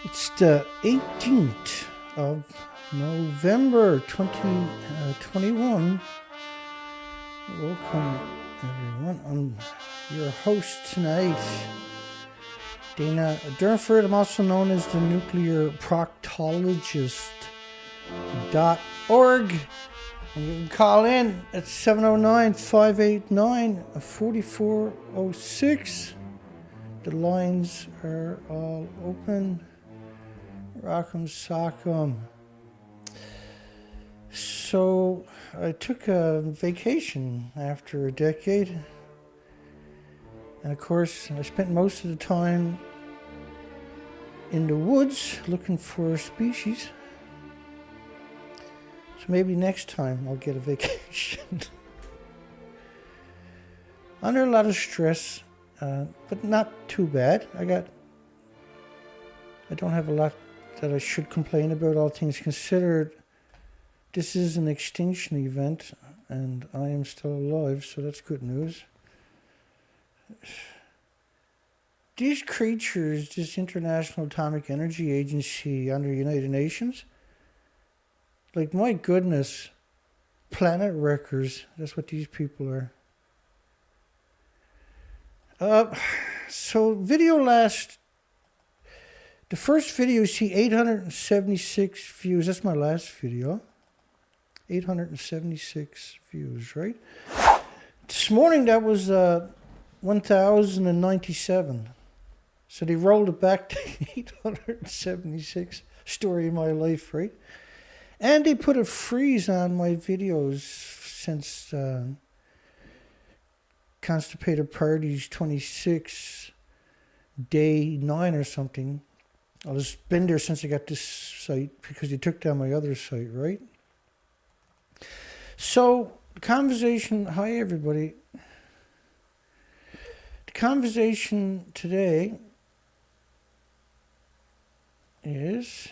It's the 18th of November 2021. Welcome, everyone. I'm your host tonight, Dana Durnford. I'm also known as the Nuclear Proctologist.org. And you can call in at 709-589-4406. The lines are all open. Rock'em sock'em. So I took a vacation after a decade. And of course, I spent most of the time in the woods looking for species. So maybe next time I'll get a vacation. Under a lot of stress, but not too bad. I don't have a lot that I should complain about, all things considered. This is an extinction event, and I am still alive, so that's good news. These creatures, this International Atomic Energy Agency under the United Nations, like, my goodness, planet wreckers, that's what these people are. So the first video, you see 876 views. That's my last video. 876 views, right? This morning, that was 1,097. So they rolled it back to 876. Story of my life, right? And they put a freeze on my videos since Constipated Parties 26, day 9 or something. I've just been there since I got this site because they took down my other site, right? So, the conversation, hi everybody. The conversation today is,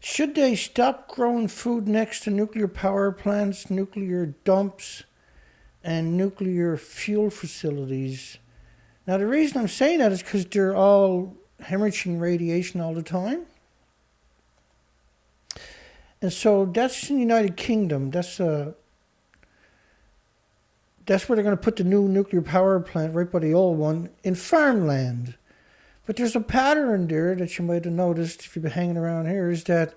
should they stop growing food next to nuclear power plants, nuclear dumps, and nuclear fuel facilities? Now, the reason I'm saying that is because they're all hemorrhaging radiation all the time. And so that's in the United Kingdom. That's where they're going to put the new nuclear power plant right by the old one in farmland. But there's a pattern there that you might have noticed if you've been hanging around here, is that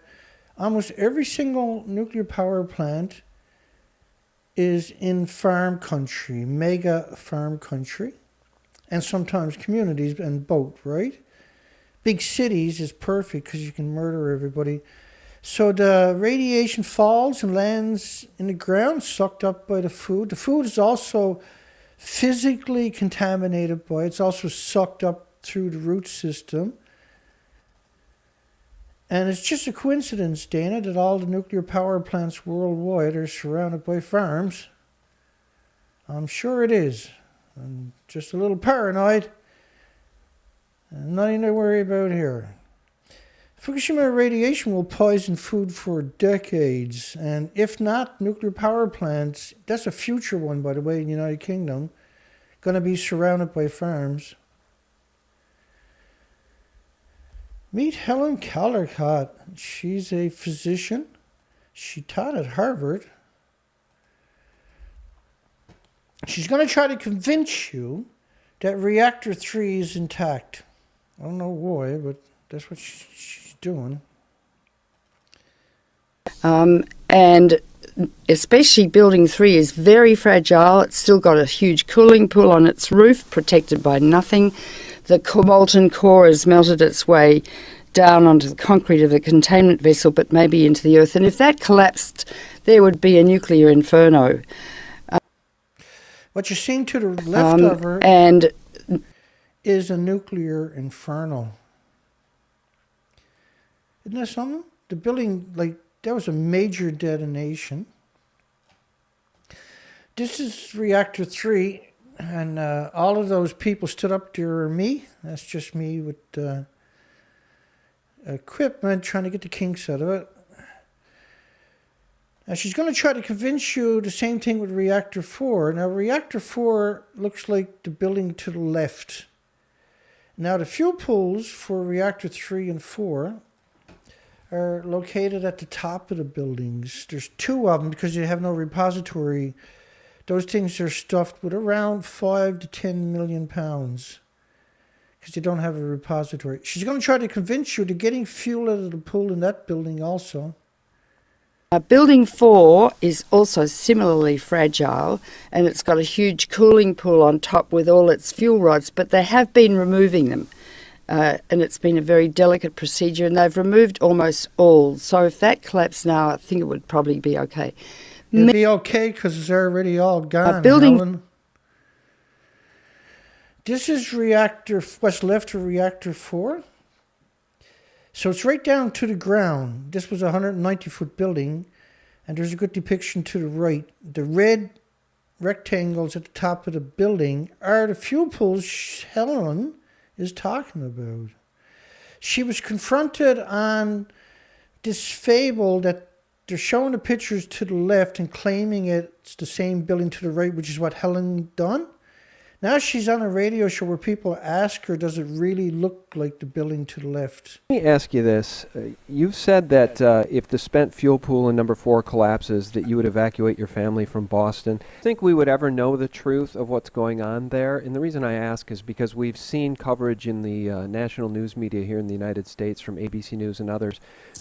almost every single nuclear power plant is in farm country, mega farm country. And sometimes communities and both, right? Big cities is perfect because you can murder everybody. So the radiation falls and lands in the ground, sucked up by the food. The food is also physically contaminated by it. It's also sucked up through the root system. And it's just a coincidence, Dana, that all the nuclear power plants worldwide are surrounded by farms. I'm sure it is. I'm just a little paranoid. Nothing to worry about here. Fukushima radiation will poison food for decades. And if not, nuclear power plants, that's a future one, by the way, in the United Kingdom, going to be surrounded by farms. Meet Helen Caldercott. She's a physician. She taught at Harvard. She's going to try to convince you that reactor 3 is intact. I don't know why, but that's what she's doing. And especially building 3 is very fragile. It's still got a huge cooling pool on its roof, protected by nothing. The molten core has melted its way down onto the concrete of the containment vessel, but maybe into the earth. And if that collapsed, there would be a nuclear inferno. What you're seeing to the left of her is a nuclear inferno. Isn't that something? The building, that was a major detonation. This is reactor 3, and all of those people stood up there are me. That's just me with equipment trying to get the kinks out of it. Now, she's going to try to convince you the same thing with reactor 4. Now, reactor 4 looks like the building to the left. Now, the fuel pools for reactor 3 and 4 are located at the top of the buildings. There's 2 of them because you have no repository. Those things are stuffed with around 5 to 10 million pounds because you don't have a repository. She's going to try to convince you to getting fuel out of the pool in that building also. Building 4 is also similarly fragile, and it's got a huge cooling pool on top with all its fuel rods, but they have been removing them. And it's been a very delicate procedure, and they've removed almost all. So if that collapsed now, I think it would probably be okay. It'll be okay because it's already all gone, building Helen. This is what's left of reactor 4. So it's right down to the ground. This was a 190-foot building, and there's a good depiction to the right. The red rectangles at the top of the building are the fuel pools Helen is talking about. She was confronted on this fable that they're showing the pictures to the left and claiming it's the same building to the right, which is what Helen done. Now she's on a radio show where people ask her, does it really look like the building to the left? Let me ask you this. You've said that if the spent fuel pool in number 4 collapses, that you would evacuate your family from Boston. Do you think we would ever know the truth of what's going on there? And the reason I ask is because we've seen coverage in the national news media here in the United States from ABC News and others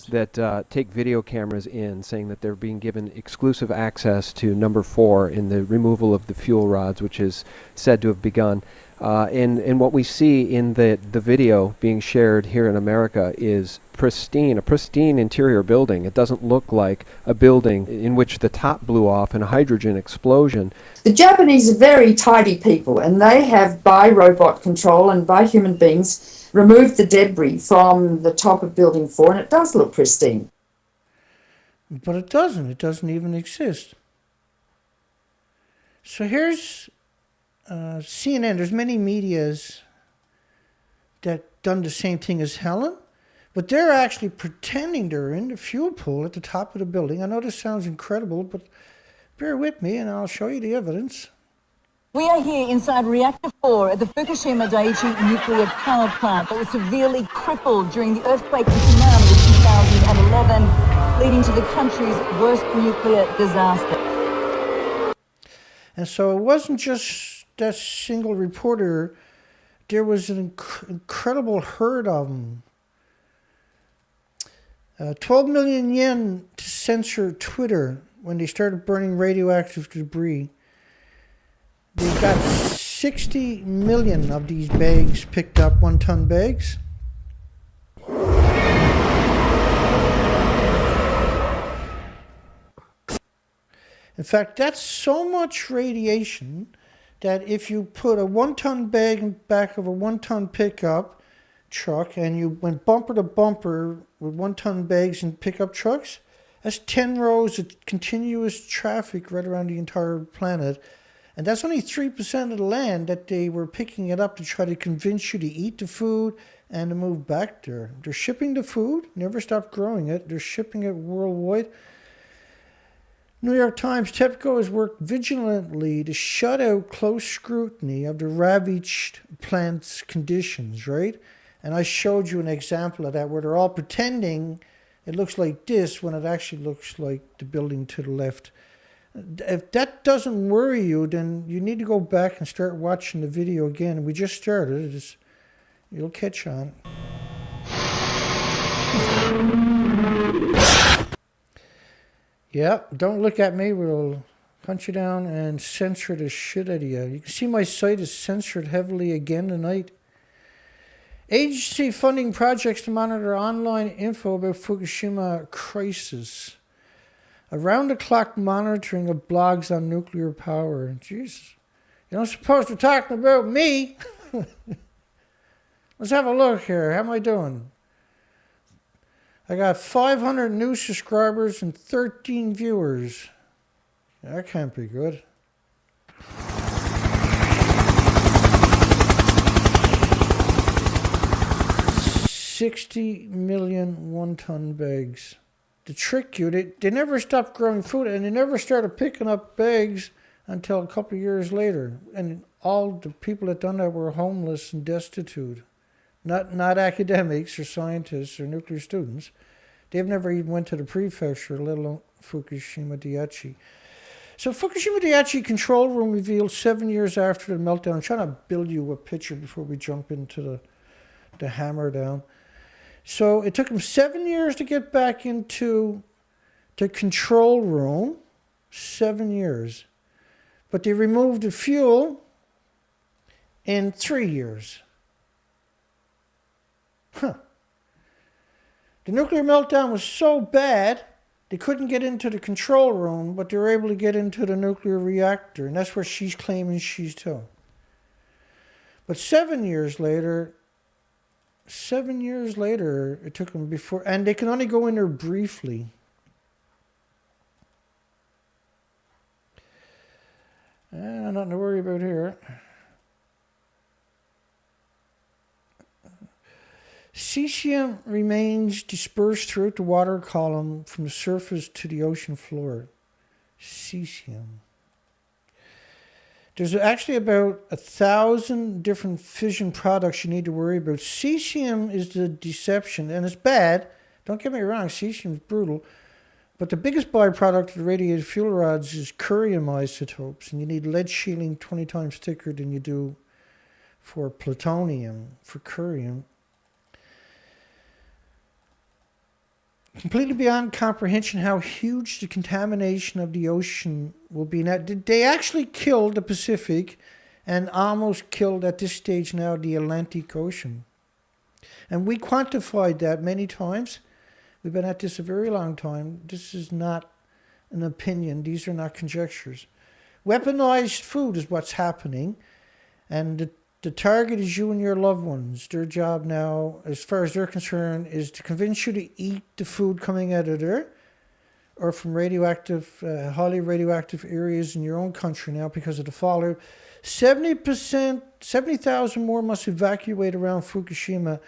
that take video cameras in, saying that they're being given exclusive access to number 4 in the removal of the fuel rods, which is said to have begun. And what we see in the video being shared here in America is a pristine interior building. It doesn't look like a building in which the top blew off in a hydrogen explosion. The Japanese are very tidy people, and they have, by robot control and by human beings, removed the debris from the top of Building 4, and it does look pristine. But it doesn't. It doesn't even exist. So here's CNN. There's many medias that done the same thing as Helen, but they're actually pretending they're in the fuel pool at the top of the building. I know this sounds incredible, but bear with me and I'll show you the evidence. We are here inside Reactor 4 at the Fukushima Daiichi nuclear power plant that was severely crippled during the earthquake and tsunami of 2011, leading to the country's worst nuclear disaster. And so it wasn't just that single reporter. There was an incredible herd of them. 12 million yen to censor Twitter when they started burning radioactive debris. They got 60 million of these bags picked up, 1-ton bags. In fact, that's so much radiation that if you put a 1-ton bag in the back of a 1-ton pickup truck and you went bumper to bumper with 1-ton bags in pickup trucks, that's 10 rows of continuous traffic right around the entire planet. And that's only 3% of the land that they were picking it up to try to convince you to eat the food and to move back there. They're shipping the food, never stopped growing it. They're shipping it worldwide. New York Times, TEPCO has worked vigilantly to shut out close scrutiny of the ravaged plant's conditions, right? And I showed you an example of that where they're all pretending it looks like this when it actually looks like the building to the left. If that doesn't worry you, then you need to go back and start watching the video again. We just started. You'll catch on. Yeah, don't look at me. We'll hunt you down and censor the shit out of you. You can see my site is censored heavily again tonight. Agency funding projects to monitor online info about Fukushima crisis. Around-the-clock monitoring of blogs on nuclear power. Jesus. You don't suppose they're talking about me? Let's have a look here. How am I doing? I got 500 new subscribers and 13 viewers. That can't be good. $60 million 1-ton bags. To trick you, they never stopped growing food, and they never started picking up bags until a couple of years later. And all the people that done that were homeless and destitute. not academics or scientists or nuclear students. They've never even went to the prefecture, let alone Fukushima Daiichi. So Fukushima Daiichi control room revealed 7 years after the meltdown. I'm trying to build you a picture before we jump into the hammer down. So it took them 7 years to get back into the control room. 7 years. But they removed the fuel in 3 years. Huh. The nuclear meltdown was so bad, they couldn't get into the control room, but they were able to get into the nuclear reactor, and that's where she's claiming she's too. But 7 years later, it took them before, and they can only go in there briefly. Nothing to worry about here. Cesium remains dispersed throughout the water column from the surface to the ocean floor. Cesium. There's actually about 1,000 different fission products you need to worry about. Cesium is the deception, and it's bad. Don't get me wrong, cesium is brutal. But the biggest byproduct of the radiated fuel rods is curium isotopes, and you need lead shielding 20 times thicker than you do for plutonium, for curium. Completely beyond comprehension how huge the contamination of the ocean will be. Now, they actually killed the Pacific and almost killed at this stage now the Atlantic Ocean. And we quantified that many times. We've been at this a very long time. This is not an opinion. These are not conjectures. Weaponized food is what's happening. And the target is you and your loved ones. Their job now, as far as they're concerned, is to convince you to eat the food coming out of there or from radioactive, highly radioactive areas in your own country now because of the fallout. 70,000 more must evacuate around Fukushima.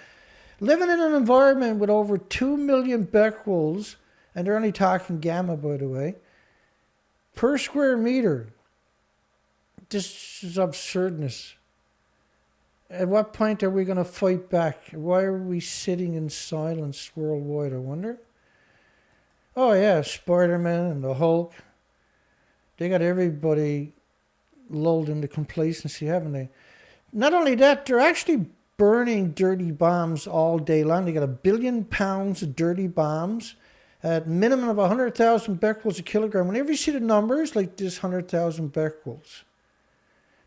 Living in an environment with over 2 million becquerels, and they're only talking gamma, by the way, per square meter. This is absurdness. At what point are we going to fight back? Why are we sitting in silence worldwide, I wonder? Oh yeah, Spider-Man and the Hulk. They got everybody lulled into complacency, haven't they? Not only that, they're actually burning dirty bombs all day long. They got 1 billion pounds of dirty bombs at minimum of 100,000 becquerels a kilogram. Whenever you see the numbers like this, 100,000 becquerels.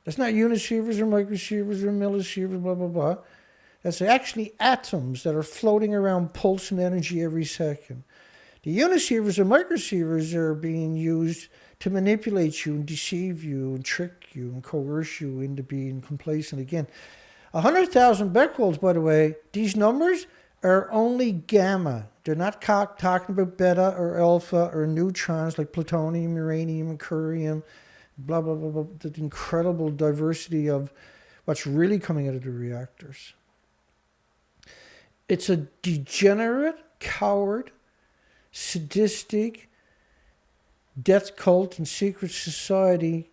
That's not unisieverts or microsieverts or millisievers, blah, blah, blah. That's actually atoms that are floating around pulsing energy every second. The unisievers or microsievers are being used to manipulate you and deceive you and trick you and coerce you into being complacent again. 100,000 becquerels, by the way, these numbers are only gamma. They're not talking about beta or alpha or neutrons like plutonium, uranium, and curium, blah, blah, blah, blah. The incredible diversity of what's really coming out of the reactors. It's a degenerate, coward, sadistic, death cult and secret society.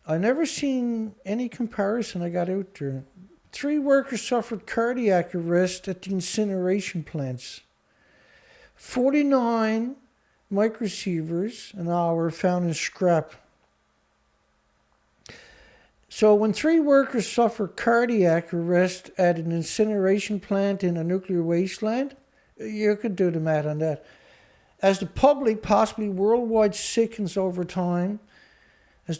I never seen any comparison I got out there. 3 workers suffered cardiac arrest at the incineration plants. 49 microsieverts an hour found in scrap. So when 3 workers suffer cardiac arrest at an incineration plant in a nuclear wasteland, you could do the math on that. As the public possibly worldwide sickens over time, and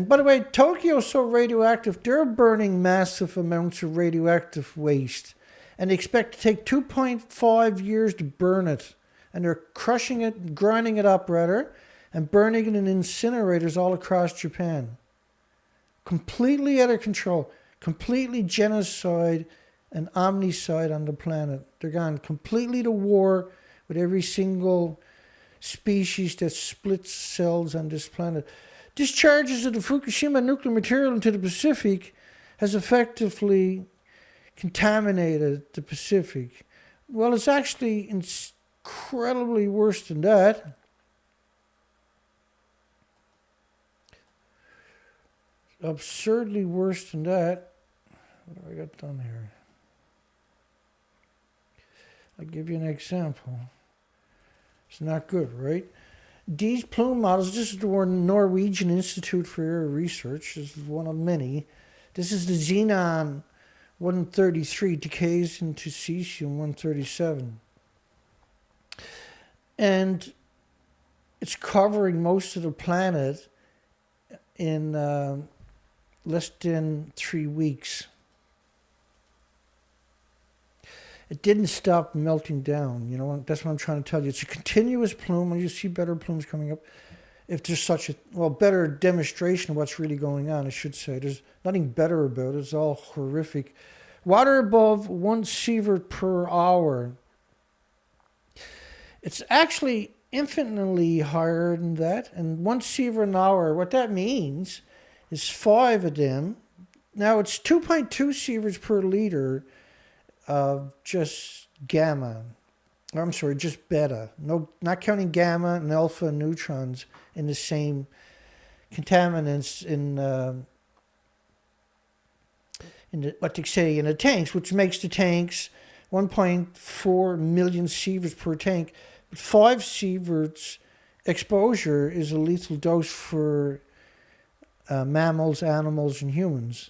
by the way, Tokyo's so radioactive, they're burning massive amounts of radioactive waste. And they expect to take 2.5 years to burn it. And they're crushing it, grinding it up rather, and burning it in incinerators all across Japan. Completely out of control. Completely genocide and omnicide on the planet. They're gone completely to war with every single species that splits cells on this planet. Discharges of the Fukushima nuclear material into the Pacific has effectively contaminated the Pacific. Well, it's actually incredibly worse than that. absurdly worse than that. What have I got done here? I'll give you an example. It's not good, right? These plume models, this is the Norwegian Institute for Air Research. This is one of many. This is the xenon 133 decays into cesium 137. And it's covering most of the planet in less than 3 weeks. It didn't stop melting down, you know, that's what I'm trying to tell you. It's a continuous plume, and you see better plumes coming up. If there's such a, better demonstration of what's really going on, I should say. There's nothing better about it. It's all horrific. Water above 1 sievert per hour. It's actually infinitely higher than that. And 1 sievert an hour, what that means is 5 of them. Now, it's 2.2 sieverts per liter of just gamma. I'm sorry, just beta. No, not counting gamma and alpha and neutrons in the same contaminants in the, what they say, in the tanks, which makes the tanks 1.4 million sieverts per tank. But 5 sieverts exposure is a lethal dose for mammals, animals, and humans.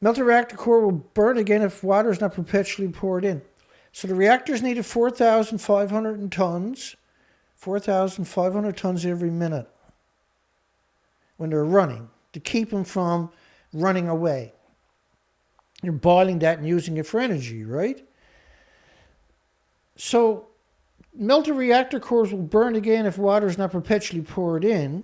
Melted reactor core will burn again if water is not perpetually poured in. So the reactors needed 4,500 tons, 4,500 tons every minute when they're running to keep them from running away. You're boiling that and using it for energy, right? So melted reactor cores will burn again if water is not perpetually poured in,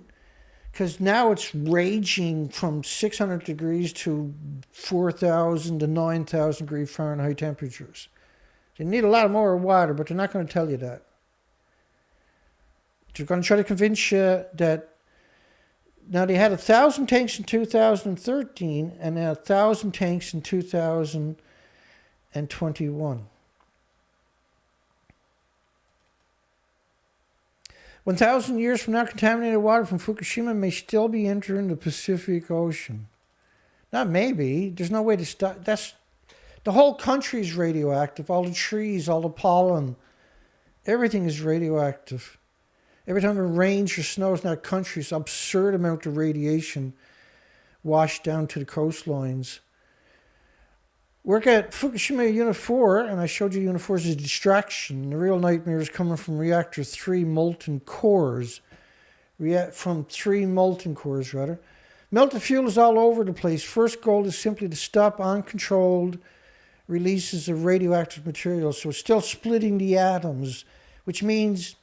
because now it's raging from 600 degrees to 4,000 to 9,000 degree Fahrenheit temperatures. They need a lot more water, but they're not going to tell you that. They're going to try to convince you that now they had 1,000 tanks in 2013 and now 1,000 tanks in 2021. 1,000 years from now, contaminated water from Fukushima may still be entering the Pacific Ocean. Not maybe. There's no way to stop. The whole country is radioactive. All the trees, all the pollen, everything is radioactive. Every time it rains or snows in that country, it's an absurd amount of radiation washed down to the coastlines. Work at Fukushima Unit 4, and I showed you Unit 4 is a distraction. The real nightmare is coming from Reactor 3 molten cores. From 3 molten cores, rather. Melted fuel is all over the place. First goal is simply to stop uncontrolled releases of radioactive material. So it's still splitting the atoms, which means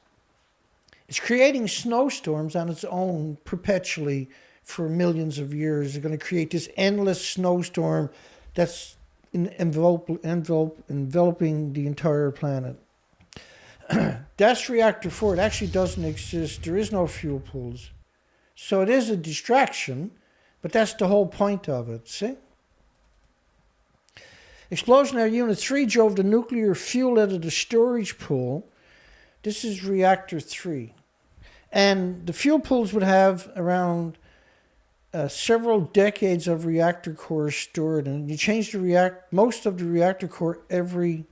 it's creating snowstorms on its own perpetually for millions of years. They're going to create this endless snowstorm that's enveloping the entire planet. That's Reactor 4. It actually doesn't exist. There is no fuel pools. So it is a distraction, but that's the whole point of it, see? Explosion at Unit 3 drove the nuclear fuel out of the storage pool. This is Reactor 3. And the fuel pools would have around several decades of reactor cores stored, and you change most of the reactor core every.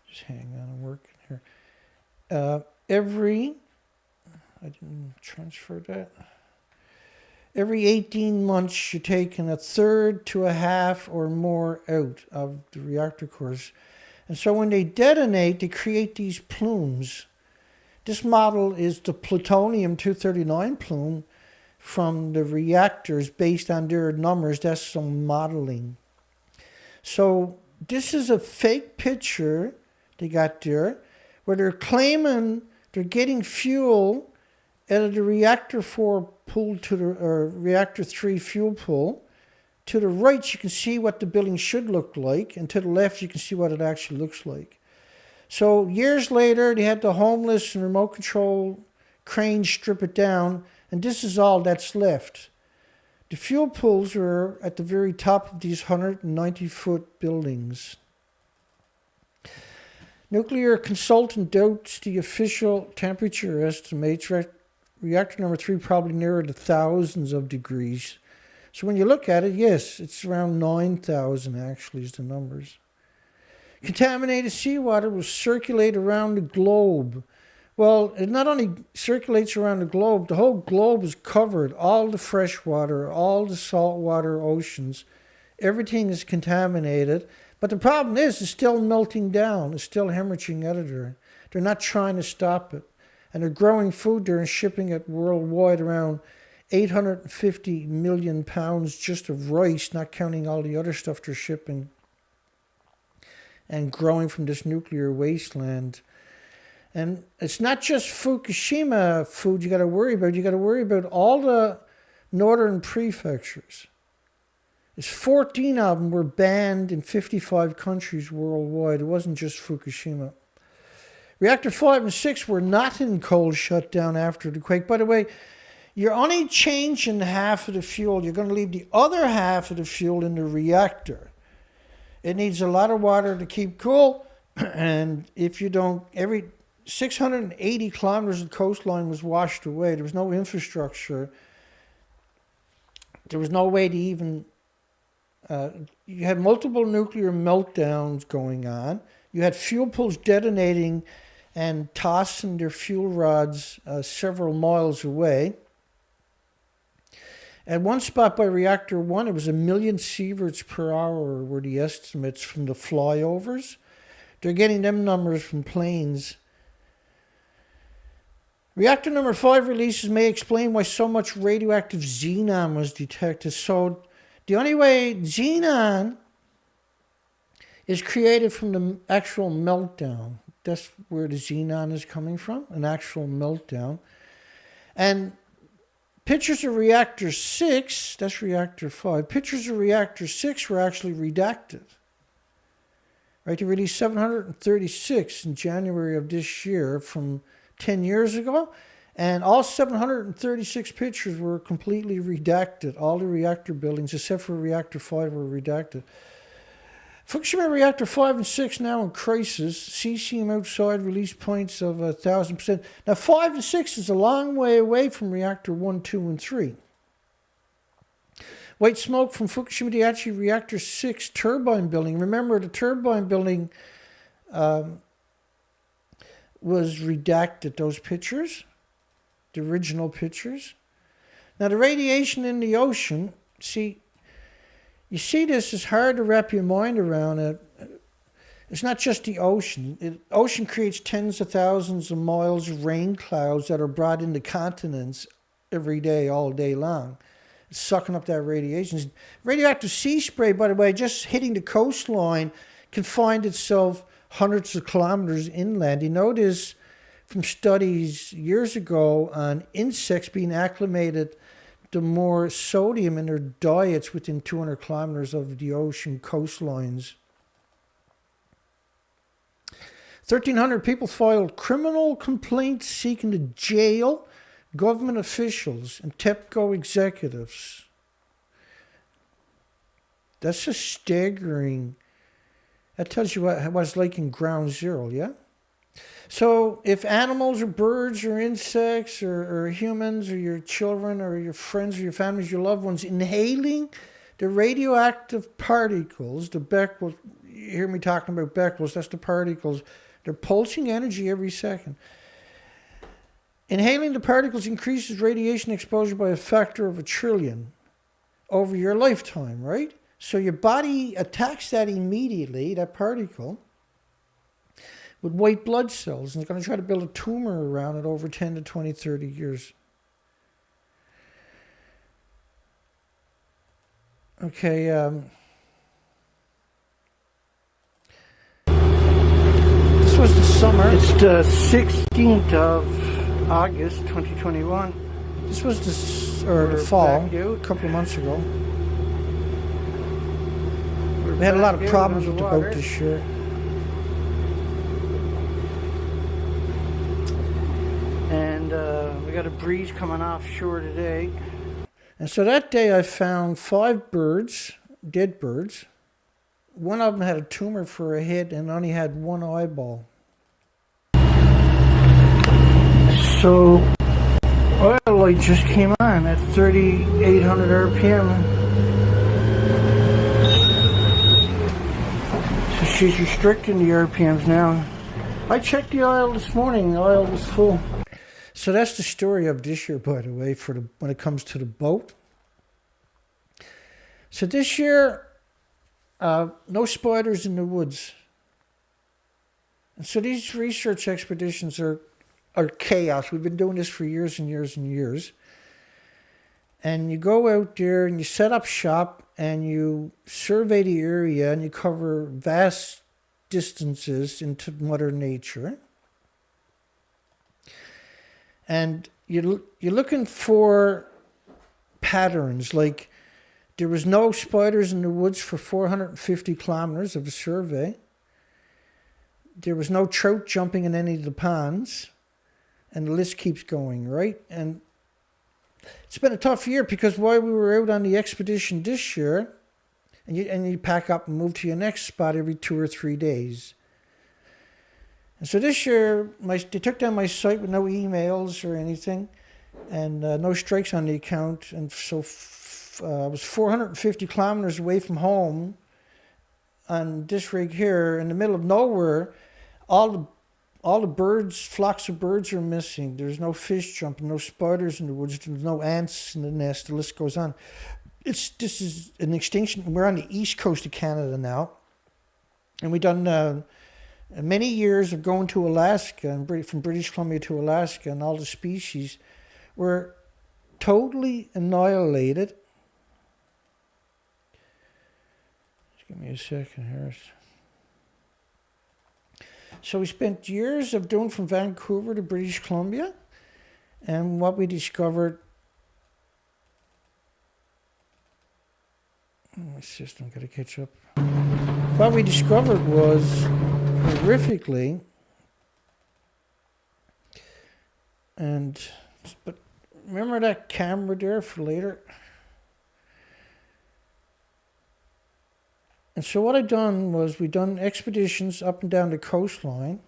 Just hang on, I'm working here. I didn't transfer that. Every 18 months, you're taking a third to a half or more out of the reactor cores, and so when they detonate, they create these plumes. This model is the plutonium-239 plume from the reactors based on their numbers. That's some modeling. So this is a fake picture they got there where they're claiming they're getting fuel out of the reactor 4 pool to the reactor 3 fuel pool. To the right, you can see what the building should look like, and to the left, you can see what it actually looks like. So years later, they had the homeless and remote control cranes strip it down, and this is all that's left. The fuel pools are at the very top of these 190-foot buildings. Nuclear consultant doubts the official temperature estimates. Reactor number 3 probably nearer to thousands of degrees. So when you look at it, yes, it's around 9,000 actually is the numbers. Contaminated seawater will circulate around the globe. Well, it not only circulates around the globe, the whole globe is covered. All the fresh water, all the saltwater oceans, everything is contaminated. But the problem is, it's still melting down. It's still hemorrhaging out of there. They're not trying to stop it. And they're growing food there and shipping it worldwide around 850 million pounds just of rice, not counting all the other stuff they're shipping and growing from this nuclear wasteland. And it's not just Fukushima food you got to worry about. You got to worry about all the northern prefectures. There's 14 of them were banned in 55 countries worldwide. It wasn't just Fukushima. Reactor 5 and 6 were not in cold shutdown after the quake. By the way, you're only changing half of the fuel. You're going to leave the other half of the fuel in the reactor. It needs a lot of water to keep cool. And if you don't, every 680 kilometers of coastline was washed away. There was no infrastructure. There was no way to even... you had multiple nuclear meltdowns going on. You had fuel pools detonating and tossing their fuel rods several miles away. At one spot by reactor 1, it was 1 million sieverts per hour were the estimates from the flyovers. They're getting them numbers from planes. Reactor number 5 releases may explain why so much radioactive xenon was detected. So the only way xenon is created from the actual meltdown. That's where the xenon is coming from, an actual meltdown. And pictures of reactor 6, that's reactor 5, pictures of reactor 6 were actually redacted. Right, they released 736 in January of this year from 10 years ago. And all 736 pictures were completely redacted. All the reactor buildings, except for reactor 5, were redacted. Fukushima reactor 5 and 6 now in crisis. Cesium outside release points of 1,000%. Now 5 and 6 is a long way away from reactor 1, 2, and 3. White smoke from Fukushima Daiichi reactor 6 turbine building. Remember, the turbine building was redacted, those pictures, the original pictures. Now the radiation in the ocean, you see this, it's hard to wrap your mind around it. It's not just the ocean. The ocean creates tens of thousands of miles of rain clouds that are brought into continents every day, all day long. It's sucking up that radiation. Radioactive sea spray, by the way, just hitting the coastline can find itself hundreds of kilometers inland. You know this from studies years ago on insects being acclimated to more sodium in their diets within 200 kilometers of the ocean coastlines. 1,300 people filed criminal complaints seeking to jail government officials and TEPCO executives. That's just staggering. That tells you what it's like in ground zero, yeah? So if animals or birds or insects or humans or your children or your friends or your families, your loved ones, inhaling the radioactive particles, the Becquerels, you hear me talking about Becquerels, that's the particles, they're pulsing energy every second. Inhaling the particles increases radiation exposure by a factor of 1 trillion over your lifetime, right? So your body attacks that immediately, that particle, with white blood cells, and it's going to try to build a tumor around it over 10 to 20, 30 years. Okay, this was the summer. It's the 16th of August, 2021. This was the fall, a couple of months ago. We had a lot of problems with the boat this year. And we got a breeze coming offshore today. And so that day I found 5 birds, dead birds. One of them had a tumor for a head and only had 1 eyeball. So I light just came on at 3,800 RPM. So she's restricting the RPMs now. I checked the oil this morning, the oil was full. So that's the story of this year, by the way, when it comes to the boat. So this year, no spiders in the woods. And so these research expeditions are chaos. We've been doing this for years and years and years. And you go out there and you set up shop and you survey the area and you cover vast distances into Mother Nature. And you're looking for patterns, like there was no spiders in the woods for 450 kilometers of the survey. There was no trout jumping in any of the ponds. And the list keeps going, right? And it's been a tough year because while we were out on the expedition this year, and you pack up and move to your next spot every 2 or 3 days. And so this year, they took down my site with no emails or anything, and no strikes on the account. And so I was 450 kilometers away from home on this rig here in the middle of nowhere. All the birds, flocks of birds are missing. There's no fish jumping, no spiders in the woods, there's no ants in the nest. The list goes on. This is an extinction. We're on the east coast of Canada now, and we've done many years of going to Alaska, and from British Columbia to Alaska, and all the species were totally annihilated. Just give me a second here. So we spent years of doing from Vancouver to British Columbia, and what we discovered, my system got to catch up. What we discovered was horrifically, but remember that camera there for later? And so what I done was we done expeditions up and down the coastline.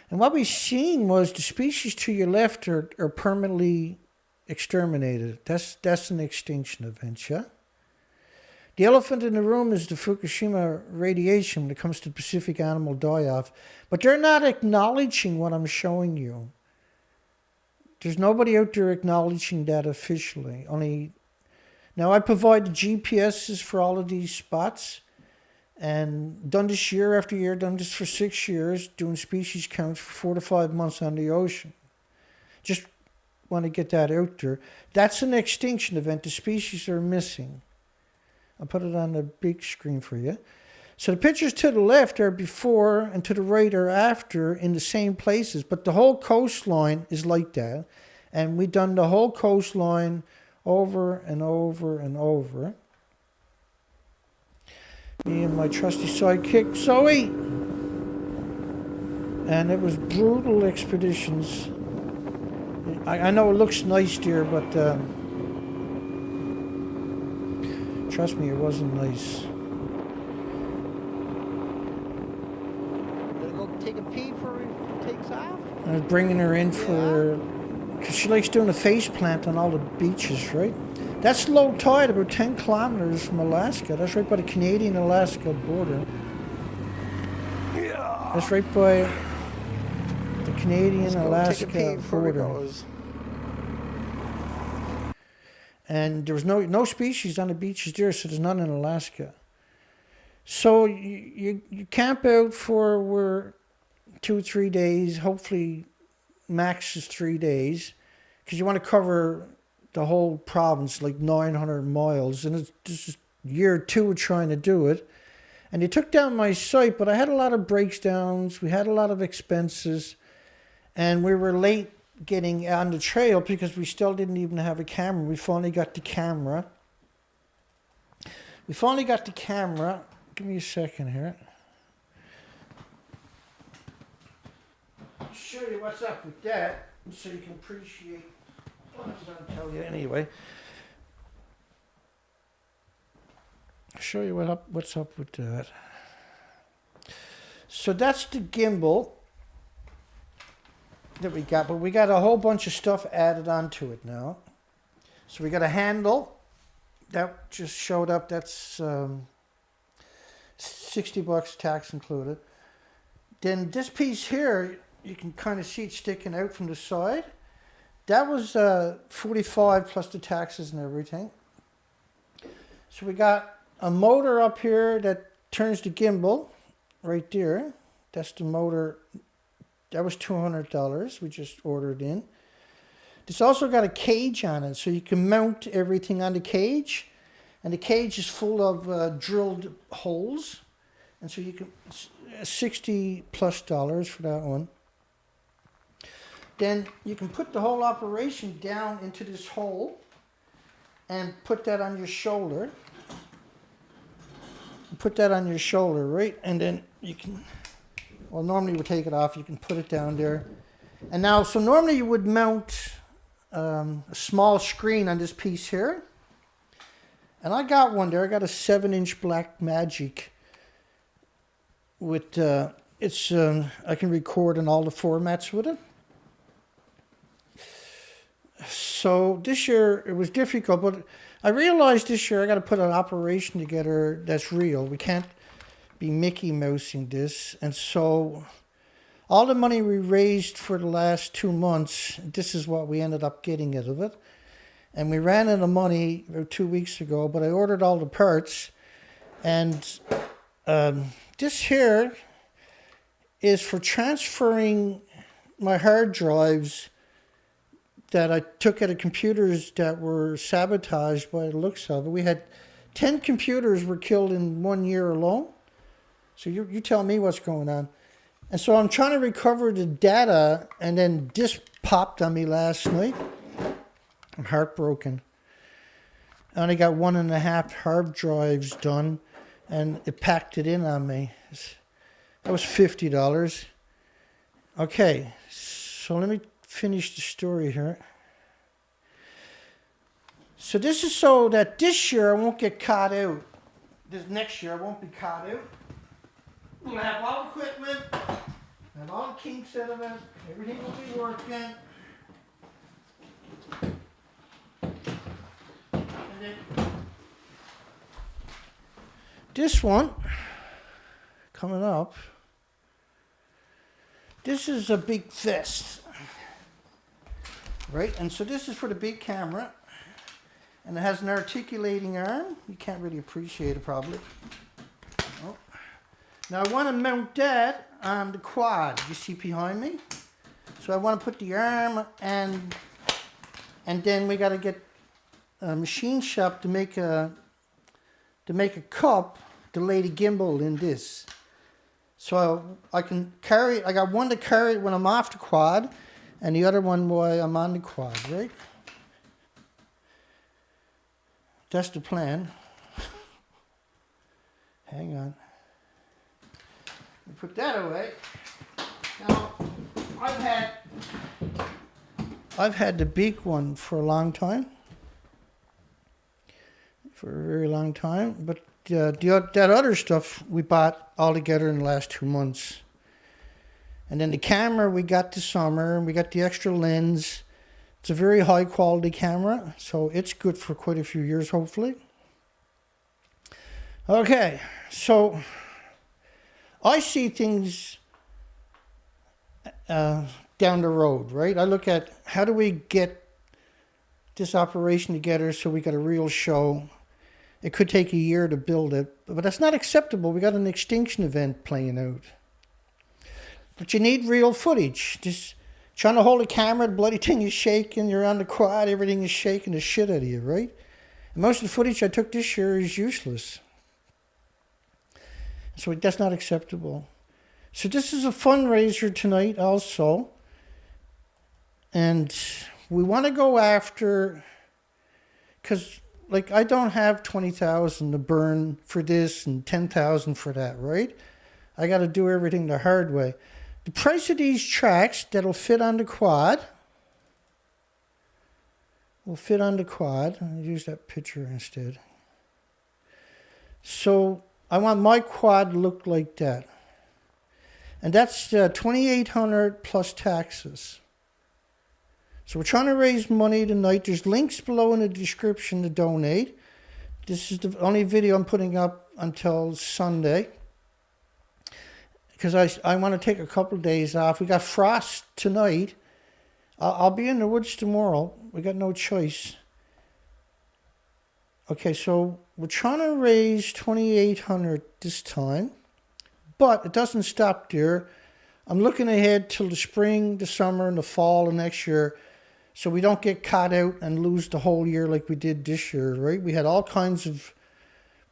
And what we seen was the species to your left are permanently exterminated. That's an extinction event, yeah? The elephant in the room is the Fukushima radiation when it comes to Pacific animal die-off. But they're not acknowledging what I'm showing you. There's nobody out there acknowledging that officially. Now, I provide the GPSs for all of these spots, and done this year after year, done this for 6 years, doing species counts for 4 to 5 months on the ocean. Just want to get that out there. That's an extinction event. The species are missing. I'll put it on the big screen for you. So the pictures to the left are before, and to the right are after in the same places, but the whole coastline is like that. And we've done the whole coastline over and over and over. Me and my trusty sidekick, Zoe. And it was brutal expeditions. I know it looks nice there, but trust me, it wasn't nice. Gonna go take a pee before it takes off? I was bringing her in for, because she likes doing a face plant on all the beaches, right? That's low tide, about 10 kilometers from Alaska. That's right by the Canadian-Alaska border. Yeah. That's right by the Canadian-Alaska border. And there was no species on the beaches there, so there's none in Alaska. So you camp out for 2 or 3 days, hopefully max is 3 days, because you want to cover the whole province, like 900 miles, and this is year 2 of trying to do it. And they took down my site, but I had a lot of breakdowns, we had a lot of expenses, and we were late getting on the trail because we still didn't even have a camera. We finally got the camera. Give me a second here. I'll show you what's up with that so you can appreciate what I'm going to tell you anyway. I'll show you what's up with that. So that's the gimbal. that we got, but we got a whole bunch of stuff added onto it now. So we got a handle that just showed up. That's $60 tax included. Then this piece here, you can kind of see it sticking out from the side. That was $45 plus the taxes and everything. So we got a motor up here that turns the gimbal right there. That's the motor. That was $200 we just ordered in. It's also got a cage on it, so you can mount everything on the cage. And the cage is full of drilled holes. And so you can, $60 plus for that one. Then you can put the whole operation down into this hole and put that on your shoulder. Put that on your shoulder, right? And then you can, well, normally we take it off. You can put it down there. And now, so normally you would mount a small screen on this piece here. And I got one there. I got a 7-inch Black Magic with, I can record in all the formats with it. So this year it was difficult, but I realized this year I got to put an operation together that's real. We can't be Mickey Mousing this. And so all the money we raised for the last 2 months, this is what we ended up getting out of it. And we ran out of money about 2 weeks ago, but I ordered all the parts. And this here is for transferring my hard drives that I took out of computers that were sabotaged by the looks of it. We had 10 computers were killed in 1 year alone. So you tell me what's going on. And so I'm trying to recover the data, and then this popped on me last night. I'm heartbroken. I only got 1.5 hard drives done, and it packed it in on me. That was $50. Okay, so let me finish the story here. So this is so that this year I won't get caught out. This next year I won't be caught out. We'll have all equipment, have all the kinks out of it, everything will be working. And then this one coming up, this is a big fist. Right, and so this is for the big camera, and it has an articulating arm. You can't really appreciate it probably. Oh. Now I want to mount that on the quad you see behind me. So I want to put the arm and then we got to get a machine shop to make a cup to lay the gimbal in this. So I can carry. I got one to carry it when I'm off the quad, and the other one while I'm on the quad, right? That's the plan. Hang on. Let me put that away. Now, I've had the big one for a long time. For a very long time. But that other stuff we bought all together in the last 2 months. And then the camera we got this summer, and we got the extra lens. It's a very high quality camera, so it's good for quite a few years, hopefully. Okay, so I see things down the road, right? I look at how do we get this operation together so we got a real show. It could take a year to build it, but that's not acceptable. We got an extinction event playing out. But you need real footage. Just trying to hold a camera, the bloody thing is shaking, you're on the quad, everything is shaking the shit out of you, right? And most of the footage I took this year is useless. So that's not acceptable. So this is a fundraiser tonight also. And we want to go after, because like I don't have 20,000 to burn for this and 10,000 for that, right? I got to do everything the hard way. The price of these tracks that'll fit on the quad will fit on the quad. I'll use that picture instead. So I want my quad to look like that. And that's $2,800 plus taxes. So we're trying to raise money tonight. There's links below in the description to donate. This is the only video I'm putting up until Sunday, because I want to take a couple of days off. We got frost tonight. I'll be in the woods tomorrow. We got no choice. Okay, so we're trying to raise $2,800 this time, but it doesn't stop there. I'm looking ahead till the spring, the summer, and the fall of next year, so we don't get caught out and lose the whole year like we did this year, right? We had all kinds of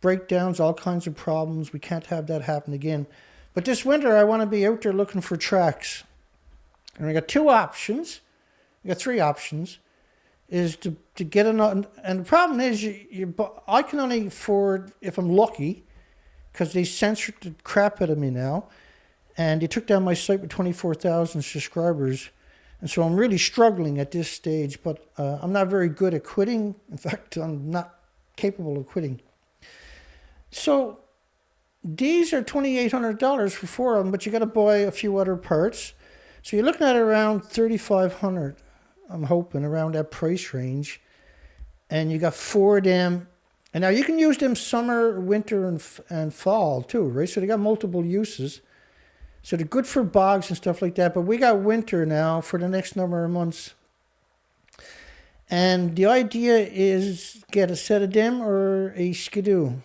breakdowns, all kinds of problems. We can't have that happen again. But this winter, I want to be out there looking for tracks. And we got two options. We got three options. Is to get another, and the problem is I can only afford, if I'm lucky, because they censored the crap out of me now, and they took down my site with 24,000 subscribers, and so I'm really struggling at this stage, but I'm not very good at quitting. In fact, I'm not capable of quitting. So these are $2,800 for four of them, but you got to buy a few other parts. So you're looking at around $3,500. I'm hoping around that price range. And you got four of them. And now you can use them summer, winter, and fall too, right? So they got multiple uses. So they're good for bogs and stuff like that. But we got winter now for the next number of months. And the idea is get a set of them or a skidoo.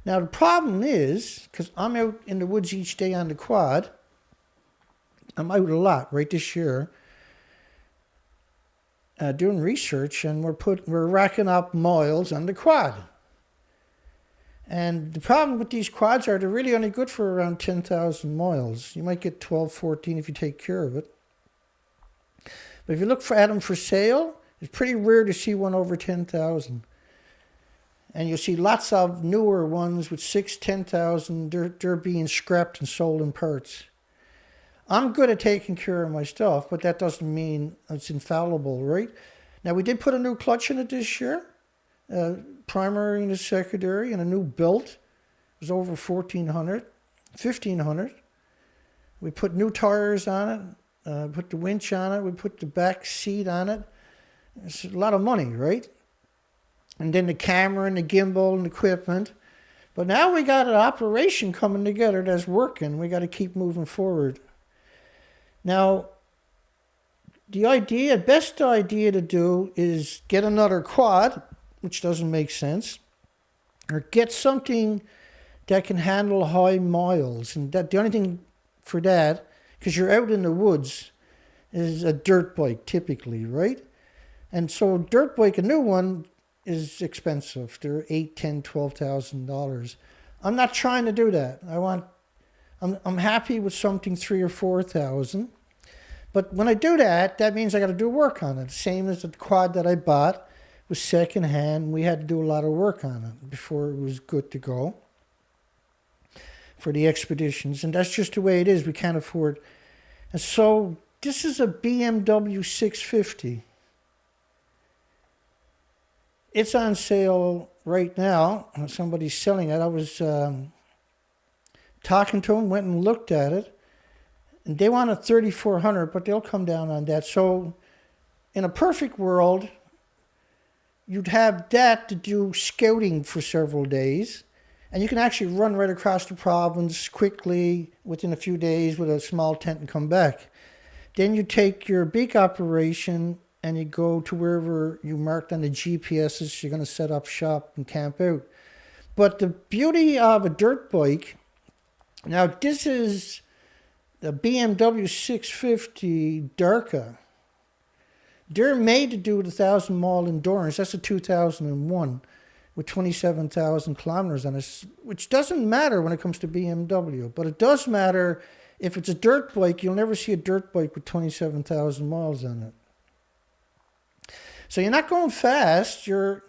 Now the problem is, because I'm out in the woods each day on the quad, I'm out a lot right this year, doing research, and we're racking up miles on the quad. And the problem with these quads are they're really only good for around 10,000 miles. You might get 12, 14 if you take care of it. But if you look at them for sale, it's pretty rare to see one over 10,000. And you'll see lots of newer ones with 6,000, 10,000. They're being scrapped and sold in parts. I'm good at taking care of my stuff, but that doesn't mean it's infallible, right? Now, we did put a new clutch in it this year, primary and a secondary, and a new belt. It was over $1,500. We put new tires on it, put the winch on it, we put the back seat on it. It's a lot of money, right? And then the camera and the gimbal and the equipment. But now we got an operation coming together that's working. We got to keep moving forward. Now, the best idea to do is get another quad, which doesn't make sense, or get something that can handle high miles. And that the only thing for that, because you're out in the woods, is a dirt bike typically, right? And so a dirt bike, a new one, is expensive. They're $8,000, $10,000, $12,000. I'm not trying to do that. I'm happy with something $3,000 or $4,000. But when I do that, that means I got to do work on it. Same as the quad that I bought was secondhand. We had to do a lot of work on it before it was good to go for the expeditions. And that's just the way it is. We can't afford. And so this is a BMW 650. It's on sale right now. Somebody's selling it. I was talking to them, went and looked at it. And they want a $3,400, but they'll come down on that. So in a perfect world, you'd have that to do scouting for several days. And you can actually run right across the province quickly within a few days with a small tent and come back. Then you take your big operation and you go to wherever you marked on the GPSs. You're going to set up shop and camp out. But the beauty of a dirt bike, now this is the BMW 650 Darka. They're made to do the 1,000-mile endurance. That's a 2001 with 27,000 kilometers on it, which doesn't matter when it comes to BMW. But it does matter if it's a dirt bike. You'll never see a dirt bike with 27,000 miles on it. So you're not going fast. You're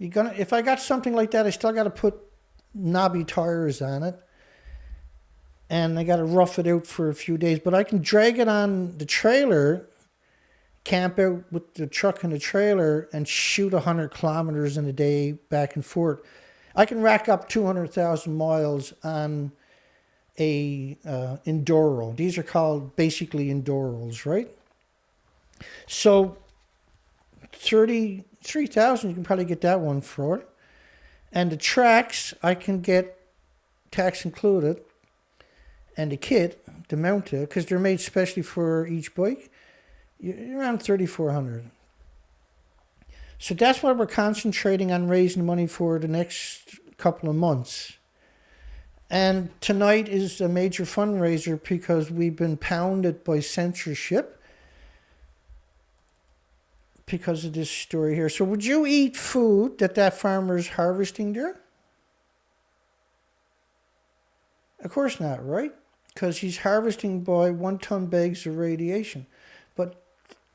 gonna. If I got something like that, I still got to put knobby tires on it. And I got to rough it out for a few days. But I can drag it on the trailer, camp out with the truck and the trailer, and shoot 100 kilometers in a day back and forth. I can rack up 200,000 miles on a Enduro. These are called basically Enduros, right? So 33,000, you can probably get that one for it. And the tracks, I can get tax included. And the kit, the mounted, because they're made specially for each bike, you're around 3,400. So that's what we're concentrating on raising money for the next couple of months. And tonight is a major fundraiser because we've been pounded by censorship because of this story here. So would you eat food that farmer is harvesting there? Of course not, right? Because he's harvesting by 1-ton bags of radiation. But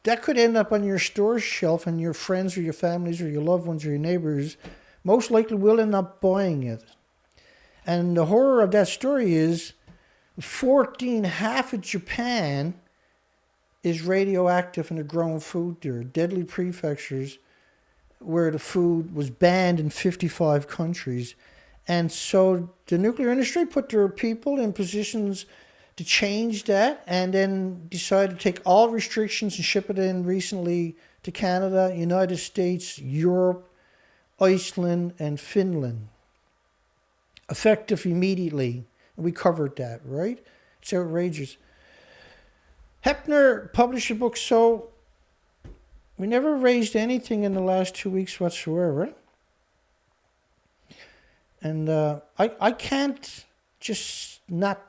that could end up on your store shelf, and your friends or your families or your loved ones or your neighbors most likely will end up buying it. And the horror of that story is half of Japan is radioactive in the grown food there. Deadly prefectures where the food was banned in 55 countries. And so the nuclear industry put their people in positions to change that, and then decided to take all restrictions and ship it in recently to Canada, United States, Europe, Iceland, and Finland. Effective immediately. And we covered that, right? It's outrageous. Hepner published a book, so we never raised anything in the last 2 weeks whatsoever. And I can't just not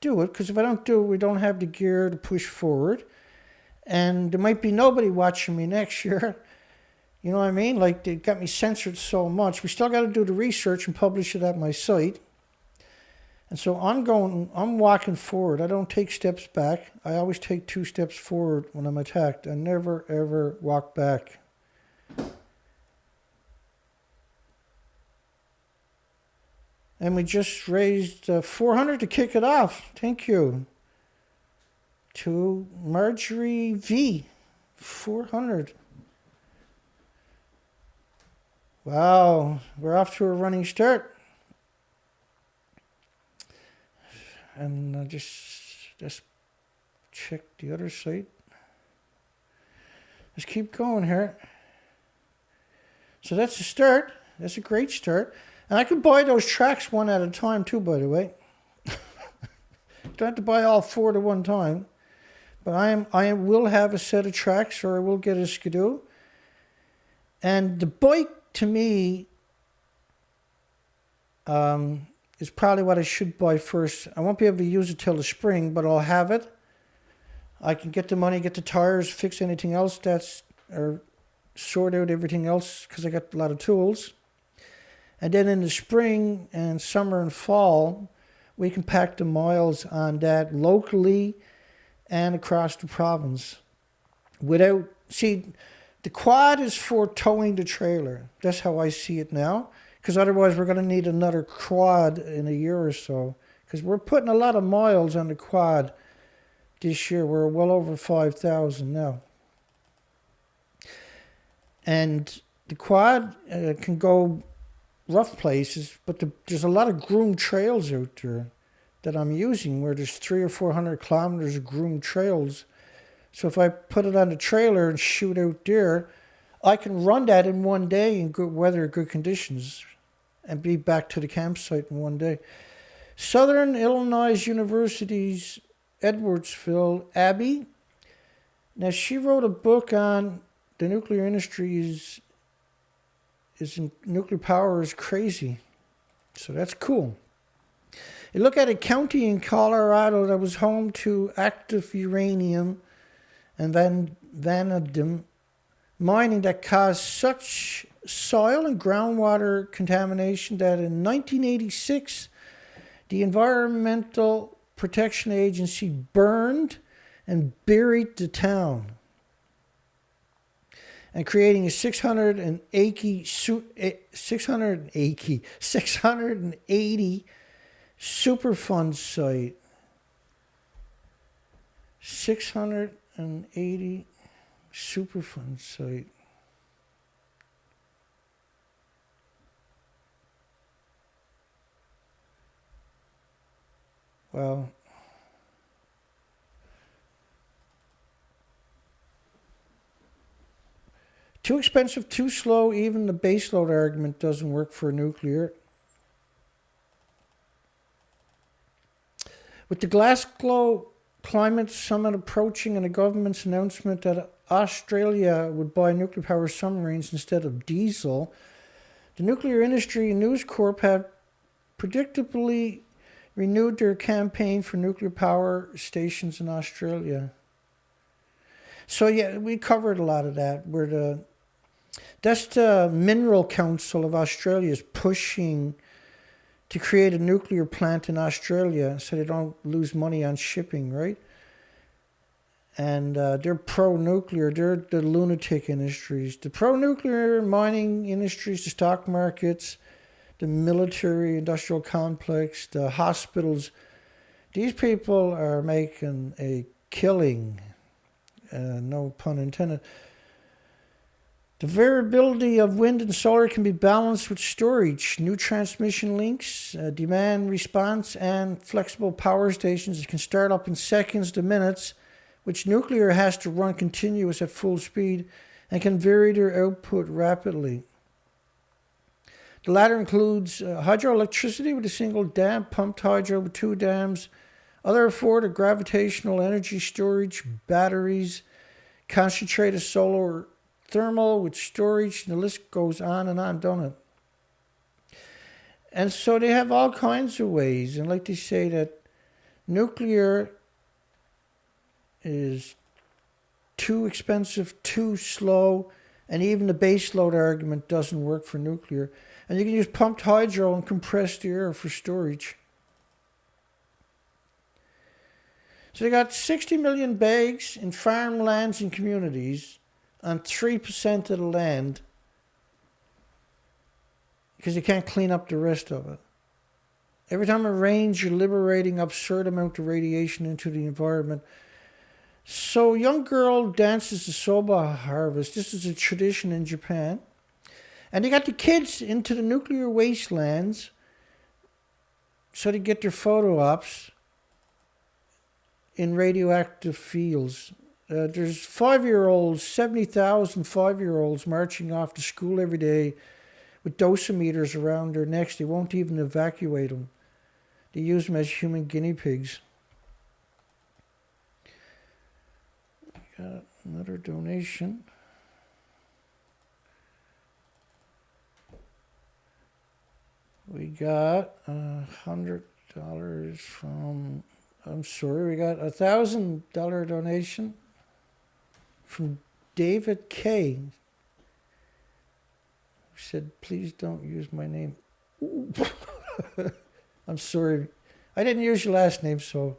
do it, because if I don't do it, we don't have the gear to push forward. And there might be nobody watching me next year. You know what I mean? Like, they got me censored so much. We still got to do the research and publish it at my site. And so I'm walking forward. I don't take steps back. I always take 2 steps forward when I'm attacked. I never, ever walk back. And we just raised 400 to kick it off. Thank you. To Marjorie V. 400. Wow, we're off to a running start. And just check the other site. Let's keep going here. So that's a start. That's a great start. And I can buy those tracks one at a time too, by the way. Don't have to buy all 4 at one time. But I will have a set of tracks, or I will get a skidoo. And the bike, to me, is probably what I should buy first. I won't be able to use it till the spring, but I'll have it. I can get the money, get the tires, fix anything else or sort out everything else, because I got a lot of tools. And then in the spring and summer and fall, we can pack the miles on that locally and across the province. The quad is for towing the trailer. That's how I see it now. Because otherwise we're going to need another quad in a year or so. Because we're putting a lot of miles on the quad this year. We're well over 5,000 now. And the quad can go rough places, but there's a lot of groomed trails out there that I'm using, where there's 300 or 400 kilometers of groomed trails. So if I put it on the trailer and shoot out there, I can run that in one day in good weather, good conditions, and be back to the campsite in one day. Southern Illinois University's Edwardsville, Abe. Now, she wrote a book on the nuclear industry nuclear power is crazy. So that's cool. You look at a county in Colorado that was home to active uranium and vanadium mining that caused such soil and groundwater contamination that in 1986, the Environmental Protection Agency burned and buried the town, and creating a 680 Superfund site. 680 Superfund site. Well, Too expensive, too slow. Even the baseload argument doesn't work for nuclear. With the Glasgow Climate Summit approaching and the government's announcement that Australia would buy nuclear power submarines instead of diesel, the nuclear industry and News Corp have predictably renewed their campaign for nuclear power stations in Australia. So yeah, we covered a lot of that. That's the Mineral Council of Australia is pushing to create a nuclear plant in Australia so they don't lose money on shipping, right? And they're pro-nuclear. They're the lunatic industries. The pro-nuclear mining industries, the stock markets, the military industrial complex, the hospitals, these people are making a killing. No pun intended. The variability of wind and solar can be balanced with storage, new transmission links, demand response, and flexible power stations that can start up in seconds to minutes, which nuclear has to run continuous at full speed and can vary their output rapidly. The latter includes hydroelectricity with a single dam, pumped hydro with 2 dams, other afforded gravitational energy storage, batteries, concentrated solar thermal with storage, and the list goes on and on, don't it? And so they have all kinds of ways, and like they say that nuclear is too expensive, too slow, and even the baseload argument doesn't work for nuclear. And you can use pumped hydro and compressed air for storage. So they got 60 million bags in farmlands and communities on 3% of the land because you can't clean up the rest of it. Every time it rains, you're liberating absurd amount of radiation into the environment. So young girl dances the soba harvest. This is a tradition in Japan. And they got the kids into the nuclear wastelands so they get their photo ops in radioactive fields. There's 5-year-olds, 70,000 5-year-olds marching off to school every day with dosimeters around their necks. They won't even evacuate them. They use them as human guinea pigs. Got another donation. We got $100 from, we got a $1,000 donation from David K. Who said, please don't use my name. I'm sorry. I didn't use your last name, so.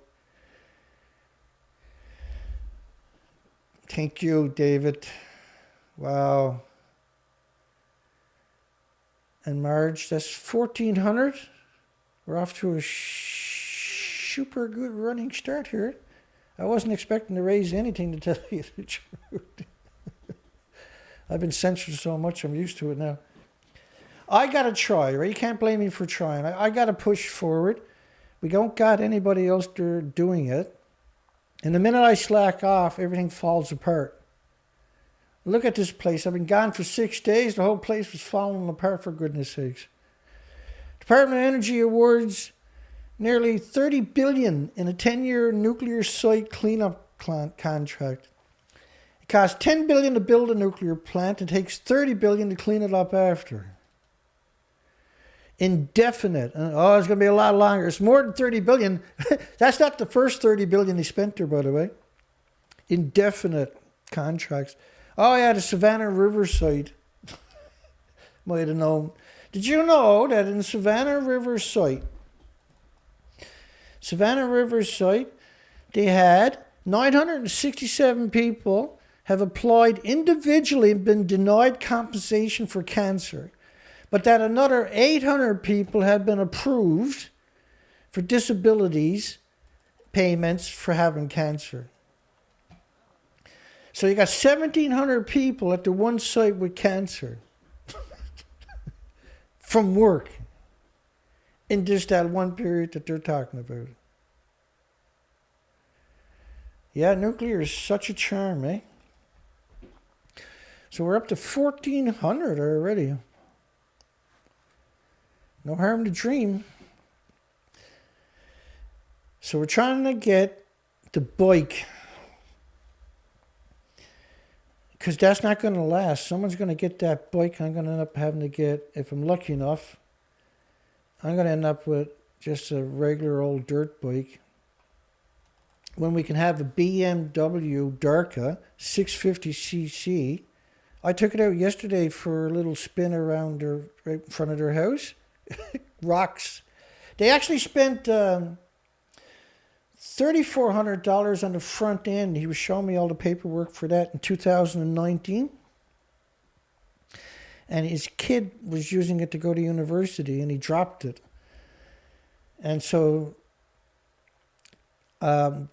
Thank you, David. Wow. And Marge, that's 1,400. We're off to a super good running start here. I wasn't expecting to raise anything, to tell you the truth. I've been censored so much, I'm used to it now. I got to try, right? You can't blame me for trying. I got to push forward. We don't got anybody else there doing it. And the minute I slack off, everything falls apart. Look at this place. I've been gone for 6 days. The whole place was falling apart, for goodness sakes. Department of Energy awards nearly $30 billion in a 10-year nuclear site cleanup contract. It costs $10 billion to build a nuclear plant. It takes $30 billion to clean it up after. Indefinite. Oh, it's going to be a lot longer. It's more than $30 billion. That's not the first $30 billion they spent there, by the way. Indefinite contracts. Oh, yeah, the Savannah River site. Might have known. Did you know that in the Savannah River site, they had 967 people have applied individually and been denied compensation for cancer, but that another 800 people had been approved for disabilities payments for having cancer. So you got 1,700 people at the one site with cancer from work in just that one period that they're talking about. Yeah, nuclear is such a charm, eh? So we're up to 1,400 already. No harm to dream. So we're trying to get the bike, because that's not going to last. Someone's going to get that bike. I'm going to end up having to get, if I'm lucky enough, I'm going to end up with just a regular old dirt bike. When we can have a BMW Darka 650cc. I took it out yesterday for a little spin around right in front of their house. Rocks. They actually spent $3,400 on the front end. He was showing me all the paperwork for that in 2019. And his kid was using it to go to university, and he dropped it. And so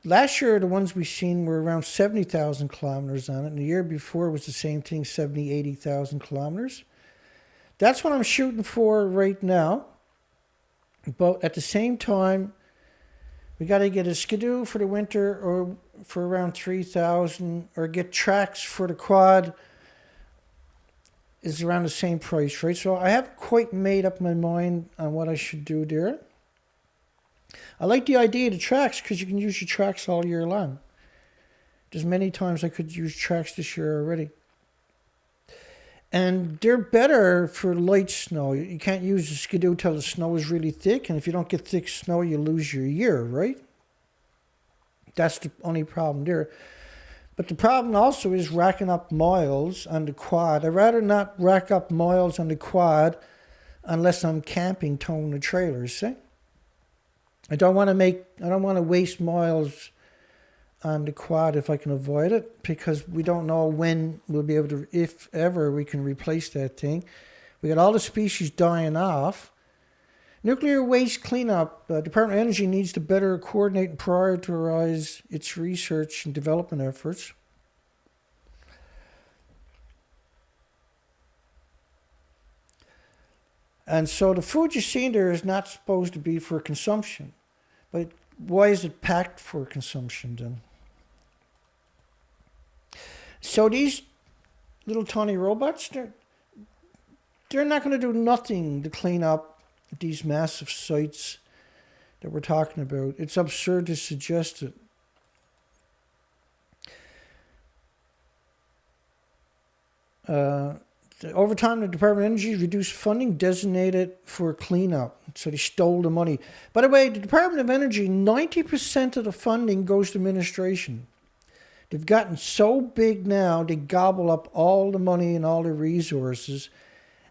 last year, the ones we seen were around 70,000 kilometers on it. And the year before was the same thing, 70, 80,000 kilometers. That's what I'm shooting for right now. But at the same time, we got to get a Skidoo for the winter, or for around 3,000, or get tracks for the quad is around the same price, right? So I haven't quite made up my mind on what I should do there. I like the idea of the tracks because you can use your tracks all year long. There's many times I could use tracks this year already. And they're better for light snow. You can't use the Skidoo till the snow is really thick, and if you don't get thick snow, you lose your year, right? That's the only problem there. But the problem also is racking up miles on the quad. I'd rather not rack up miles on the quad unless I'm camping, towing the trailers, see? I don't want to waste miles on the quad if I can avoid it, because we don't know when we'll be able to, if ever we can replace that thing. We got all the species dying off. Nuclear waste cleanup. Department of Energy needs to better coordinate and prioritize its research and development efforts. And so the food you see there is not supposed to be for consumption. But why is it packed for consumption then? So these little tiny robots, they're not going to do nothing to clean up these massive sites that we're talking about. It's absurd to suggest it. Over time, the Department of Energy reduced funding designated for cleanup. So they stole the money. By the way, the Department of Energy, 90% of the funding goes to administration. They've gotten so big now, they gobble up all the money and all the resources.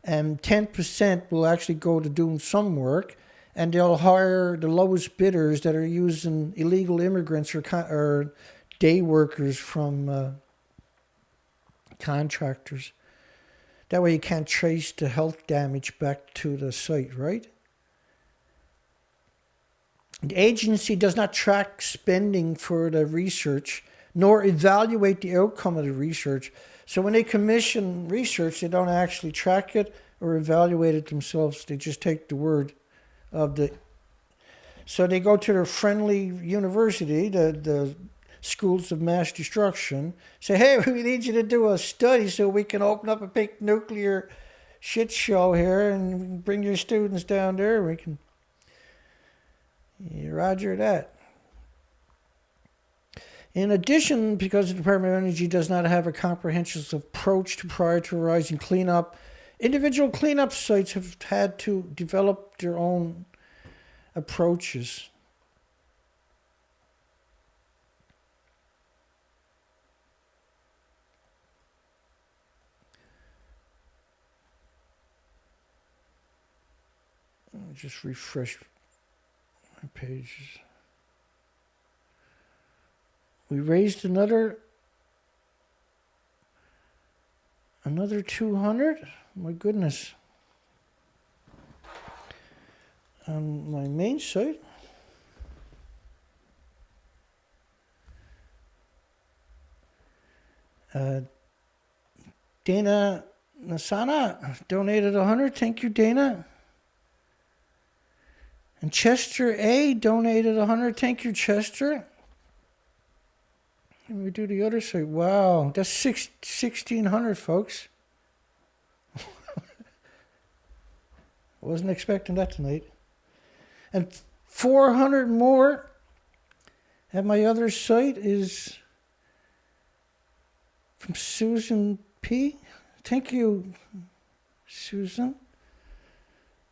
And 10% will actually go to doing some work. And they'll hire the lowest bidders that are using illegal immigrants or day workers from contractors. That way you can't trace the health damage back to the site, right? The agency does not track spending for the research, nor evaluate the outcome of the research. So when they commission research, they don't actually track it or evaluate it themselves. They just take the word of the... So they go to their friendly university, the schools of mass destruction, say, hey, we need you to do a study so we can open up a big nuclear shit show here and bring your students down there. We can... Yeah, roger that. In addition, because the Department of Energy does not have a comprehensive approach to prioritizing cleanup, individual cleanup sites have had to develop their own approaches. Let me just refresh my pages. We raised another 200. My goodness. On my main site. Dana Nasana donated 100. Thank you, Dana. And Chester A donated 100. Thank you, Chester. Let me do the other side. Wow, that's 1,600, folks. Wasn't expecting that tonight. And 400 more at my other site is from Susan P. Thank you, Susan.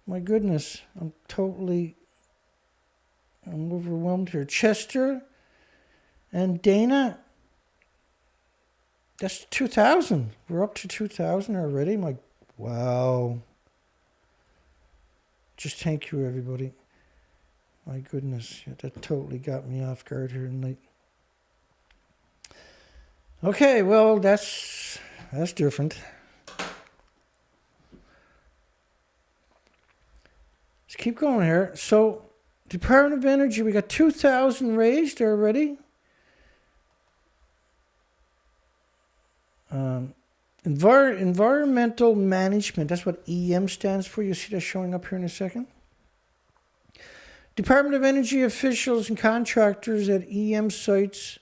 My goodness, I'm overwhelmed here. Chester and Dana, that's 2,000. We're up to 2,000 already. Wow. Just thank you, everybody. My goodness, yeah, that totally got me off guard here tonight. Okay, well, that's different. Let's keep going here. So, Department of Energy, we got 2,000 raised already. Environmental management, that's what EM stands for. You'll see that showing up here in a second. Department of Energy officials and contractors at EM sites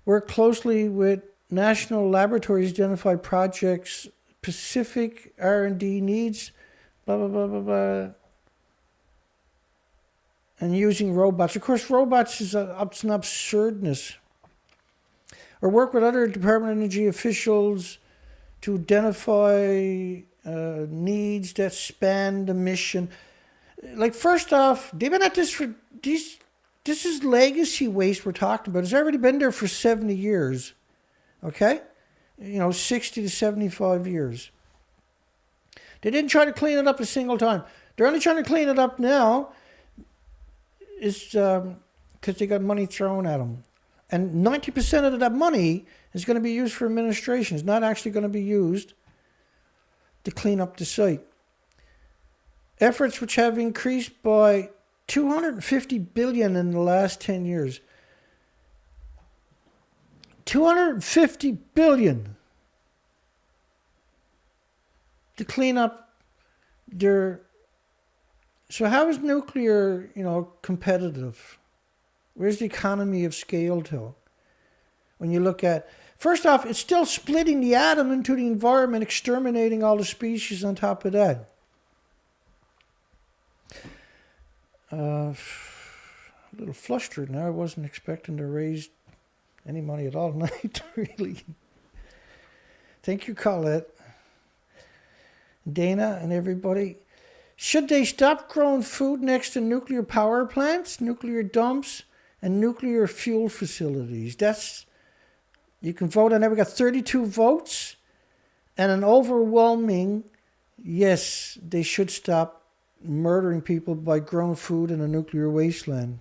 work closely with national laboratories to identify projects, specific R&D needs, blah, blah, blah, blah, blah, and using robots. Of course, robots is an absurdness. Or work with other Department of Energy officials to identify needs that span the mission. Like, first off, they've been at this for this is legacy waste we're talking about. It's already been there for 70 years. Okay? 60 to 75 years. They didn't try to clean it up a single time. They're only trying to clean it up now is because they got money thrown at them. And 90% of that money is going to be used for administration. It's not actually going to be used to clean up the site. Efforts which have increased by 250 billion in the last 10 years. 250 billion to clean up their... So how is nuclear, competitive? Where's the economy of scale to? When you look at... First off, it's still splitting the atom into the environment, exterminating all the species on top of that. A little flustered now. I wasn't expecting to raise any money at all tonight, really. Thank you, Colette, Dana, and everybody. Should they stop growing food next to nuclear power plants, nuclear dumps, and nuclear fuel facilities? You can vote on that. We got 32 votes and an overwhelming yes, they should stop murdering people by growing food in a nuclear wasteland.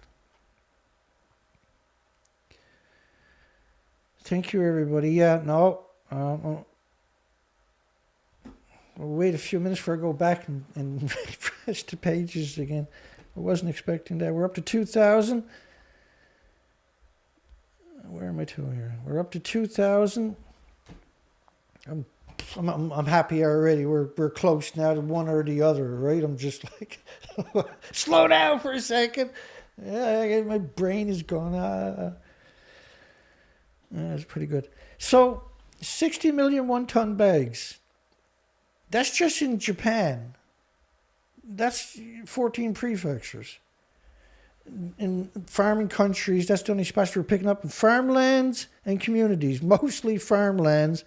Thank you, everybody. Yeah, no. We'll wait a few minutes before I go back and refresh the pages again. I wasn't expecting that. We're up to 2,000. Where am I to here? We're up to 2,000. I'm happy already. We're close now to one or the other, right? I'm just like, slow down for a second. Yeah, my brain is gone. That's pretty good. So, 60 million one-ton bags. That's just in Japan. That's 14 prefectures. In farming countries, that's the only spots we're picking up. In farmlands and communities, mostly farmlands,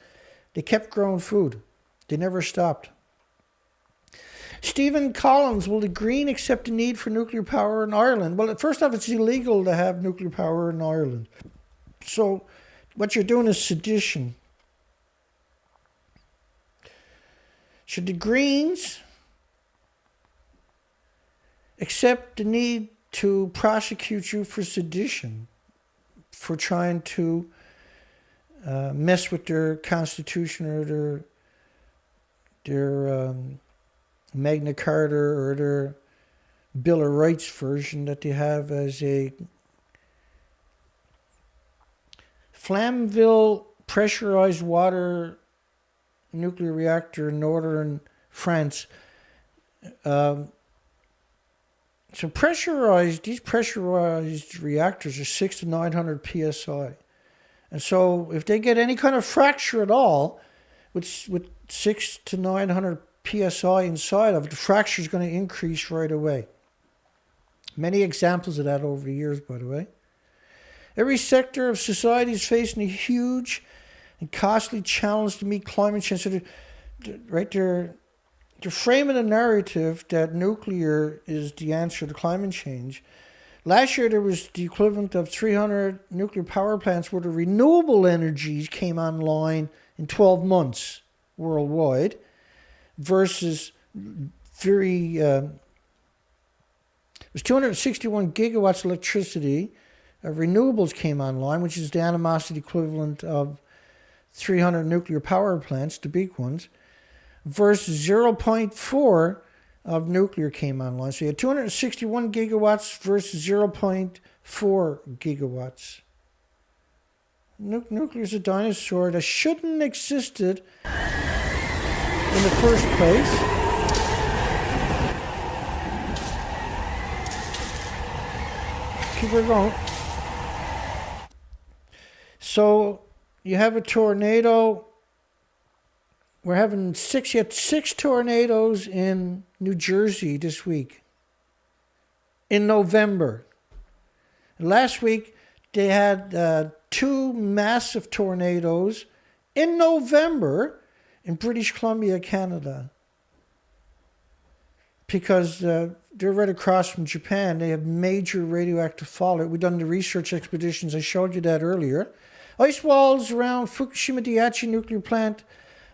they kept growing food. They never stopped. Stephen Collins, will the Green accept the need for nuclear power in Ireland? Well, first off, it's illegal to have nuclear power in Ireland. So what you're doing is sedition. Should the Greens accept the need to prosecute you for sedition, for trying to mess with their constitution or their Magna Carta or their Bill of Rights version that they have as a Flamanville pressurized water nuclear reactor in northern France. So these pressurized reactors are 600 to 900 psi. And so if they get any kind of fracture at all, with 6 to 900 psi inside of it, the fracture is going to increase right away. Many examples of that over the years, by the way. Every sector of society is facing a huge and costly challenge to meet climate change. So they're framing a narrative that nuclear is the answer to climate change. Last year, there was the equivalent of 300 nuclear power plants where the renewable energies came online in 12 months worldwide, versus it was 261 gigawatts of electricity of renewables came online, which is the animosity equivalent of 300 nuclear power plants, the big ones, versus 0.4 of nuclear came online. So you had 261 gigawatts versus 0.4 gigawatts. Nuclear is a dinosaur that shouldn't have existed in the first place. Keep it going. So you have a tornado. We're having you had 6 tornadoes in New Jersey this week. In November. Last week they had 2 massive tornadoes in November in British Columbia, Canada. Because they're right across from Japan. They have major radioactive fallout. We've done the research expeditions. I showed you that earlier. Ice walls around Fukushima Daiichi nuclear plant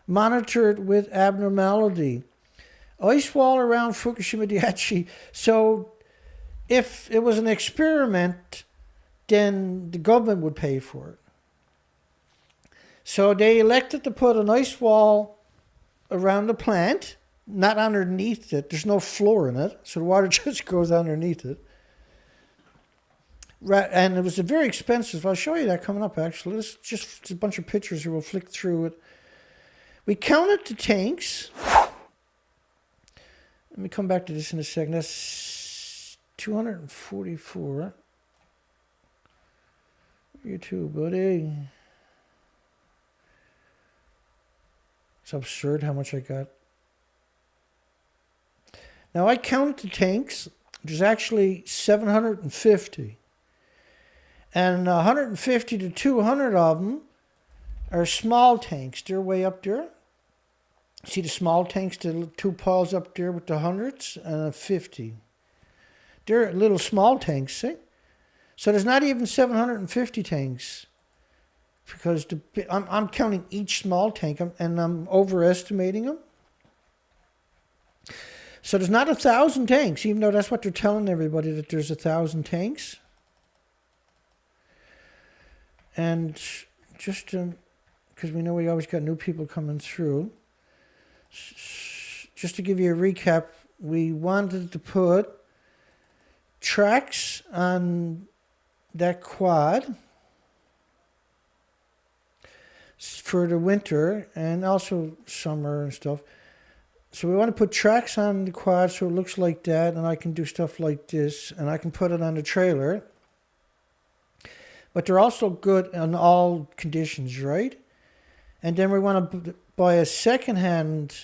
monitored with abnormality. Ice wall around Fukushima Daiichi. So if it was an experiment, then the government would pay for it. So they elected to put an ice wall around the plant, not underneath it. There's no floor in it, so the water just goes underneath it. And it was a very expensive. I'll show you that coming up, actually. This is just a bunch of pictures here. We'll flick through it. We counted the tanks. Let me come back to this in a second. That's 244. You too, buddy. It's absurd how much I got. Now I counted the tanks. There's actually 750. And 150 to 200 of them are small tanks. They're way up there. See the small tanks, the 2 piles up there with the hundreds and a 50. They're little small tanks, see? So there's not even 750 tanks. Because I'm counting each small tank and I'm overestimating them. So there's not 1,000 tanks, even though that's what they're telling everybody, that there's 1,000 tanks. And just because we know we always got new people coming through, just to give you a recap, we wanted to put tracks on that quad for the winter and also summer and stuff. So we want to put tracks on the quad so it looks like that, and I can do stuff like this, and I can put it on the trailer. But they're also good on all conditions, right? And then we want to buy a second-hand.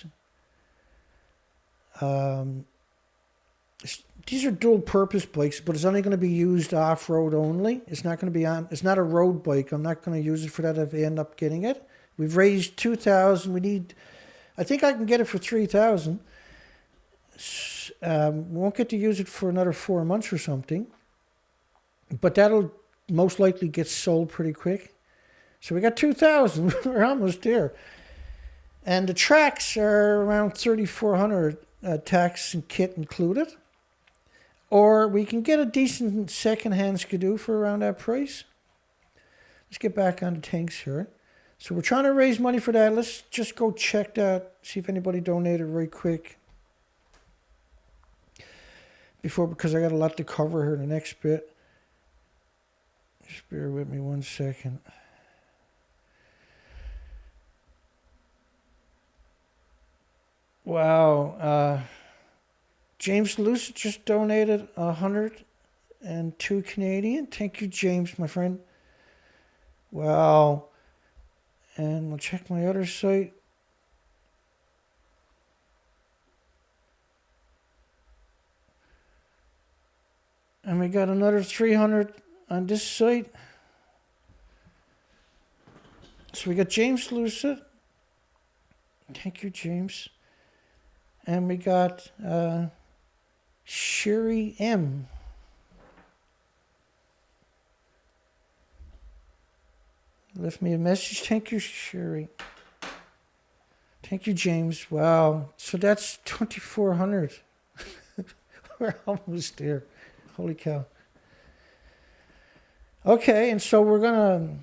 These are dual-purpose bikes, but it's only going to be used off-road only. It's not going to be on. It's not a road bike. I'm not going to use it for that if I end up getting it. We've raised $2,000. We need. I think I can get it for $3,000. Won't get to use it for another 4 months or something. But that'll most likely get sold pretty quick. So we got 2,000. We're almost there. And the tracks are around 3,400, tax and kit included. Or we can get a decent second-hand Skidoo for around that price. Let's get back on the tanks here. So we're trying to raise money for that. Let's just go check that, see if anybody donated right quick. Because I got a lot to cover here in the next bit. Just bear with me 1 second. Wow. James Lusa just donated 102 Canadian. Thank you, James, my friend. Wow. And we'll check my other site. And we got another 300 on this site. So we got James Lusa. Thank you, James. And we got Sherry M. Left me a message. Thank you, Sherry. Thank you, James. Wow. So that's 2,400. We're almost there. Holy cow. Okay, and so we're going to...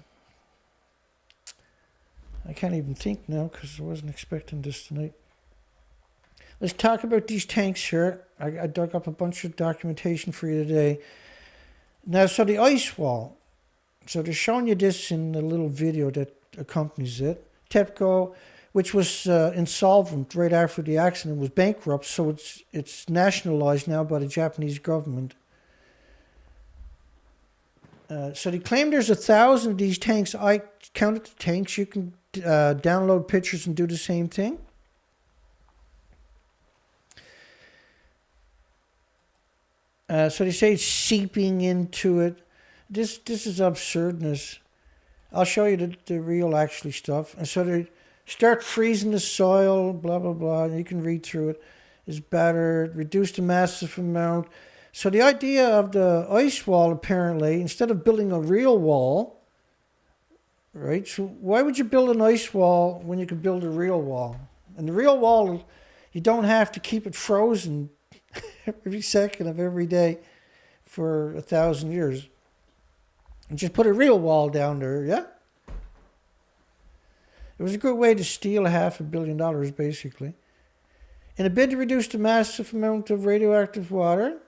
I can't even think now because I wasn't expecting this tonight. Let's talk about these tanks here. I dug up a bunch of documentation for you today. Now, so the ice wall. So they're showing you this in the little video that accompanies it. TEPCO, which was insolvent right after the accident, was bankrupt, so it's nationalized now by the Japanese government. So they claim there's 1,000 of these tanks. I counted the tanks. You can download pictures and do the same thing. So they say it's seeping into it. This is absurdness. I'll show you the real actually stuff. And so they start freezing the soil, blah, blah, blah. You can read through it. Is better, reduce the massive amount. So the idea of the ice wall, apparently, instead of building a real wall, right? So why would you build an ice wall when you could build a real wall? And the real wall, you don't have to keep it frozen every second of every day for 1,000 years. And just put a real wall down there, yeah? It was a good way to steal $500 million, basically. In a bid to reduce the massive amount of radioactive water,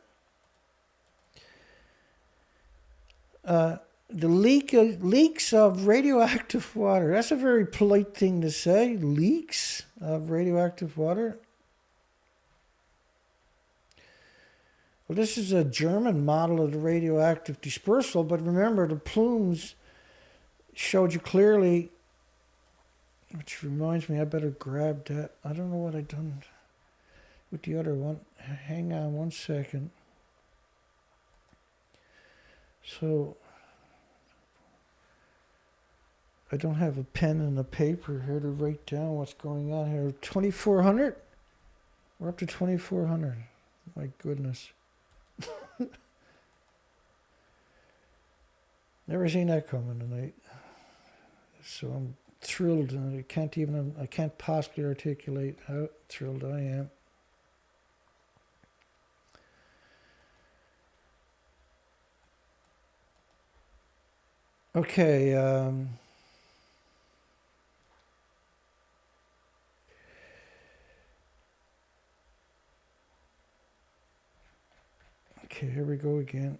the leaks of radioactive water. That's a very polite thing to say. Leaks of radioactive water. Well, this is a German model of the radioactive dispersal, but remember the plumes showed you clearly, which reminds me I better grab that. I don't know what I done with the other one. Hang on one second. So I don't have a pen and a paper here to write down what's going on here. 2,400? We're up to 2,400. My goodness. Never seen that coming tonight. So I'm thrilled, and I can't possibly articulate how thrilled I am. Okay, okay, here we go again.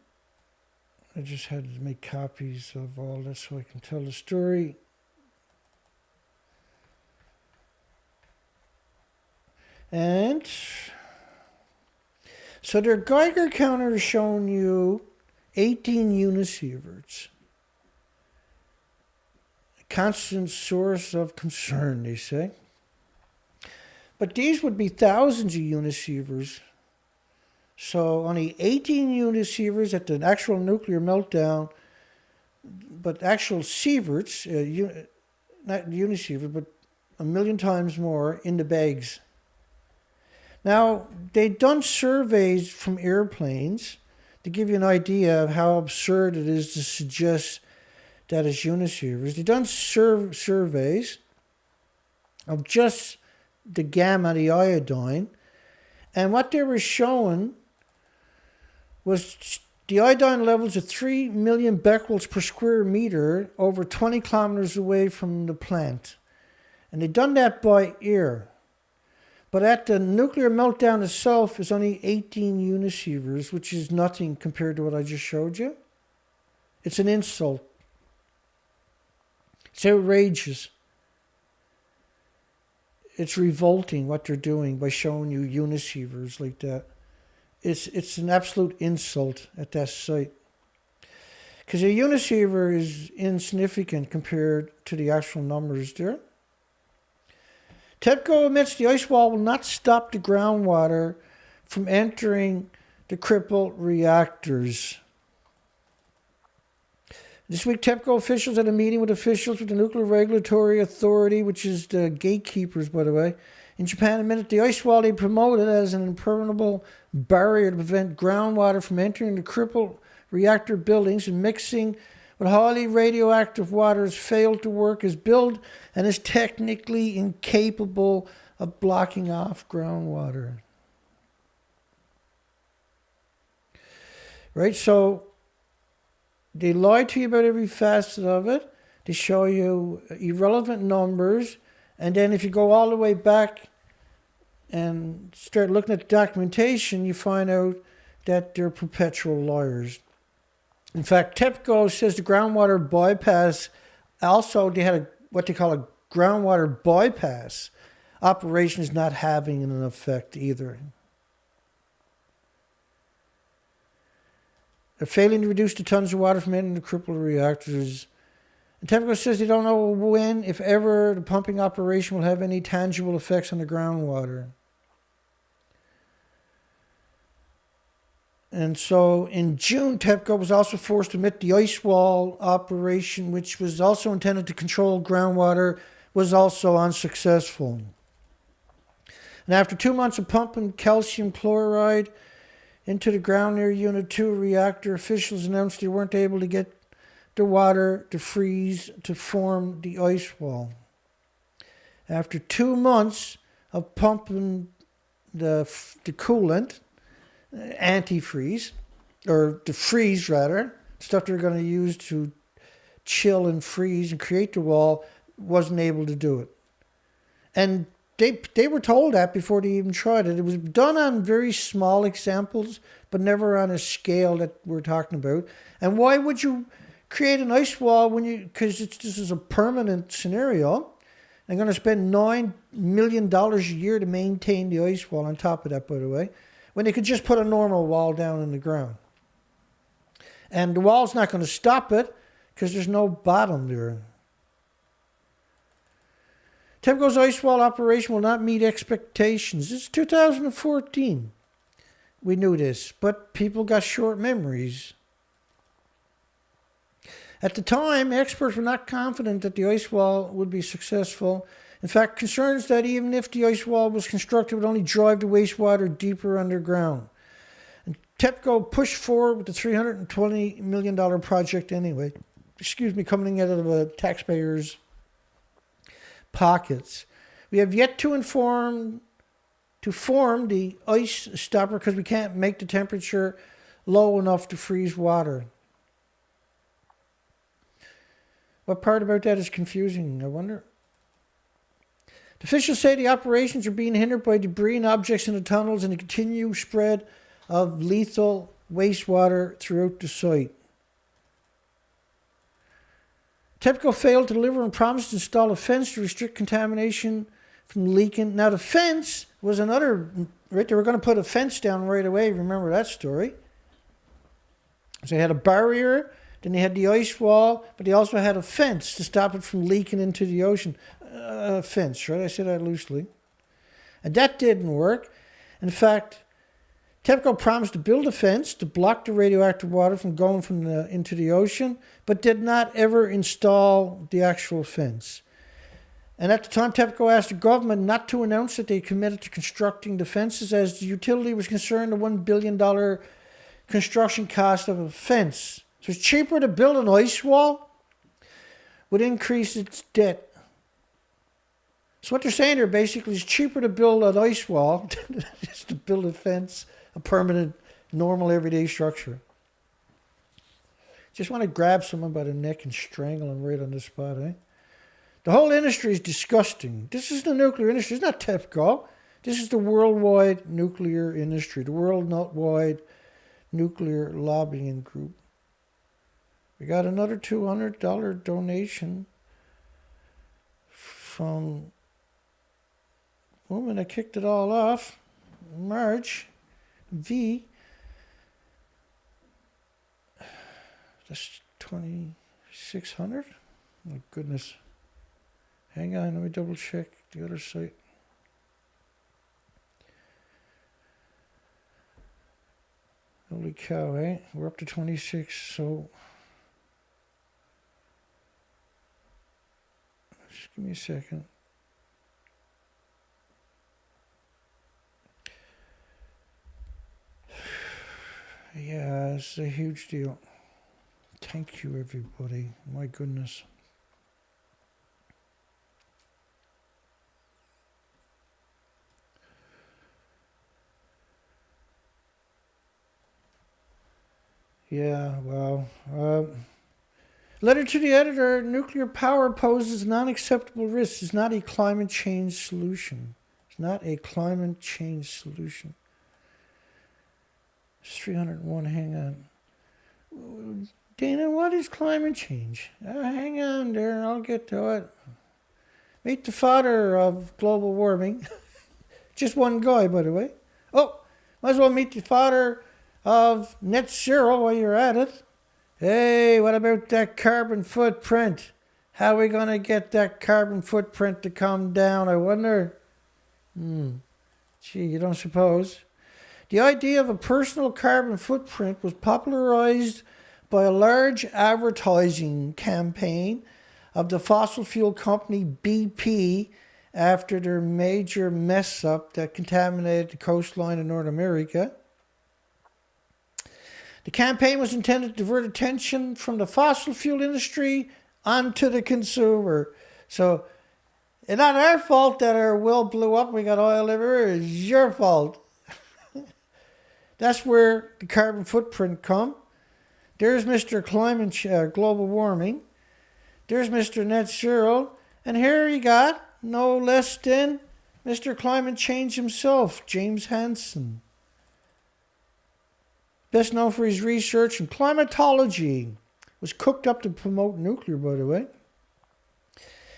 I just had to make copies of all this so I can tell the story. And so their Geiger counter is showing you 18 unisieverts. A constant source of concern, they say. But these would be thousands of unisievers. So only 18 unisievers at the actual nuclear meltdown, but actual sieverts, not unisiever, but 1,000,000 times more in the bags. Now, they've done surveys from airplanes to give you an idea of how absurd it is to suggest that it's unisievers. They've done surveys of just the gamma, the iodine, and what they were showing was the iodine levels at 3 million becquerels per square meter over 20 kilometers away from the plant. And they've done that by ear. But at the nuclear meltdown itself is only 18 unisievers, which is nothing compared to what I just showed you. It's an insult. It's outrageous. It's revolting what they're doing by showing you unisievers like that. It's an absolute insult at that site. because a unisiever is insignificant compared to the actual numbers there. TEPCO admits the ice wall will not stop the groundwater from entering the crippled reactors. This week, TEPCO officials had a meeting with officials with the Nuclear Regulatory Authority, which is the gatekeepers, by the way, in Japan, admitted the ice wall they promoted as an impermeable barrier to prevent groundwater from entering the crippled reactor buildings and mixing with highly radioactive water has failed to work as billed and is technically incapable of blocking off groundwater. Right, so they lie to you about every facet of it. They show you irrelevant numbers. And then if you go all the way back and start looking at the documentation, you find out that they're perpetual liars. In fact, TEPCO says the groundwater bypass, also they had what they call a groundwater bypass operation is not having an effect either. They're failing to reduce the tons of water from entering the crippled reactors. And TEPCO says they don't know when, if ever, the pumping operation will have any tangible effects on the groundwater. And so in June, TEPCO was also forced to admit the ice wall operation, which was also intended to control groundwater, was also unsuccessful. And after 2 months of pumping calcium chloride into the ground near Unit 2 reactor, officials announced they weren't able to get the water to freeze to form the ice wall. After 2 months of pumping the coolant, antifreeze, or the freeze rather, stuff they're going to use to chill and freeze and create the wall, wasn't able to do it. And they were told that before they even tried it. It was done on very small examples, but never on a scale that we're talking about. And why would you create an ice wall when you, because this is a permanent scenario. I'm going to spend $9 million a year to maintain the ice wall on top of that, by the way, when they could just put a normal wall down in the ground. And the wall's not going to stop it because there's no bottom there. TEPCO's ice wall operation will not meet expectations. It's 2014. We knew this, but people got short memories. At the time, experts were not confident that the ice wall would be successful. In fact, concerns that even if the ice wall was constructed, it would only drive the wastewater deeper underground. And TEPCO pushed forward with the $320 million project anyway. Coming out of the taxpayers' pockets. We have yet to form the ice stopper because we can't make the temperature low enough to freeze water. What part about that is confusing, I wonder? The officials say the operations are being hindered by debris and objects in the tunnels and the continued spread of lethal wastewater throughout the site. TEPCO failed to deliver and promised to install a fence to restrict contamination from leaking. Now the fence was another, right? They were going to put a fence down right away. Remember that story? So they had a barrier, then they had the ice wall, but they also had a fence to stop it from leaking into the ocean. A fence, right? I said that loosely. And that didn't work. In fact, TEPCO promised to build a fence to block the radioactive water from going into the ocean, but did not ever install the actual fence. And at the time, TEPCO asked the government not to announce that they committed to constructing the fences, as the utility was concerned the $1 billion construction cost of a fence. So it's cheaper to build an ice wall, would increase its debt. So what they're saying here basically is cheaper to build an ice wall than just to build a fence, a permanent, normal, everyday structure. Just want to grab someone by the neck and strangle them right on the spot, eh? The whole industry is disgusting. This is the nuclear industry. It's not TEPCO. This is the worldwide nuclear industry, the worldwide nuclear lobbying group. We got another $200 donation from the woman that kicked it all off, Marge V. That's 2600? My goodness. Hang on, let me double check the other site. Holy cow, eh? We're up to 26, so just give me a second. Yeah, it's a huge deal. Thank you, everybody. My goodness. Yeah, well, letter to the editor, nuclear power poses non-acceptable risks. It's not a climate change solution. It's not a climate change solution. It's 301, hang on. Dana, what is climate change? Hang on there, I'll get to it. Meet the father of global warming. Just one guy, by the way. Oh, might as well meet the father of net zero while you're at it. Hey, what about that carbon footprint? How are we going to get that carbon footprint to come down, I wonder? Gee, you don't suppose? The idea of a personal carbon footprint was popularized by a large advertising campaign of the fossil fuel company BP after their major mess up that contaminated the coastline of North America. The campaign was intended to divert attention from the fossil fuel industry onto the consumer. So it's not our fault that our well blew up, we got oil everywhere, it's your fault. That's where the carbon footprint come. There's Mr. Global Warming. There's Mr. Net Zero. And here you got, no less than Mr. Climate Change himself, James Hansen. Best known for his research in climatology. Was cooked up to promote nuclear, by the way.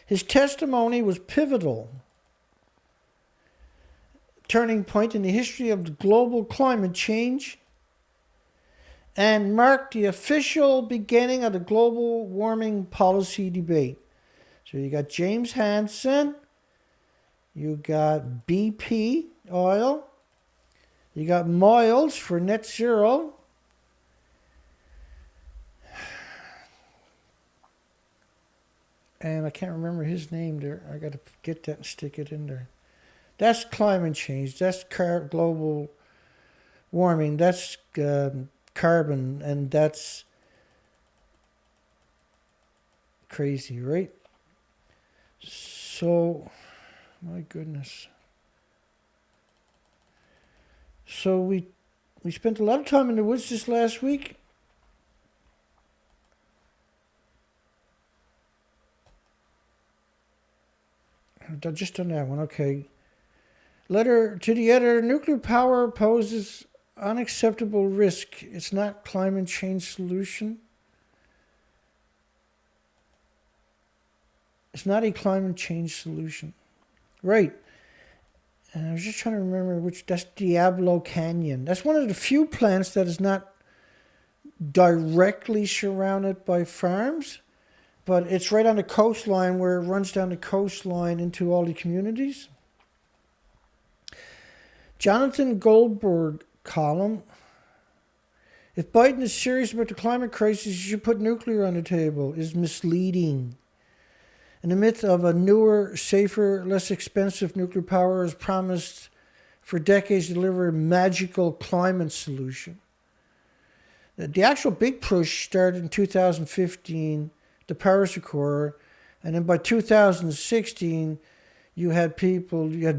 His testimony was pivotal. Turning point in the history of the global climate change and marked the official beginning of the global warming policy debate. So you got James Hansen, you got BP oil, you got Miles for net zero, and I can't remember his name there. I got to get that and stick it in there. That's climate change. That's global warming. That's carbon, and that's crazy, right? So, my goodness. So we spent a lot of time in the woods this last week. I've just done that one, okay. Letter to the editor, nuclear power poses unacceptable risk. It's not climate change solution. It's not a climate change solution. Right. And I was just trying to remember that's Diablo Canyon. That's one of the few plants that is not directly surrounded by farms, but it's right on the coastline where it runs down the coastline into all the communities. Jonathan Goldberg column. If Biden is serious about the climate crisis, you should put nuclear on the table, is misleading. In the midst of a newer, safer, less expensive nuclear power is promised for decades to deliver a magical climate solution. The actual big push started in 2015, the Paris Accord, and then by 2016, you had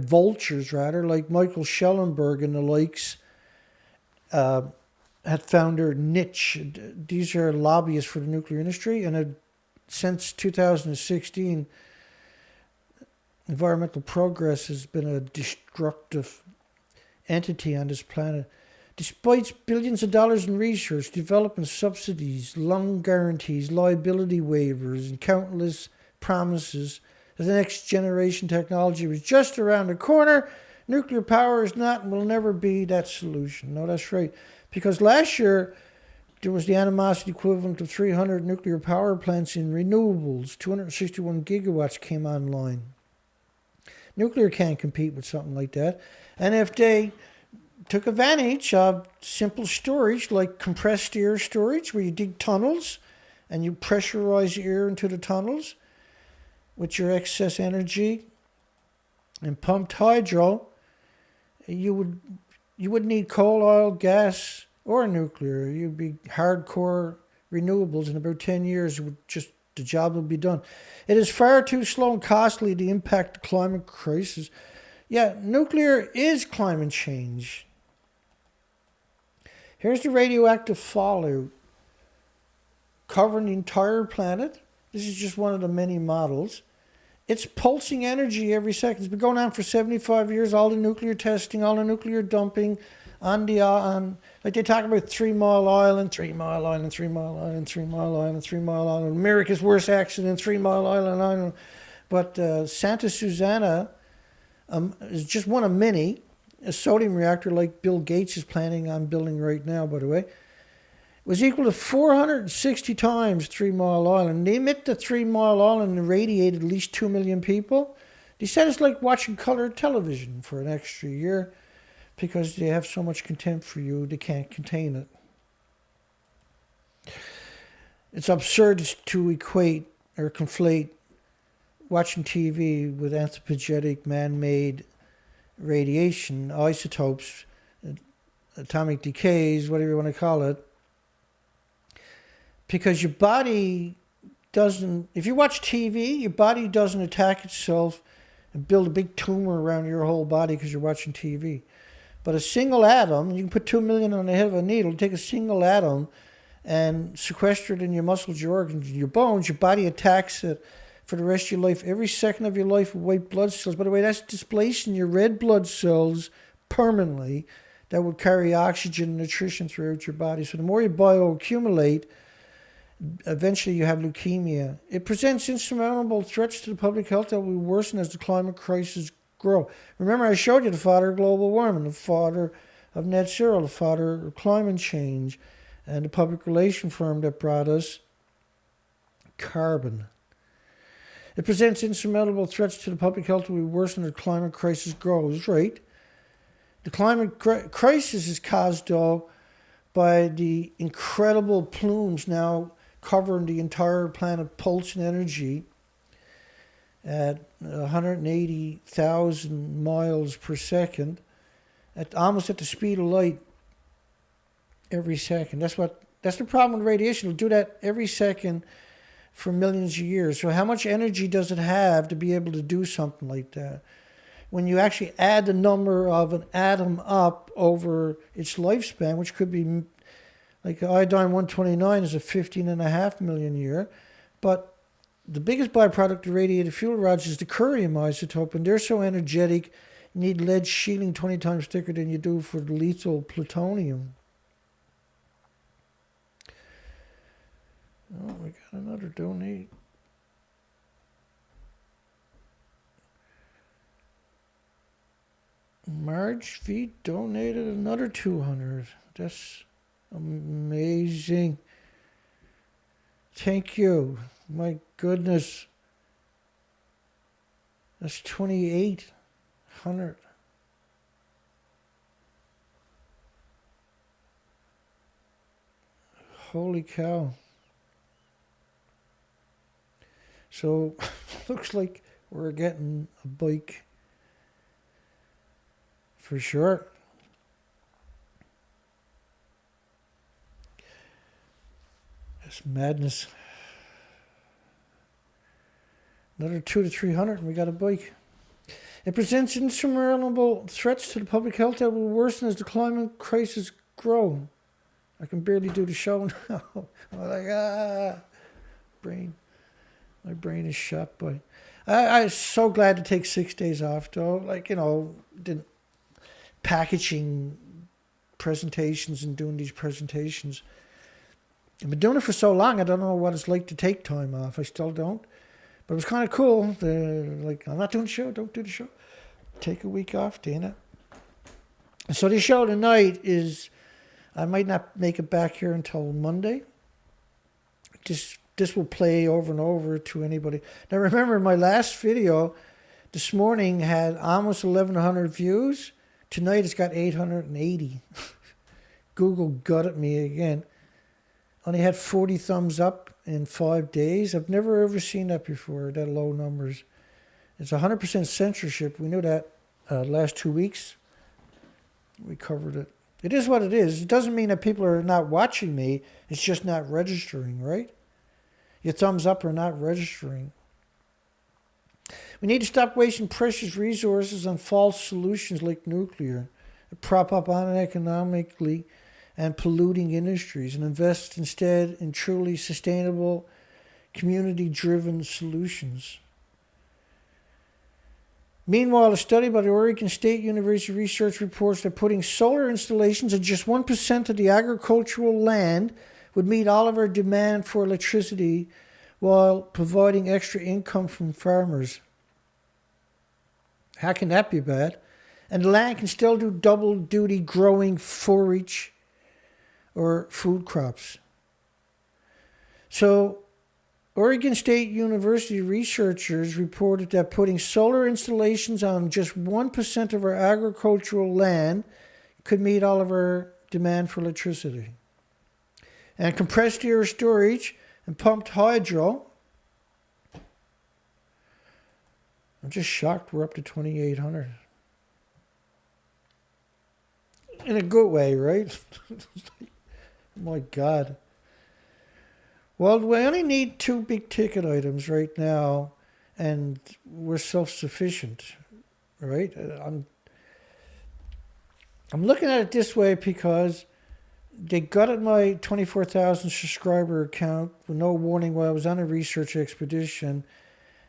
vultures rather, like Michael Schellenberg and the likes, had found their niche. These are lobbyists for the nuclear industry, and since 2016, environmental progress has been a destructive entity on this planet. Despite billions of dollars in research, development subsidies, loan guarantees, liability waivers, and countless promises that the next generation technology was just around the corner, nuclear power is not and will never be that solution. No, that's right. Because last year, There was the animosity equivalent of 300 nuclear power plants in renewables. 261 gigawatts came online. Nuclear can't compete with something like that. And if they took advantage of simple storage like compressed air storage, where you dig tunnels and you pressurize air into the tunnels with your excess energy, and pumped hydro, you wouldn't need coal, oil, gas, or nuclear. You'd be hardcore renewables. In about 10 years, the job will be done. It is far too slow and costly to impact the climate crisis. Yeah, nuclear is climate change. Here's the radioactive fallout covering the entire planet. This is just one of the many models. It's pulsing energy every second. It's been going on for 75 years. All the nuclear testing, all the nuclear dumping on like they talk about 3 Mile Island, 3 Mile Island, 3 Mile Island, 3 Mile Island, 3 Mile Island. America's worst accident, 3 Mile Island. But Santa Susana is just one of many. A sodium reactor like Bill Gates is planning on building right now, by the way, was equal to 460 times 3 Mile Island. They admit that 3 Mile Island irradiated at least 2 million people. They said it's like watching colored television for an extra year because they have so much contempt for you, they can't contain it. It's absurd to equate or conflate watching TV with anthropogenic, man-made radiation, isotopes, atomic decays, whatever you want to call it. Because your body doesn't, if you watch TV, your body doesn't attack itself and build a big tumor around your whole body because you're watching TV. But a single atom, you can put 2 million on the head of a needle, take a single atom and sequester it in your muscles, your organs, your bones, your body attacks it for the rest of your life. Every second of your life with white blood cells. By the way, that's displacing your red blood cells permanently that would carry oxygen and nutrition throughout your body. So the more you bioaccumulate, eventually you have leukemia. It presents insurmountable threats to the public health that will worsen as the climate crisis grow. Remember, I showed you the father of global warming, the father of net zero, the father of climate change, and the public relation firm that brought us carbon. It presents insurmountable threats to the public health that will worsen as the climate crisis grows. Right. The climate crisis is caused, though, by the incredible plumes now covering the entire planet, pulsing energy at 180,000 miles per second, almost at the speed of light every second. That's the problem with radiation. It'll do that every second for millions of years. So how much energy does it have to be able to do something like that? When you actually add the number of an atom up over its lifespan, which could be like iodine-129 is a 15.5 million year, but the biggest byproduct of radiated fuel rods is the curium isotope, and they're so energetic, you need lead shielding 20 times thicker than you do for the lethal plutonium. Oh, we got another donate. Marge V donated another 200. That's amazing. Thank you. My goodness. That's 2,800. Holy cow. So, looks like we're getting a bike for sure. It's madness. Another 200 to 300 and we got a bike. It presents insurmountable threats to the public health that will worsen as the climate crisis grow. I can barely do the show now. I'm like, brain. My brain is shot, boy. I was so glad to take 6 days off, though. Like, didn't packaging presentations and doing these presentations. I've been doing it for so long, I don't know what it's like to take time off. I still don't. But it was kind of cool. I'm not doing the show, don't do the show. Take a week off, Dana. So the show tonight is I might not make it back here until Monday. This will play over and over to anybody. Now remember, my last video this morning had almost 1,100 views. Tonight it's got 880. Google gutted me again. Only had 40 thumbs up in 5 days. I've never ever seen that before, that low numbers. It's 100% censorship. We knew that last 2 weeks. We covered it. It is what it is. It doesn't mean that people are not watching me. It's just not registering, right? Your thumbs up are not registering. We need to stop wasting precious resources on false solutions like nuclear that prop up uneconomically and polluting industries and invest instead in truly sustainable, community-driven solutions. Meanwhile, a study by the Oregon State University research reports that putting solar installations on just 1% of the agricultural land would meet all of our demand for electricity while providing extra income from farmers. How can that be bad? And the land can still do double duty growing forage or food crops. So, Oregon State University researchers reported that putting solar installations on just 1% of our agricultural land could meet all of our demand for electricity. And compressed air storage and pumped hydro. I'm just shocked we're up to 2,800. In a good way, right? My God. Well, we only need 2 big ticket items right now, and we're self-sufficient, right? I'm looking at it this way because they gutted my 24,000 subscriber account with no warning while I was on a research expedition.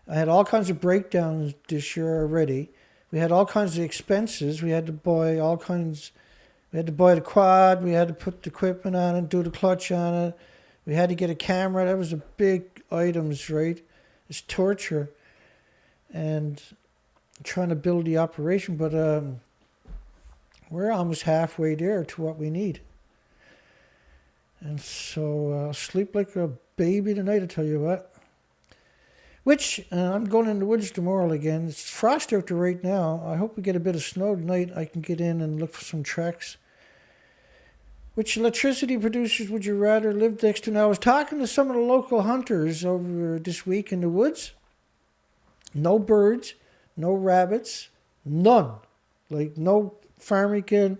I had all kinds of breakdowns this year already. We had all kinds of expenses. We had to buy all kinds. We had to buy the quad. We had to put the equipment on it, do the clutch on it. We had to get a camera. That was a big items, right? It's torture. And trying to build the operation, but we're almost halfway there to what we need. And so I'll sleep like a baby tonight, I tell you what. Which, I'm going in the woods tomorrow again. It's frost out there right now. I hope we get a bit of snow tonight. I can get in and look for some tracks. Which electricity producers would you rather live next to? Now, I was talking to some of the local hunters over this week in the woods. No birds, no rabbits, none. Like no ptarmigan,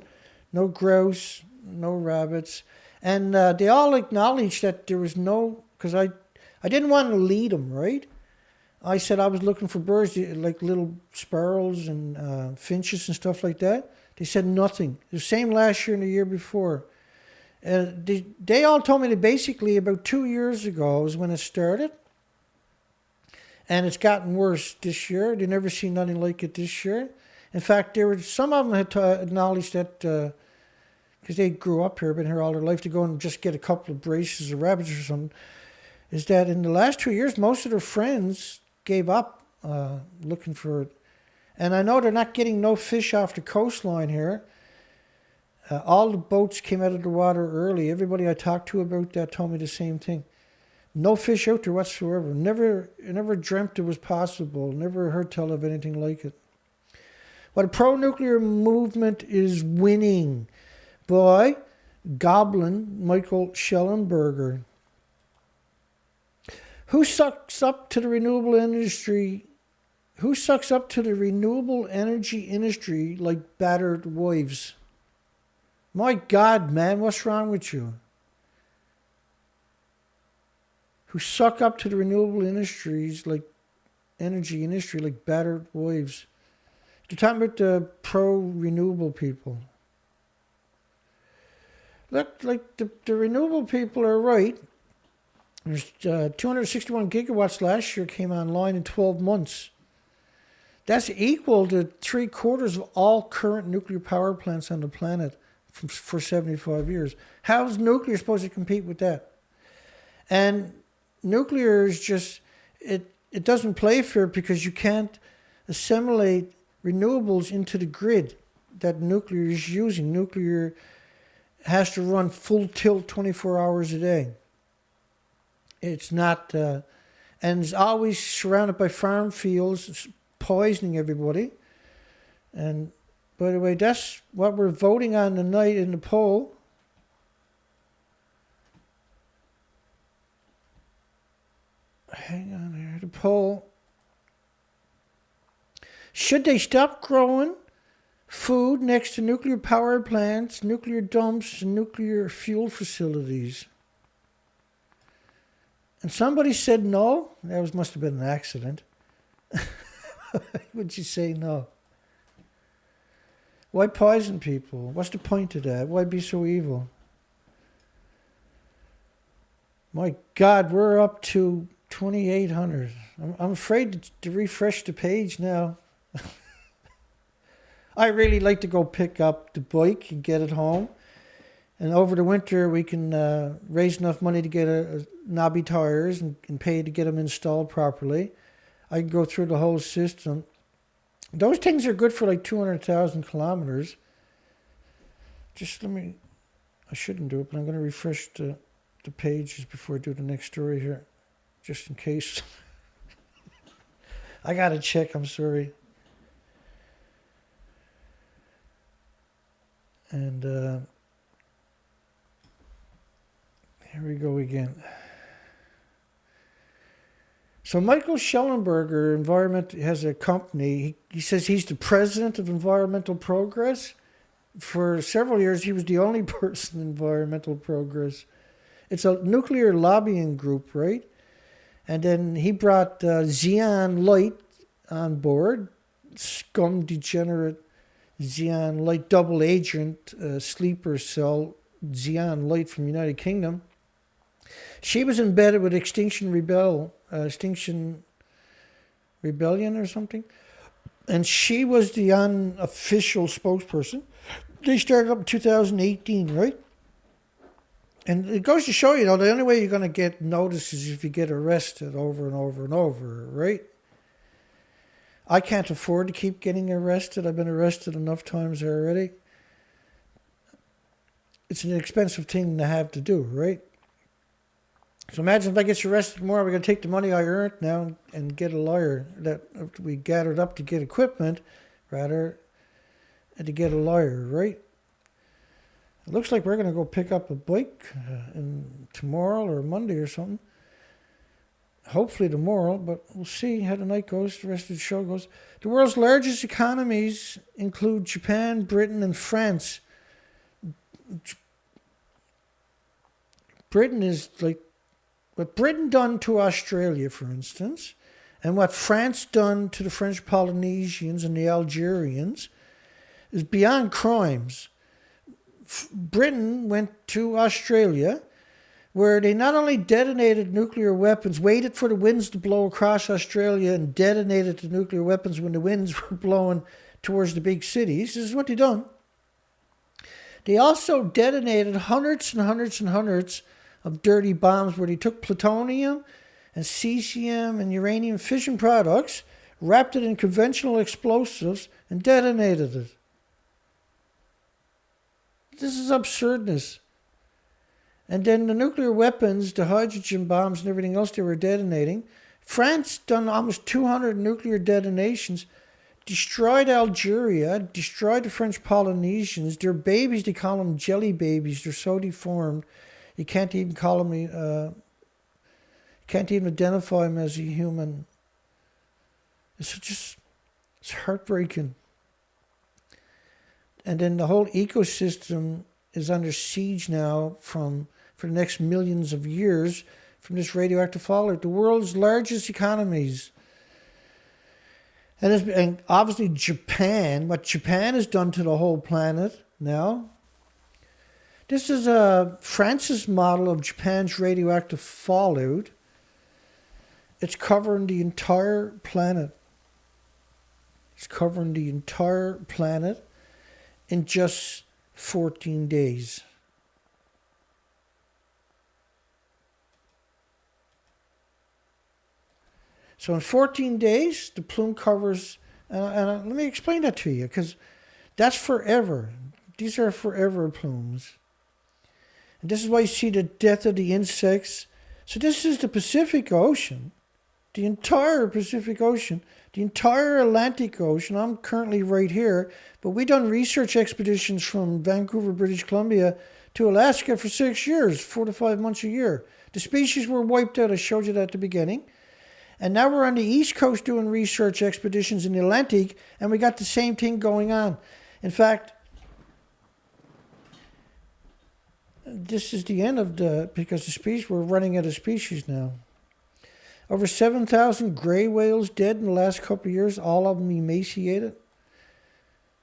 no grouse, no rabbits. And they all acknowledged that there was no, because I didn't want to lead them, right? I said I was looking for birds, like little sparrows and finches and stuff like that. They said nothing. The same last year and the year before. They all told me that basically about 2 years ago is when it started. And it's gotten worse this year. They never seen nothing like it this year. In fact, some of them had acknowledged that, because they grew up here, been here all their life, to go and just get a couple of braces of rabbits or something, is that in the last 2 years, most of their friends gave up looking for it. And I know they're not getting no fish off the coastline here. All the boats came out of the water early. Everybody I talked to about that told me the same thing. No fish out there whatsoever. Never dreamt it was possible. Never heard tell of anything like it. But a pro-nuclear movement is winning by Goblin Michael Schellenberger. Who sucks up to the renewable industry? Who sucks up to the renewable energy industry like battered wives? My God, man, what's wrong with you? Who suck up to the renewable industries like energy industry like battered wives? You're talking about the pro-renewable people. Look, like the renewable people are right. There's 261 gigawatts last year came online in 12 months. That's equal to 3/4 of all current nuclear power plants on the planet for 75 years. How is nuclear supposed to compete with that? And nuclear is just, it doesn't play fair because you can't assimilate renewables into the grid that nuclear is using. Nuclear has to run full tilt 24 hours a day. It's not, and it's always surrounded by farm fields, it's poisoning everybody. And by the way, that's what we're voting on tonight in the poll. Hang on here, the poll. Should they stop growing food next to nuclear power plants, nuclear dumps, and nuclear fuel facilities? And somebody said no. That must have been an accident. Why would you say no? Why poison people? What's the point of that? Why be so evil? My God, we're up to 2,800. I'm afraid to refresh the page now. I really like to go pick up the bike and get it home. And over the winter, we can raise enough money to get a knobby tires and pay to get them installed properly. I can go through the whole system. Those things are good for like 200,000 kilometers. Just I shouldn't do it, but I'm going to refresh the pages before I do the next story here, just in case. I got to check, I'm sorry. And here we go again. So Michael Schellenberger, has a company. He says he's the president of Environmental Progress. For several years, he was the only person in Environmental Progress. It's a nuclear lobbying group, right? And then he brought Xeon Light on board, scum degenerate Xeon Light double agent sleeper cell Xeon Light from United Kingdom. She was embedded with Extinction Rebellion or something. And she was the unofficial spokesperson. They started up in 2018, right? And it goes to show you, the only way you're going to get noticed is if you get arrested over and over and over, right? I can't afford to keep getting arrested. I've been arrested enough times already. It's an expensive thing to have to do, right? So imagine if I get arrested tomorrow, we're going to take the money I earned now and get a lawyer that we gathered up to get equipment, rather, and to get a lawyer, right? It looks like we're going to go pick up a bike tomorrow or Monday or something. Hopefully tomorrow, but we'll see how the night goes, the rest of the show goes. The world's largest economies include Japan, Britain, and France. Britain is like what Britain done to Australia, for instance, and what France done to the French Polynesians and the Algerians is beyond crimes. Britain went to Australia, where they not only detonated nuclear weapons, waited for the winds to blow across Australia and detonated the nuclear weapons when the winds were blowing towards the big cities. This is what they done. They also detonated hundreds and hundreds and hundreds of dirty bombs where they took plutonium and cesium and uranium fission products, wrapped it in conventional explosives, and detonated it. This is absurdness. And then the nuclear weapons, the hydrogen bombs and everything else they were detonating, France done almost 200 nuclear detonations, destroyed Algeria, destroyed the French Polynesians. Their babies, they call them jelly babies. They're so deformed. You can't even call them, can't even identify them as a human. It's heartbreaking. And then the whole ecosystem is under siege now for the next millions of years from this radioactive fallout. The world's largest economies. And obviously Japan, what Japan has done to the whole planet now. This is France's model of Japan's radioactive fallout. It's covering the entire planet. It's covering the entire planet in just 14 days. So in 14 days, the plume covers, and let me explain that to you, because that's forever. These are forever plumes. And this is why you see the death of the insects. So this is the Pacific Ocean, the entire Pacific Ocean, the entire Atlantic Ocean. I'm currently right here, but we done research expeditions from Vancouver, British Columbia to Alaska for 6 years, 4 to 5 months a year. The species were wiped out. I showed you that at the beginning. And now we're on the East Coast doing research expeditions in the Atlantic, and we got the same thing going on. In fact, this is the end of because the species, we're running out of species now. Over 7,000 gray whales dead in the last couple of years, all of them emaciated.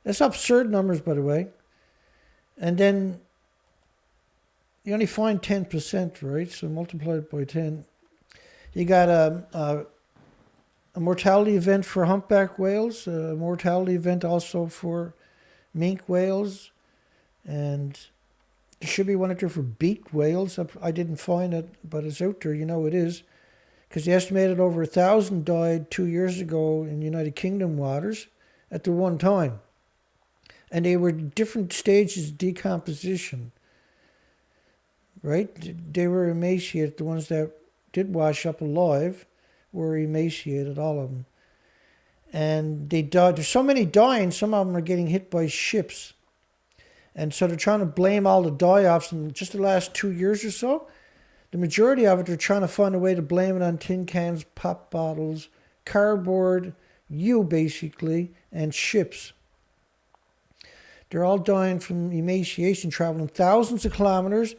That's absurd numbers, by the way. And then you only find 10%, right? So multiply it by 10. You got a mortality event for humpback whales, a mortality event also for mink whales, and there should be one out there for beaked whales. I didn't find it, but it's out there. You know it is. Because they estimated over 1,000 died 2 years ago in United Kingdom waters at the one time. And they were different stages of decomposition. Right? They were emaciated. The ones that did wash up alive were emaciated, all of them. And they died. There's so many dying, some of them are getting hit by ships. And so they're trying to blame all the die-offs in just the last 2 years or so. The majority of it, they're trying to find a way to blame it on tin cans, pop bottles, cardboard, basically, and ships. They're all dying from emaciation, traveling thousands of kilometers.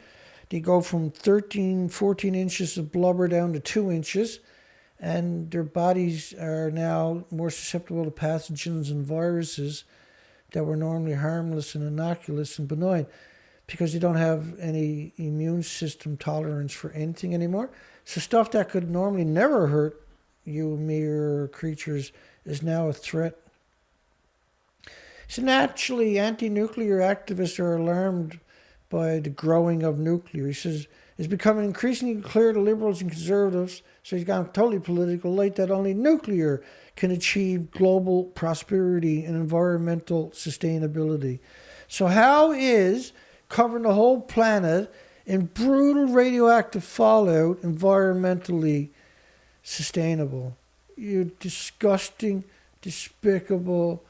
They go from 13, 14 inches of blubber down to 2 inches. And their bodies are now more susceptible to pathogens and viruses that were normally harmless and innocuous and benign, because they don't have any immune system tolerance for anything anymore. So stuff that could normally never hurt you, me, or creatures is now a threat. So naturally, anti-nuclear activists are alarmed by the growing of nuclear. He says, it's becoming increasingly clear to liberals and conservatives, so he's gone totally political, like that only nuclear can achieve global prosperity and environmental sustainability. So how is covering the whole planet in brutal radioactive fallout environmentally sustainable? You disgusting, despicable,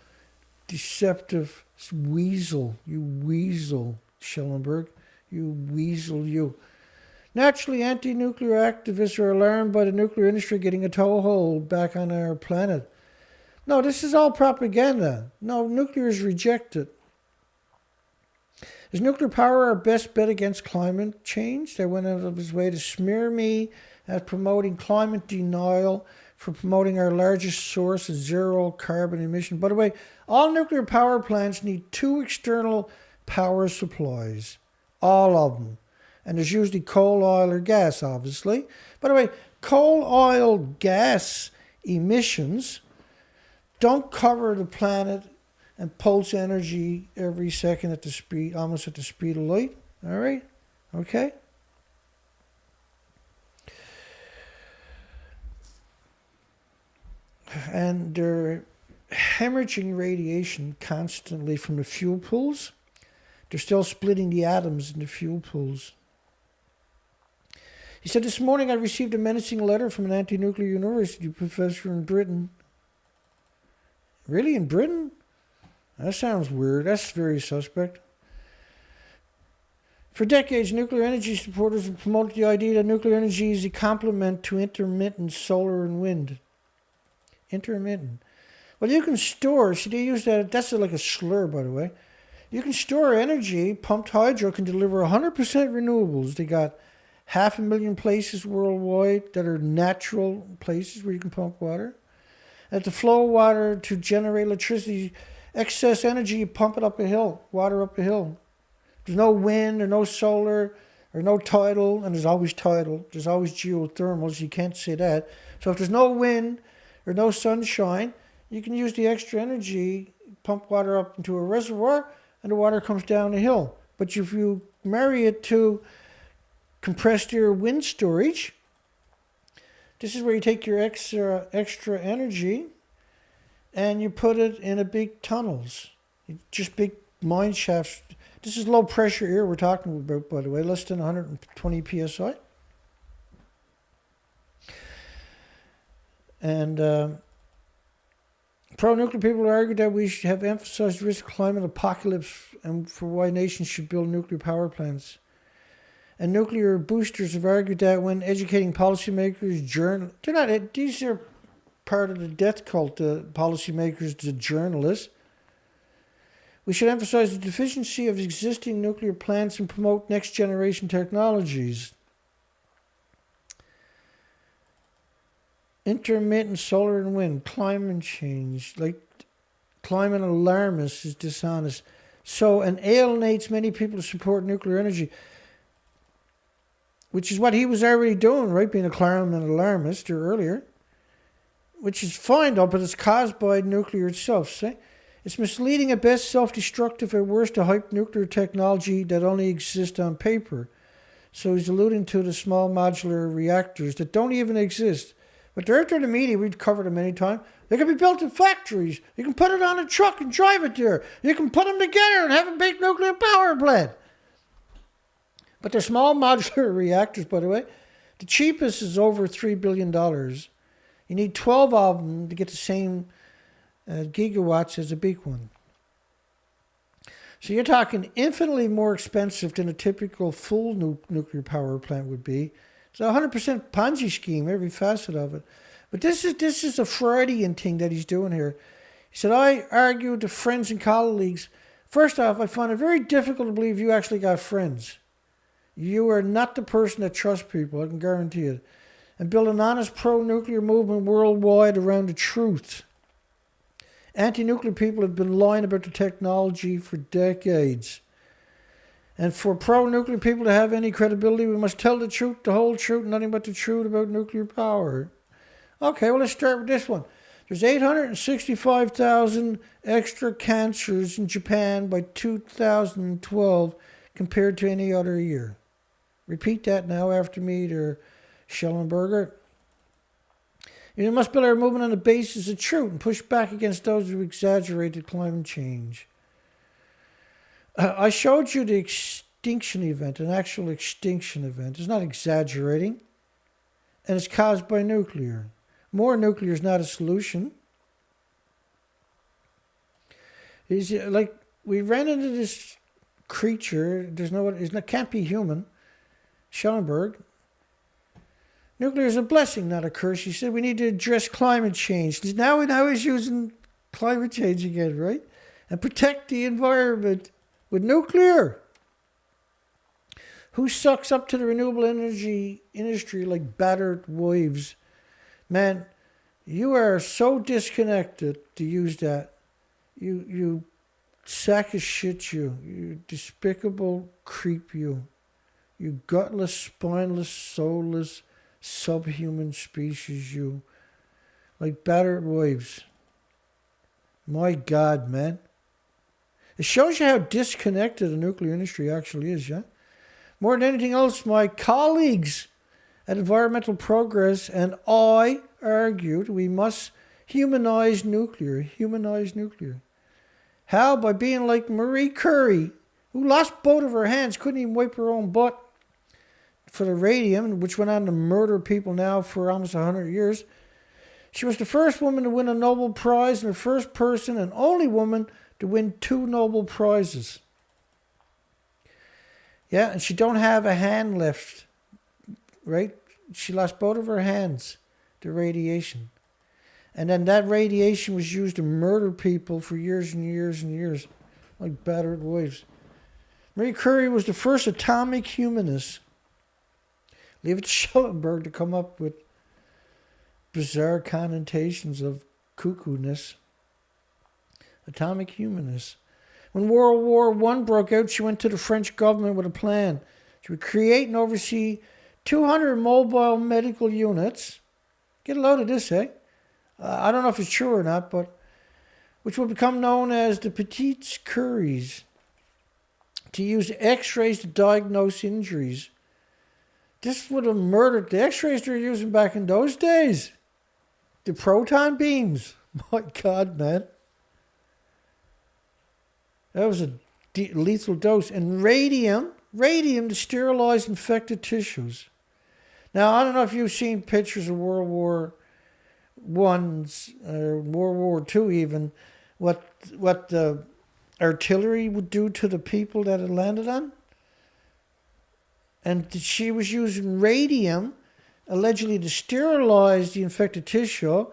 deceptive weasel. You weasel, Schellenberg. You weasel, you. Naturally, anti-nuclear activists are alarmed by the nuclear industry getting a toehold back on our planet. No, this is all propaganda. No, nuclear is rejected. Is nuclear power our best bet against climate change? They went out of his way to smear me as promoting climate denial, for promoting our largest source of zero carbon emission. By the way, all nuclear power plants need 2 external power supplies. All of them. And there's usually coal, oil, or gas, obviously. By the way, coal, oil, gas emissions don't cover the planet and pulse energy every second at the speed, almost at the speed of light. All right? Okay? And they're hemorrhaging radiation constantly from the fuel pools. They're still splitting the atoms in the fuel pools. He said, this morning I received a menacing letter from an anti-nuclear university professor in Britain. Really, in Britain? That sounds weird. That's very suspect. For decades, nuclear energy supporters have promoted the idea that nuclear energy is a complement to intermittent solar and wind. Intermittent. Well, you can store, see, they use that's like a slur, by the way. You can store energy. Pumped hydro can deliver 100% renewables. They got 500,000 places worldwide that are natural places where you can pump water. And to flow water to generate electricity, excess energy, you pump it up a hill, water up a hill. There's no wind or no solar or no tidal, and there's always tidal. There's always geothermal, so you can't say that. So if there's no wind or no sunshine, you can use the extra energy, pump water up into a reservoir, and the water comes down a hill. But if you marry it to compressed air wind storage, this is where you take your extra energy and you put it in a big tunnels, just big mine shafts, This is low pressure air we're talking about, by the way, less than 120 psi. And pro-nuclear people argue that we should have emphasized the risk of climate apocalypse and for why nations should build nuclear power plants. And nuclear boosters have argued that when educating policymakers, these are part of the death cult, the policymakers, the journalists. We should emphasize the deficiency of existing nuclear plants and promote next generation technologies. Intermittent solar and wind, climate change, like climate alarmist is dishonest. So, and alienates many people to support nuclear energy, which is what he was already doing, right? Being a climate alarmist or earlier, which is fine though, but it's caused by nuclear itself, see? It's misleading at best, self-destructive at worst to hype nuclear technology that only exists on paper. So he's alluding to the small modular reactors that don't even exist. But they're out there in the media, we've covered them many times. They can be built in factories. You can put it on a truck and drive it there. You can put them together and have a big nuclear power plant. But they're small modular reactors, by the way. The cheapest is over $3 billion. You need 12 of them to get the same gigawatts as a big one. So you're talking infinitely more expensive than a typical full nuclear power plant would be. It's a 100% Ponzi scheme, every facet of it. But this is a Freudian thing that he's doing here. He said, I argued to friends and colleagues. First off, I find it very difficult to believe you actually got friends. You are not the person that trusts people, I can guarantee it. And build an honest pro-nuclear movement worldwide around the truth. Anti-nuclear people have been lying about the technology for decades. And for pro-nuclear people to have any credibility, we must tell the truth, the whole truth, nothing but the truth about nuclear power. Okay, well, let's start with this one. There's 865,000 extra cancers in Japan by 2012 compared to any other year. Repeat that now after me, there, Schellenberger. You must build our movement on the basis of truth and push back against those who exaggerated climate change. I showed you the extinction event, an actual extinction event. It's not exaggerating, and it's caused by nuclear. More nuclear is not a solution. Is it like we ran into this creature? It can't be human. Schellenberg. Nuclear is a blessing, not a curse. He said we need to address climate change. Now he's using climate change again, right? And protect the environment with nuclear. Who sucks up to the renewable energy industry like battered wives? Man, you are so disconnected to use that. You sack of shit, you despicable creep, you gutless, spineless, soulless, subhuman species, you like battered wives. My God, man. It shows you how disconnected the nuclear industry actually is, yeah? More than anything else, my colleagues at Environmental Progress and I argued we must humanize nuclear. How? By being like Marie Curie, who lost both of her hands, couldn't even wipe her own butt for the radium, which went on to murder people now for almost 100 years. She was the first woman to win a Nobel Prize and the first person and only woman to win 2 Nobel Prizes. Yeah, and she don't have a hand left, right? She lost both of her hands to radiation. And then that radiation was used to murder people for years and years and years, like battered wives. Marie Curie was the first atomic humanist. Leave it to Schellenberg to come up with bizarre connotations of cuckoo-ness. Atomic humanist. When World War I broke out, she went to the French government with a plan. She would create and oversee 200 mobile medical units. Get a load of this, eh? I don't know if it's true or not, but which would become known as the Petites Curies, to use x-rays to diagnose injuries. This would have murdered the x-rays they were using back in those days. The proton beams. My God, man. That was a lethal dose, and radium to sterilize infected tissues. Now, I don't know if you've seen pictures of World War One's or World War Two, even what the artillery would do to the people that it landed on. And she was using radium, allegedly to sterilize the infected tissue,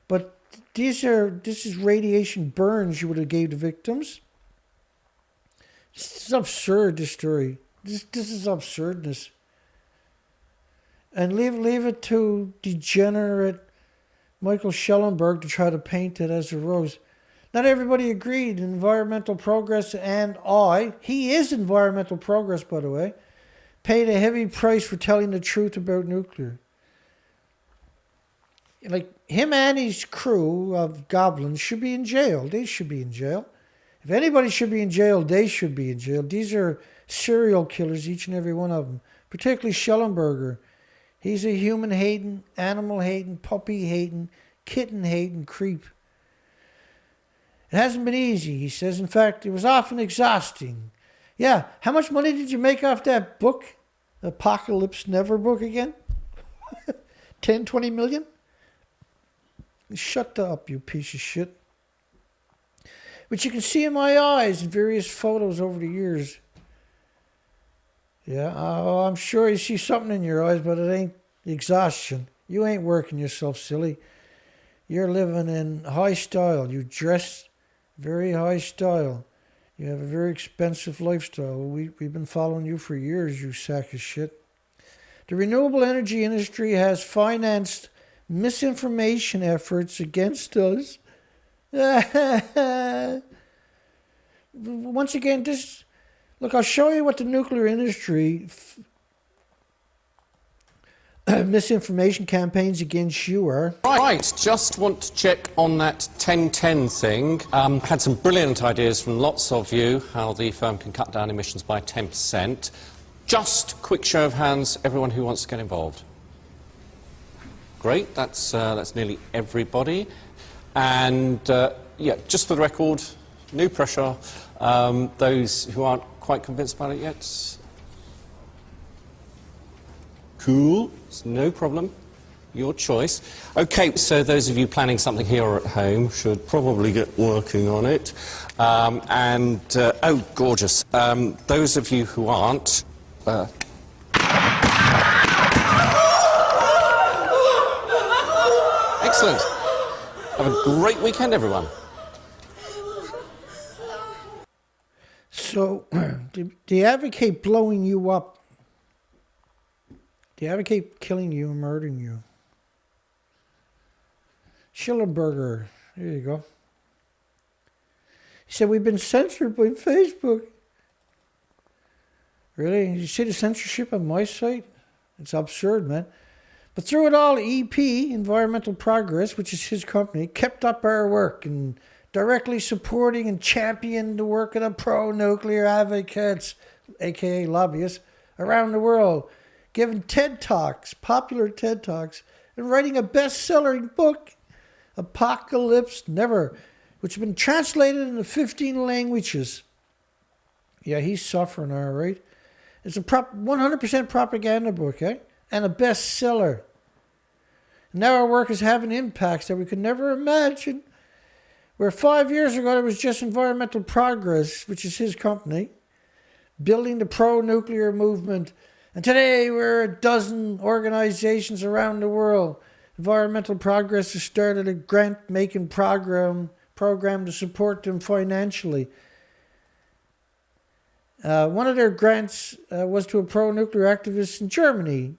but this is radiation burns you would have gave the victims. This is absurd, this story. This is absurdness. And leave it to degenerate Michael Schellenberg to try to paint it as a rose. Not everybody agreed. Environmental progress and he is environmental progress, by the way, paid a heavy price for telling the truth about nuclear. Like, him and his crew of goblins should be in jail. They should be in jail. If anybody should be in jail, they should be in jail. These are serial killers, each and every one of them. Particularly Schellenberger. He's a human-hating, animal-hating, puppy-hating, kitten-hating creep. It hasn't been easy, he says. In fact, it was often exhausting. Yeah, how much money did you make off that book? Apocalypse Never book again? 10, 20 million? Shut up, you piece of shit. But you can see in my eyes in various photos over the years. Yeah, I'm sure you see something in your eyes, but it ain't exhaustion. You ain't working yourself silly. You're living in high style. You dress very high style. You have a very expensive lifestyle. We've been following you for years, you sack of shit. The renewable energy industry has financed misinformation efforts against us. Once again, look, I'll show you what the nuclear industry misinformation campaigns against you are. Right, just want to check on that 1010 thing. Had some brilliant ideas from lots of you how the firm can cut down emissions by 10%. Just quick show of hands, everyone who wants to get involved. Great, that's nearly everybody. And yeah, just for the record, no pressure. Those who aren't quite convinced about it yet. Cool, it's no problem. Your choice. Okay, so those of you planning something here or at home should probably get working on it. Oh, gorgeous. Those of you who aren't, excellent. Have a great weekend, everyone. So, they advocate blowing you up. They advocate killing you and murdering you. Schellenberger, there you go. He said, we've been censored by Facebook. Really? Did you see the censorship on my site? It's absurd, man. But through it all, EP, Environmental Progress, which is his company, kept up our work and directly supporting and championing the work of the pro-nuclear advocates, aka lobbyists, around the world, giving TED Talks, popular TED Talks, and writing a best-selling book, Apocalypse Never, which has been translated into 15 languages. Yeah, he's suffering, all right. It's a 100% propaganda book, eh? And a bestseller. Now our work is having impacts that we could never imagine. Where 5 years ago it was just Environmental Progress, which is his company, building the pro-nuclear movement. And today we're a dozen organizations around the world. Environmental Progress has started a grant-making program to support them financially. One of their grants was to a pro-nuclear activist in Germany,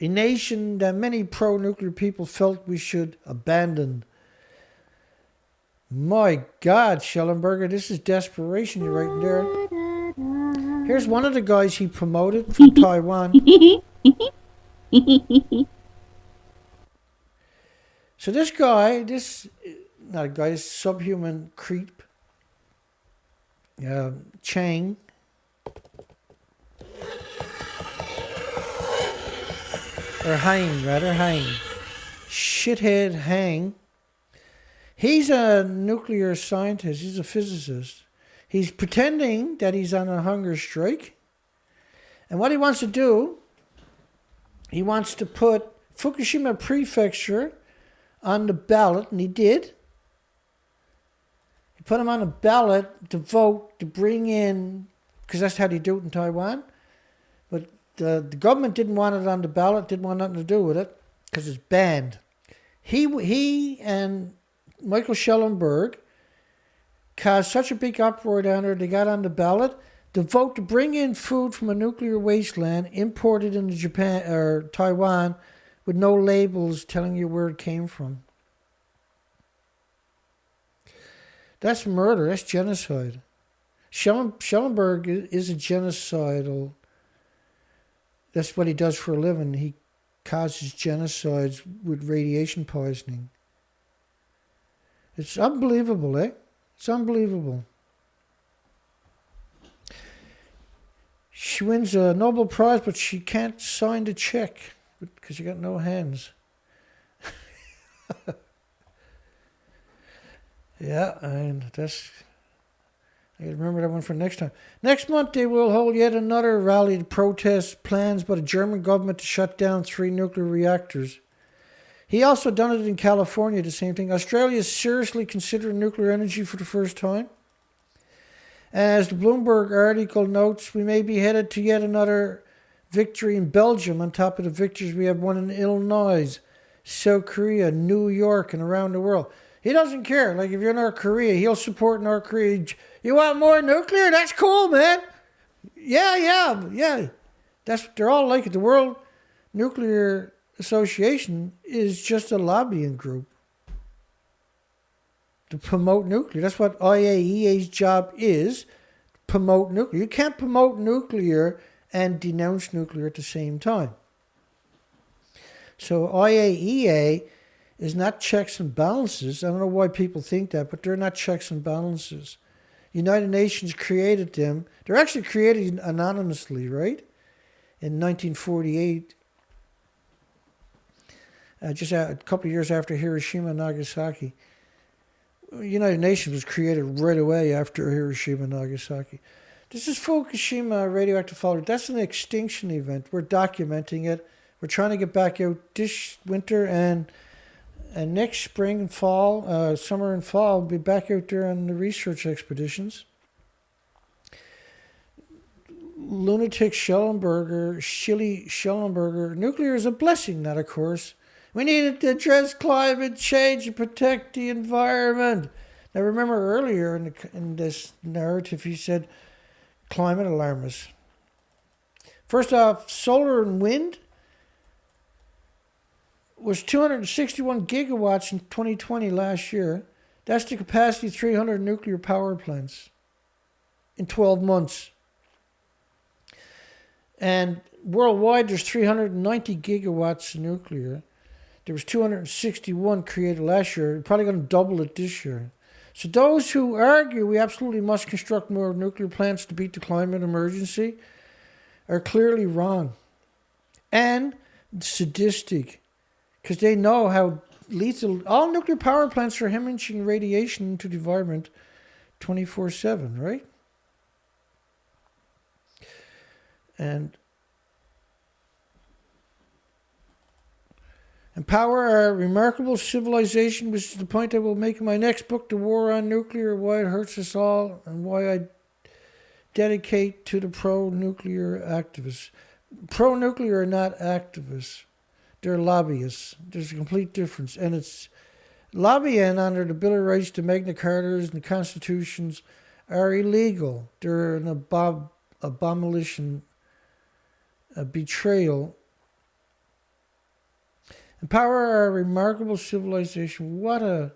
a nation that many pro-nuclear people felt we should abandon. My God, Schellenberger, this is desperation you're writing there. Here's one of the guys he promoted from Taiwan. So this guy, this subhuman creep, Chang, or Hang, shithead Hang. He's a nuclear scientist. He's a physicist. He's pretending that he's on a hunger strike. And what he wants to do, he wants to put Fukushima Prefecture on the ballot, and he did. He put him on a ballot to vote to bring in, because that's how they do it in Taiwan. But the government didn't want it on the ballot, didn't want nothing to do with it, because it's banned. He and Michael Schellenberg caused such a big uproar down there, they got on the ballot to vote to bring in food from a nuclear wasteland imported into Japan or Taiwan with no labels telling you where it came from. That's murder. That's genocide. Schellenberg is a genocidal. That's what he does for a living. He causes genocides with radiation poisoning. It's unbelievable, eh? It's unbelievable. She wins a Nobel Prize, but she can't sign the check because she got no hands. Yeah, and that's... I gotta remember that one for next time. Next month, they will hold yet another rally to protest plans by the German government to shut down 3 nuclear reactors. He also done it in California, the same thing. Australia is seriously considering nuclear energy for the first time. As the Bloomberg article notes, we may be headed to yet another victory in Belgium on top of the victories we have won in Illinois, South Korea, New York, and around the world. He doesn't care. Like, if you're North Korea, he'll support North Korea. You want more nuclear? That's cool, man. Yeah. They're all like it. The World Nuclear Association is just a lobbying group to promote nuclear. That's what IAEA's job is, promote nuclear. You can't promote nuclear and denounce nuclear at the same time. So IAEA is not checks and balances. I don't know why people think that, but they're not checks and balances. United Nations created them. They're actually created anonymously, right? In 1948, just a couple of years after Hiroshima and Nagasaki. United Nations was created right away after Hiroshima and Nagasaki. This is Fukushima radioactive fault. That's an extinction event. We're documenting it. We're trying to get back out this winter and next spring and fall, summer and fall, we'll be back out there on the research expeditions. Lunatic Schellenberger, nuclear is a blessing, not a curse. We need it to address climate change and protect the environment. Now, remember earlier in this narrative, he said climate alarmists. First off, solar and wind was 261 gigawatts in 2020 last year. That's the capacity of 300 nuclear power plants in 12 months. And worldwide, there's 390 gigawatts of nuclear. There was 261 created last year. We're probably going to double it this year. So those who argue we absolutely must construct more nuclear plants to beat the climate emergency are clearly wrong and sadistic, because they know how lethal all nuclear power plants are hemorrhaging radiation into the environment 24/7, right? And empower our remarkable civilization, which is the point I will make in my next book, The War on Nuclear, Why It Hurts Us All, and why I dedicate to the pro-nuclear activists. Pro-nuclear are not activists. They're lobbyists. There's a complete difference. And it's lobbying under the Bill of Rights, the Magna Cartas, and the Constitutions are illegal. They're an abomination, a betrayal. Empower our remarkable civilization. What a...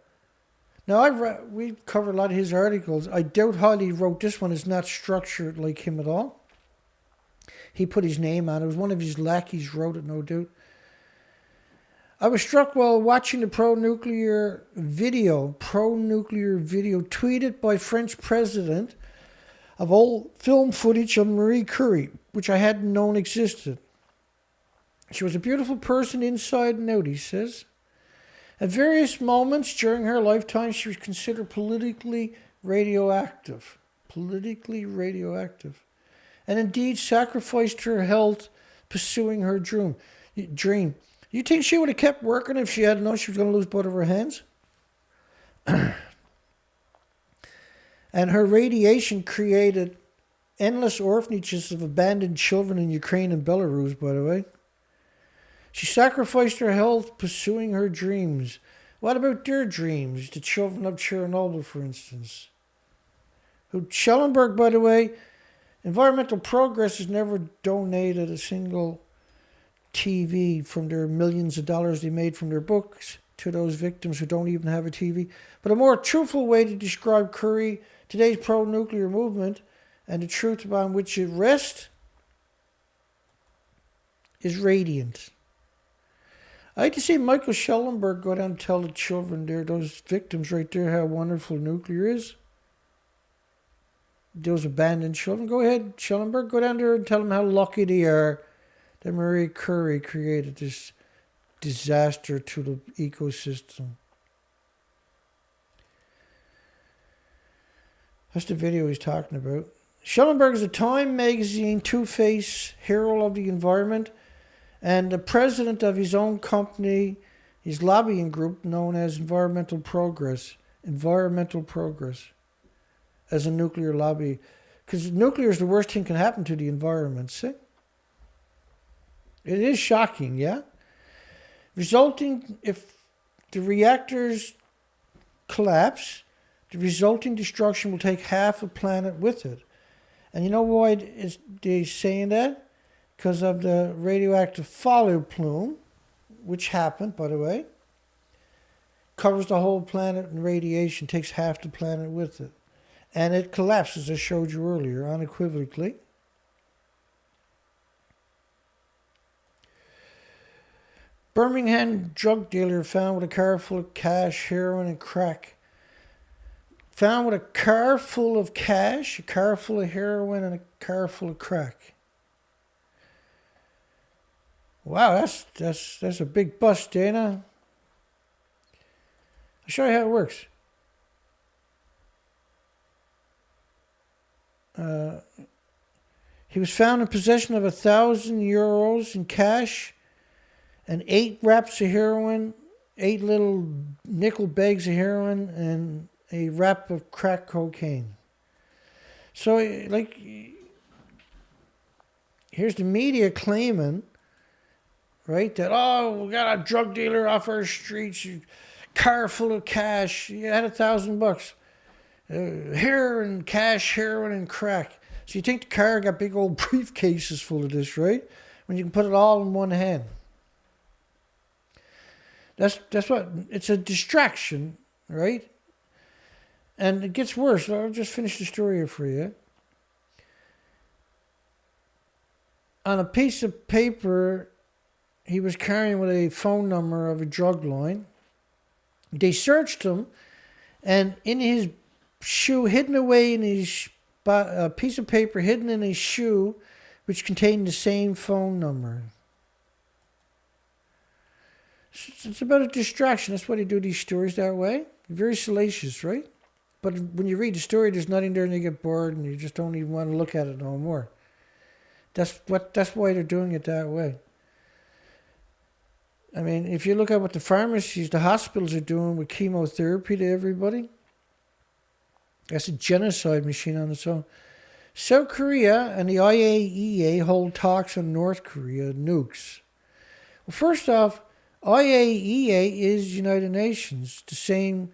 Now, we covered a lot of his articles. I doubt how he wrote this one. Is not structured like him at all. He put his name on it. It was one of his lackeys wrote it, no doubt. I was struck while watching the pro-nuclear video tweeted by French president of old film footage of Marie Curie, which I hadn't known existed. She was a beautiful person inside and out, he says. At various moments during her lifetime, she was considered politically radioactive. politically radioactive, and indeed sacrificed her health pursuing her dream. You think she would have kept working if she had known she was going to lose both of her hands? And her radiation created endless orphanages of abandoned children in Ukraine and Belarus, by the way. She sacrificed her health pursuing her dreams. What about their dreams? The children of Chernobyl, for instance. Schellenberg, by the way, Environmental Progress has never donated a single TV from their millions of dollars they made from their books to those victims who don't even have a TV. But a more truthful way to describe Curry, today's pro-nuclear movement, and the truth upon which it rests is radiant. I like to see Michael Schellenberg go down and tell the children there, those victims right there, how wonderful nuclear is. Those abandoned children. Go ahead, Schellenberg, go down there and tell them how lucky they are that Marie Curie created this disaster to the ecosystem. That's the video he's talking about. Schellenberg is a Time magazine two-face hero of the environment and the president of his own company, his lobbying group known as Environmental Progress. Environmental Progress as a nuclear lobby. Because nuclear is the worst thing that can happen to the environment, see? It is shocking, yeah? Resulting, if the reactors collapse, the resulting destruction will take half a planet with it. And you know why they're saying that? Because of the radioactive fallout plume, which happened, by the way, covers the whole planet in radiation, takes half the planet with it. And it collapses, as I showed you earlier, unequivocally. Birmingham drug dealer found with a car full of cash, heroin, and crack. Found with a car full of cash, a car full of heroin, and a car full of crack. Wow, that's a big bust, Dana. I'll show you how it works. He was found in possession of 1,000 euros in cash and 8 wraps of heroin, 8 little nickel bags of heroin, and a wrap of crack cocaine. So, like, here's the media claiming, right, that, oh, we got a drug dealer off our streets, car full of cash, you had $1,000. Heroin, cash, heroin, and crack. So you think the car got big old briefcases full of this, right? When you can put it all in one hand. That's what, it's a distraction, right? And it gets worse. I'll just finish the story here for you. On a piece of paper, he was carrying with a phone number of a drug line. They searched him, and in his shoe, hidden away in his a piece of paper hidden in his shoe, which contained the same phone number. It's about a distraction. That's why they do these stories that way. Very salacious, right? But when you read the story, there's nothing there, and you get bored, and you just don't even want to look at it no more. That's why they're doing it that way. I mean, if you look at what the pharmacies, the hospitals are doing with chemotherapy to everybody, that's a genocide machine on its own. South Korea and the IAEA hold talks on North Korea nukes. Well, first off, IAEA is United Nations, the same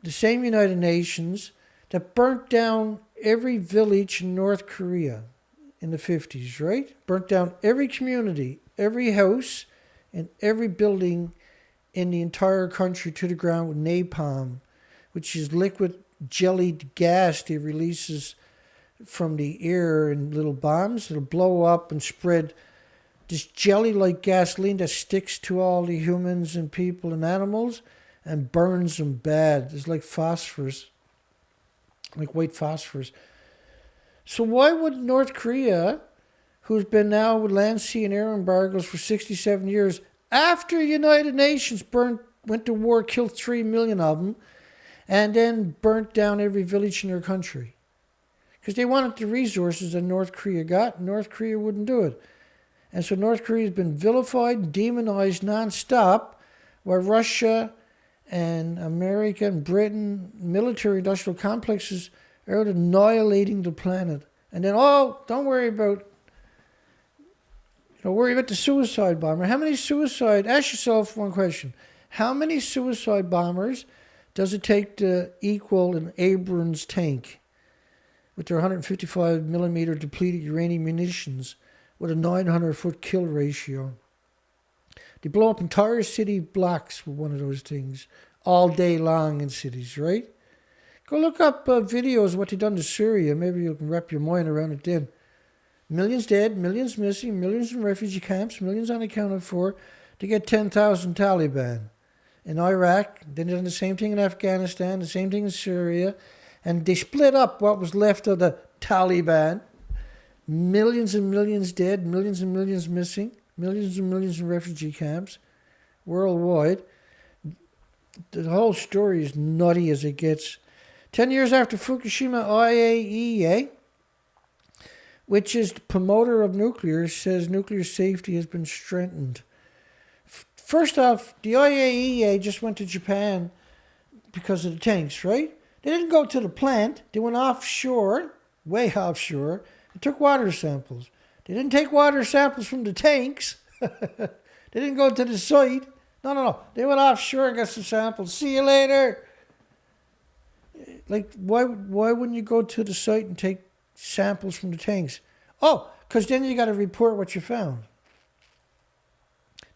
United Nations that burnt down every village in North Korea in the 50s, right? Burnt down every community, every house, and every building in the entire country to the ground with napalm, which is liquid jellied gas that releases from the air in little bombs. It'll blow up and spread this jelly-like gasoline that sticks to all the humans and people and animals and burns them bad. It's like phosphorus, like white phosphorus. So why would North Korea, who's been now with land, sea, and air embargoes for 67 years, after the United Nations went to war, killed 3 million of them, and then burnt down every village in their country? because they wanted the resources that North Korea got. North Korea wouldn't do it. And so North Korea has been vilified and demonized nonstop, while Russia and America and Britain, military industrial complexes, are out annihilating the planet. And then, don't worry about, worry about the suicide bomber. Ask yourself one question. How many suicide bombers does it take to equal an Abrams tank with their 155 millimeter depleted uranium munitions with a 900-foot kill ratio? They blow up entire city blocks with one of those things all day long in cities, right? Go look up videos of what they've done to Syria. Maybe you can wrap your mind around it then. Millions dead, millions missing, millions in refugee camps, millions unaccounted for to get 10,000 Taliban. In Iraq, they did the same thing in Afghanistan, the same thing in Syria, and they split up what was left of the Taliban. Millions and millions dead, millions and millions missing, millions and millions in refugee camps worldwide. The whole story is nutty as it gets. 10 years after Fukushima, IAEA, which is the promoter of nuclear, says nuclear safety has been strengthened. First off, the IAEA just went to Japan because of the tanks, right? They didn't go to the plant. They went offshore, way offshore, and took water samples. They didn't take water samples from the tanks. They didn't go to the site. No. They went offshore and got some samples. See you later. Like, why wouldn't you go to the site and take samples from the tanks? Because then you got to report what you found.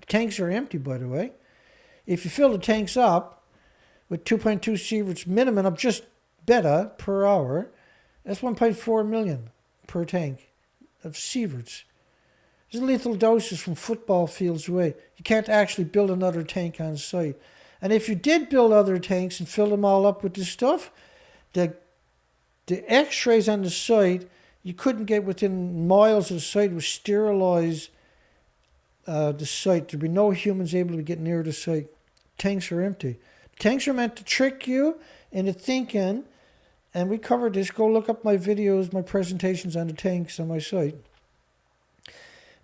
The tanks are empty, by the way. If you fill the tanks up with 2.2 sieverts minimum of just beta per hour, that's 1.4 million per tank of sieverts. There's lethal doses from football fields away. You can't actually build another tank on site. And if you did build other tanks and fill them all up with this stuff, the x-rays on the site, you couldn't get within miles of the site. It would sterilize the site. There'd be no humans able to get near the site. Tanks are empty. Tanks are meant to trick you into thinking, and we covered this. Go look up my videos, my presentations on the tanks on my site.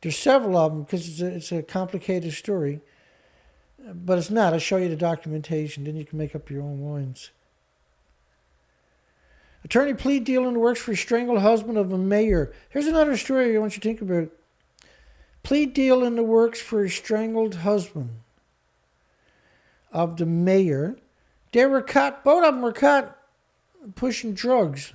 There's several of them because it's a complicated story. But it's not. I'll show you the documentation. Then you can make up your own minds. Attorney plea deal in the works for strangled husband of a mayor. Here's another story I want you to think about. Plea deal in the works for a strangled husband of the mayor. They were caught, both of them were caught pushing drugs.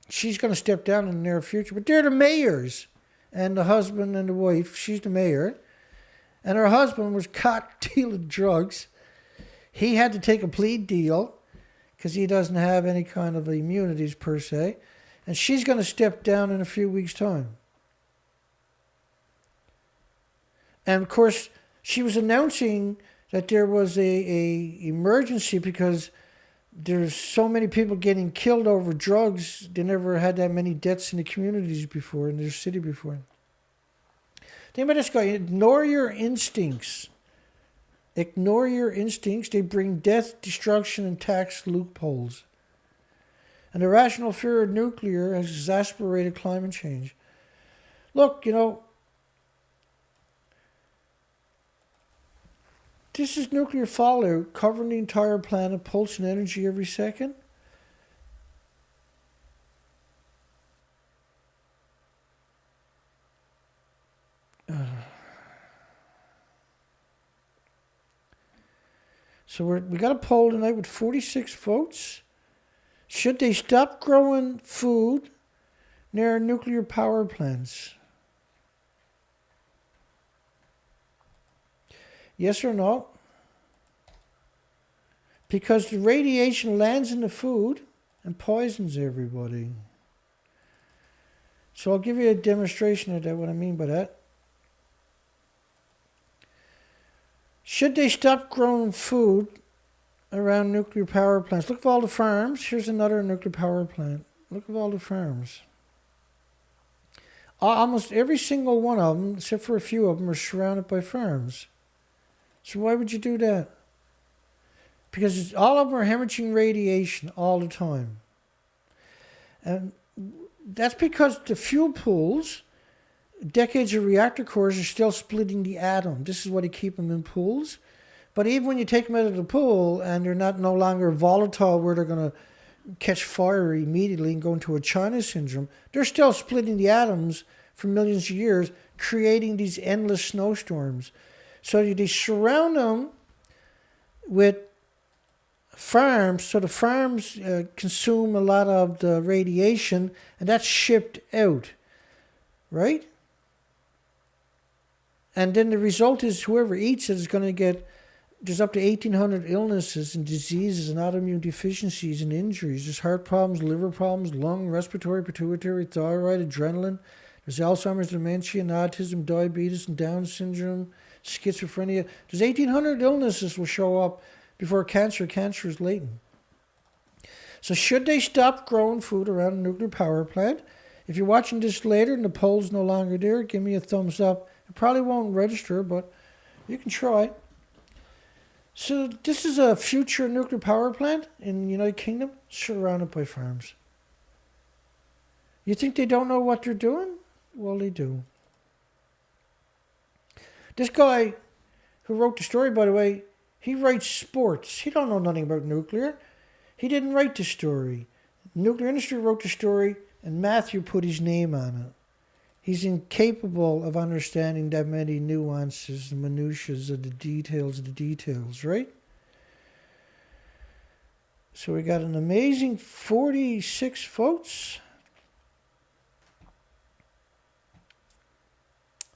She's going to step down in the near future, but they're the mayors. And the husband and the wife, she's the mayor. And her husband was caught dealing drugs. He had to take a plea deal because he doesn't have any kind of immunities per se. And she's going to step down in a few weeks' time. And of course, she was announcing that there was a emergency because there's so many people getting killed over drugs. They never had that many deaths in the communities before, in their city before. Think about this guy. Ignore your instincts. Ignore your instincts. They bring death, destruction, and tax loopholes. And the rational fear of nuclear has exacerbated climate change. Look, this is nuclear fallout covering the entire planet, pulsing energy every second. So we got a poll tonight with 46 votes. Should they stop growing food near nuclear power plants? Yes or no? Because the radiation lands in the food and poisons everybody. So I'll give you a demonstration of that, what I mean by that. Should they stop growing food around nuclear power plants? Look at all the farms. Here's another nuclear power plant. Look at all the farms. Almost every single one of them, except for a few of them, are surrounded by farms. So why would you do that? Because all of them are hemorrhaging radiation all the time. And that's because the fuel pools, decades of reactor cores are still splitting the atom. This is why they keep them in pools. But even when you take them out of the pool and they're no longer volatile where they're going to catch fire immediately and go into a China syndrome, they're still splitting the atoms for millions of years, creating these endless snowstorms. So they surround them with farms, so the farms consume a lot of the radiation, and that's shipped out, right? And then the result is whoever eats it is going to get, there's up to 1,800 illnesses and diseases and autoimmune deficiencies and injuries. There's heart problems, liver problems, lung, respiratory, pituitary, thyroid, adrenaline. There's Alzheimer's, dementia, and autism, diabetes, and Down syndrome, schizophrenia. There's 1,800 illnesses will show up before cancer. Cancer is latent. So should they stop growing food around a nuclear power plant? If you're watching this later and the poll's no longer there, give me a thumbs up. It probably won't register, but you can try. So this is a future nuclear power plant in the United Kingdom, surrounded by farms. You think they don't know what they're doing? Well, they do. This guy who wrote the story, by the way, he writes sports. He don't know nothing about nuclear. He didn't write the story. The nuclear industry wrote the story, and Matthew put his name on it. He's incapable of understanding that many nuances and minutiae of the details, right? So we got an amazing 46 votes.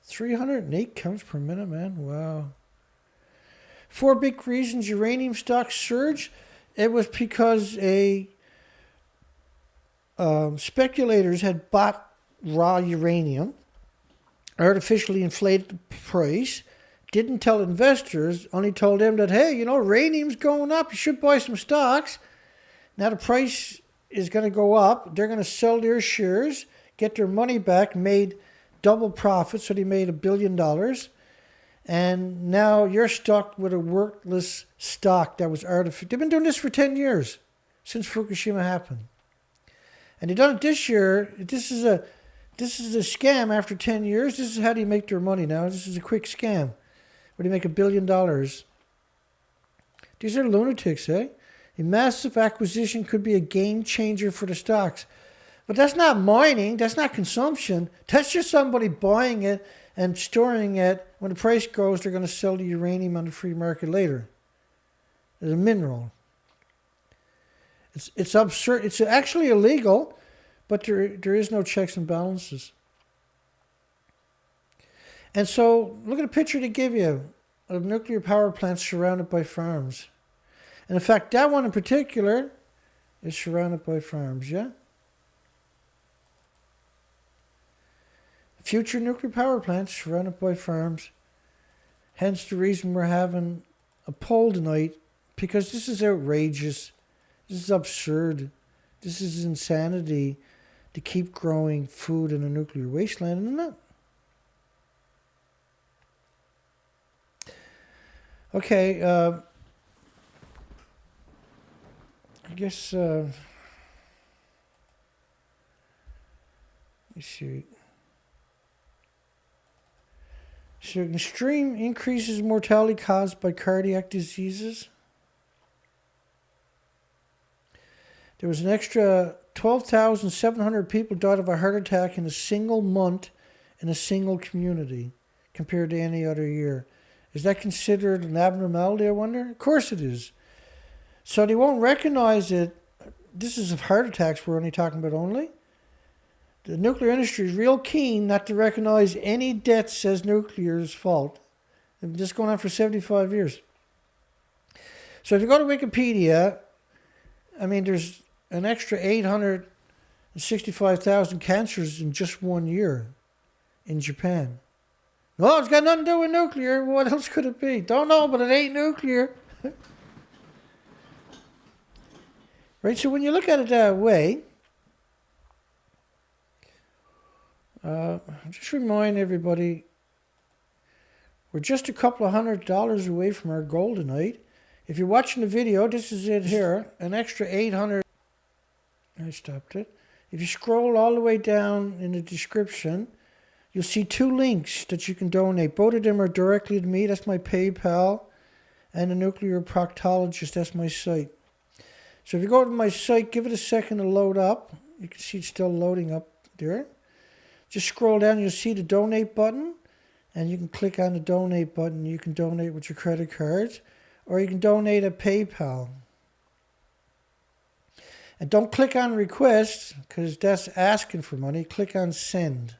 308 counts per minute, man. Wow. 4 big reasons uranium stocks surged. It was because speculators had bought raw uranium, artificially inflated the price, didn't tell investors, only told them that, hey, uranium's going up, you should buy some stocks. Now the price is going to go up. They're going to sell their shares, get their money back, made double profit, so they made $1 billion. And now you're stuck with a worthless stock that was artificial. They've been doing this for 10 years, since Fukushima happened. And they've done it this year. This is a scam after 10 years. This is how they make their money now. This is a quick scam where they make $1 billion. These are lunatics, eh? A massive acquisition could be a game changer for the stocks. But that's not mining. That's not consumption. That's just somebody buying it and storing it. When the price goes, they're going to sell the uranium on the free market later. It's a mineral. It's absurd. It's actually illegal, but there is no checks and balances. And so, look at the picture they give you of nuclear power plants surrounded by farms. And in fact, that one in particular is surrounded by farms, yeah? Future nuclear power plants surrounded by farms. Hence the reason we're having a poll tonight, because this is outrageous. This is absurd. This is insanity to keep growing food in a nuclear wasteland, isn't it? Okay, I guess, let me see. So extreme increases in mortality caused by cardiac diseases. There was an extra 12,700 people died of a heart attack in a single month in a single community compared to any other year. Is that considered an abnormality, I wonder? Of course it is. So they won't recognize it. This is of heart attacks we're only talking about only. The nuclear industry is real keen not to recognize any deaths as nuclear's fault. They've been just going on for 75 years. So if you go to Wikipedia, I mean, there's an extra 865,000 cancers in just 1 year in Japan. No, it's got nothing to do with nuclear. What else could it be? Don't know, but it ain't nuclear. Right, so when you look at it that way, just remind everybody, we're just a couple of $100 away from our goal tonight. If you're watching the video, this is it here, an extra 800, I stopped it, If you scroll all the way down in the description, you'll see 2 links that you can donate. Both of them are directly to me. That's my PayPal. And the nuclear proctologist, that's my site. So if you go to my site, give it a second to load up. You can see it's still loading up there. Just scroll down, you'll see the donate button. And you can click on the donate button. You can donate with your credit cards. Or you can donate at PayPal. And don't click on request, because that's asking for money. Click on send.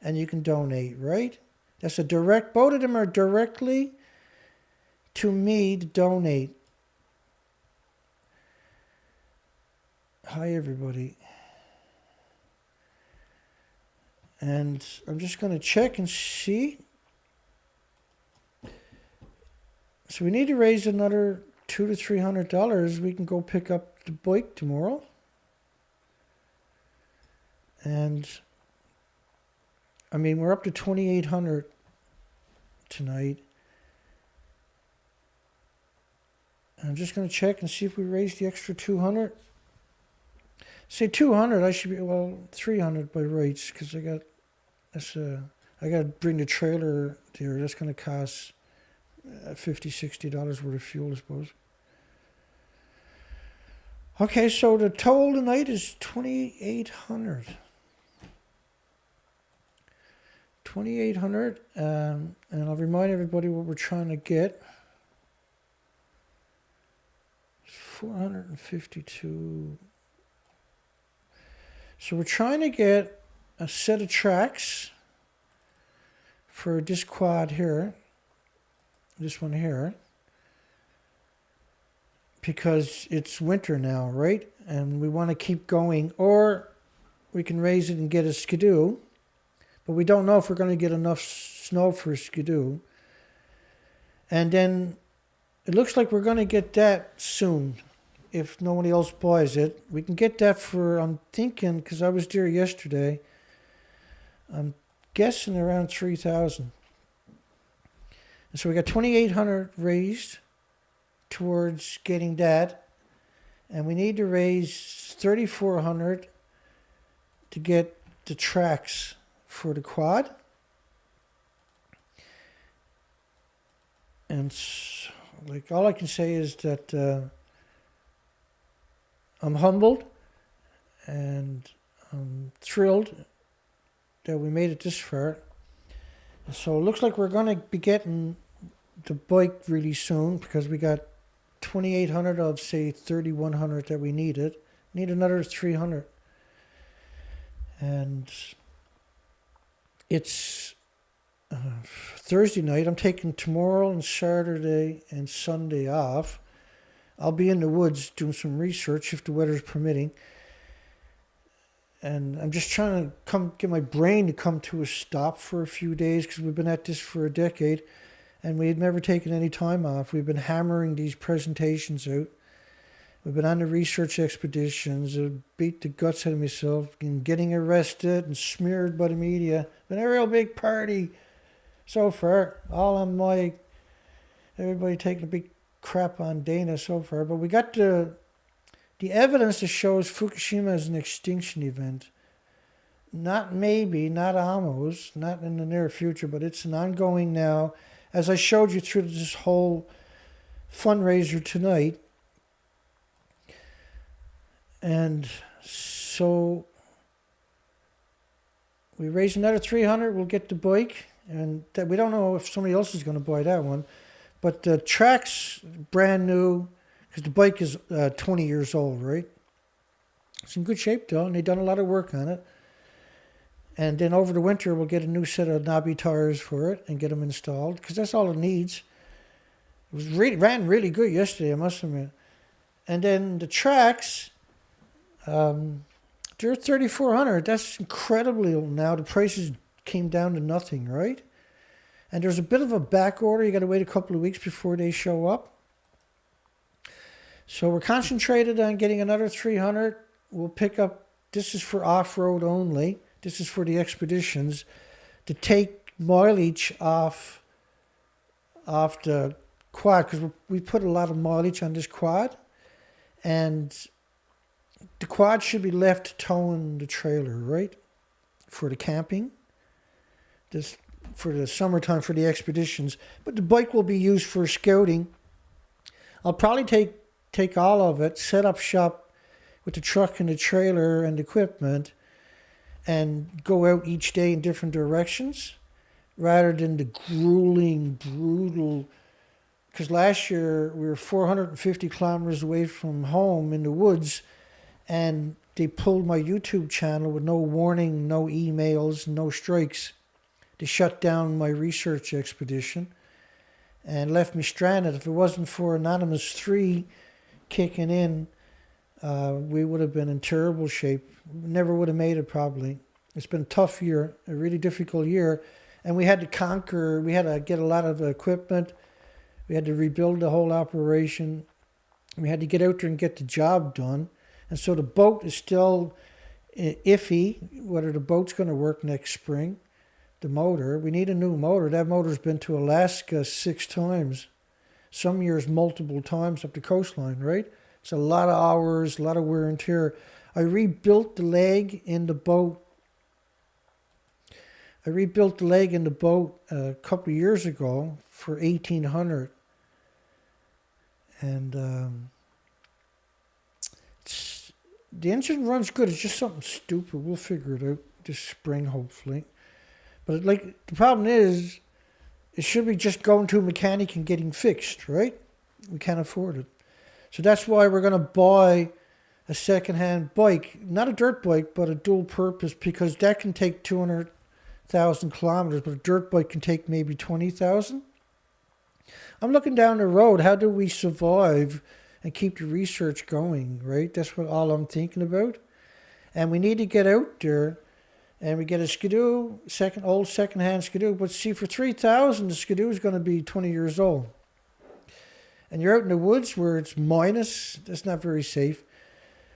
And you can donate, right? That's a direct, both of them are directly to me to donate. Hi, everybody. And I'm just going to check and see. So we need to raise another $200 to $300. We can go pick up the bike tomorrow. And I mean, we're up to 2,800 tonight. I'm just going to check and see if we raise the extra 200. Say 200, I should be, well, 300 by rights, because I got to bring the trailer there. That's going to cost $50, $60 worth of fuel, I suppose. Okay, so the total tonight is 2,800. 2,800, and I'll remind everybody what we're trying to get. 452. So we're trying to get a set of tracks for this quad here, this one here, because it's winter now, right? And we want to keep going, or we can raise it and get a skidoo, but we don't know if we're going to get enough snow for a skidoo. And then it looks like we're going to get that soon. If nobody else buys it, we can get that for, I'm thinking, because I was there yesterday, I'm guessing around 3,000. And so we got 2,800 raised towards getting that, and we need to raise 3,400 to get the tracks for the quad. And like, all I can say is that I'm humbled and I'm thrilled that we made it this far. And so it looks like we're going to be getting the bike really soon, because we got 2,800 of, say, 3,100 that we needed. Need another 300. And it's Thursday night. I'm taking tomorrow and Saturday and Sunday off. I'll be in the woods doing some research if the weather's permitting. And I'm just trying to get my brain to come to a stop for a few days, because we've been at this for a decade and we had never taken any time off. We've been hammering these presentations out. We've been on the research expeditions. I beat the guts out of myself and getting arrested and smeared by the media. Been a real big party so far. All on my, everybody taking a big crap on Dana so far. But we got the evidence that shows Fukushima is an extinction event. Not maybe, not almost, not in the near future, but it's an ongoing now. As I showed you through this whole fundraiser tonight. And so we raise another 300, we'll get the bike. And that, we don't know if somebody else is going to buy that one. But the track's brand new, because the bike is 20 years old, right? It's in good shape, though, and they've done a lot of work on it. And then over the winter, we'll get a new set of knobby tires for it and get them installed, because that's all it needs. It was ran really good yesterday, I must admit. And then the tracks, they're 3,400. That's incredibly old now. The prices came down to nothing, right? And there's a bit of a back order. You got to wait a couple of weeks before they show up. So we're concentrated on getting another 300. We'll pick up, this is for off-road only. This is for the expeditions, to take mileage off the quad, because we put a lot of mileage on this quad. And the quad should be left towing the trailer, right? For the camping. This for the summertime for the expeditions. But the bike will be used for scouting. I'll probably take all of it, set up shop with the truck and the trailer and equipment, and go out each day in different directions, rather than the grueling, brutal. Because last year we were 450 kilometers away from home in the woods, and they pulled my YouTube channel with no warning, no emails, no strikes. They shut down my research expedition and left me stranded. If it wasn't for Anonymous 3 kicking in, we would have been in terrible shape. Never would have made it, probably. It's been a tough year, a really difficult year. And we had to conquer, we had to get a lot of equipment. We had to rebuild the whole operation. We had to get out there and get the job done. And so the boat is still iffy, whether the boat's going to work next spring. The motor, we need a new motor. That motor's been to Alaska 6 times. Some years multiple times up the coastline, right? It's a lot of hours, a lot of wear and tear. I rebuilt the leg in the boat. A couple of years ago for $1,800. And the engine runs good. It's just something stupid. We'll figure it out this spring, hopefully. But the problem is, it should be just going to a mechanic and getting fixed, right? We can't afford it. So that's why we're going to buy a second-hand bike. Not a dirt bike, but a dual purpose, because that can take 200,000 kilometers, but a dirt bike can take maybe 20,000. I'm looking down the road. How do we survive and keep the research going, right? That's what all I'm thinking about. And we need to get out there. And we get a Skidoo, old second-hand Skidoo. But see, for $3,000, the Skidoo is going to be 20 years old. And you're out in the woods where it's minus. That's not very safe.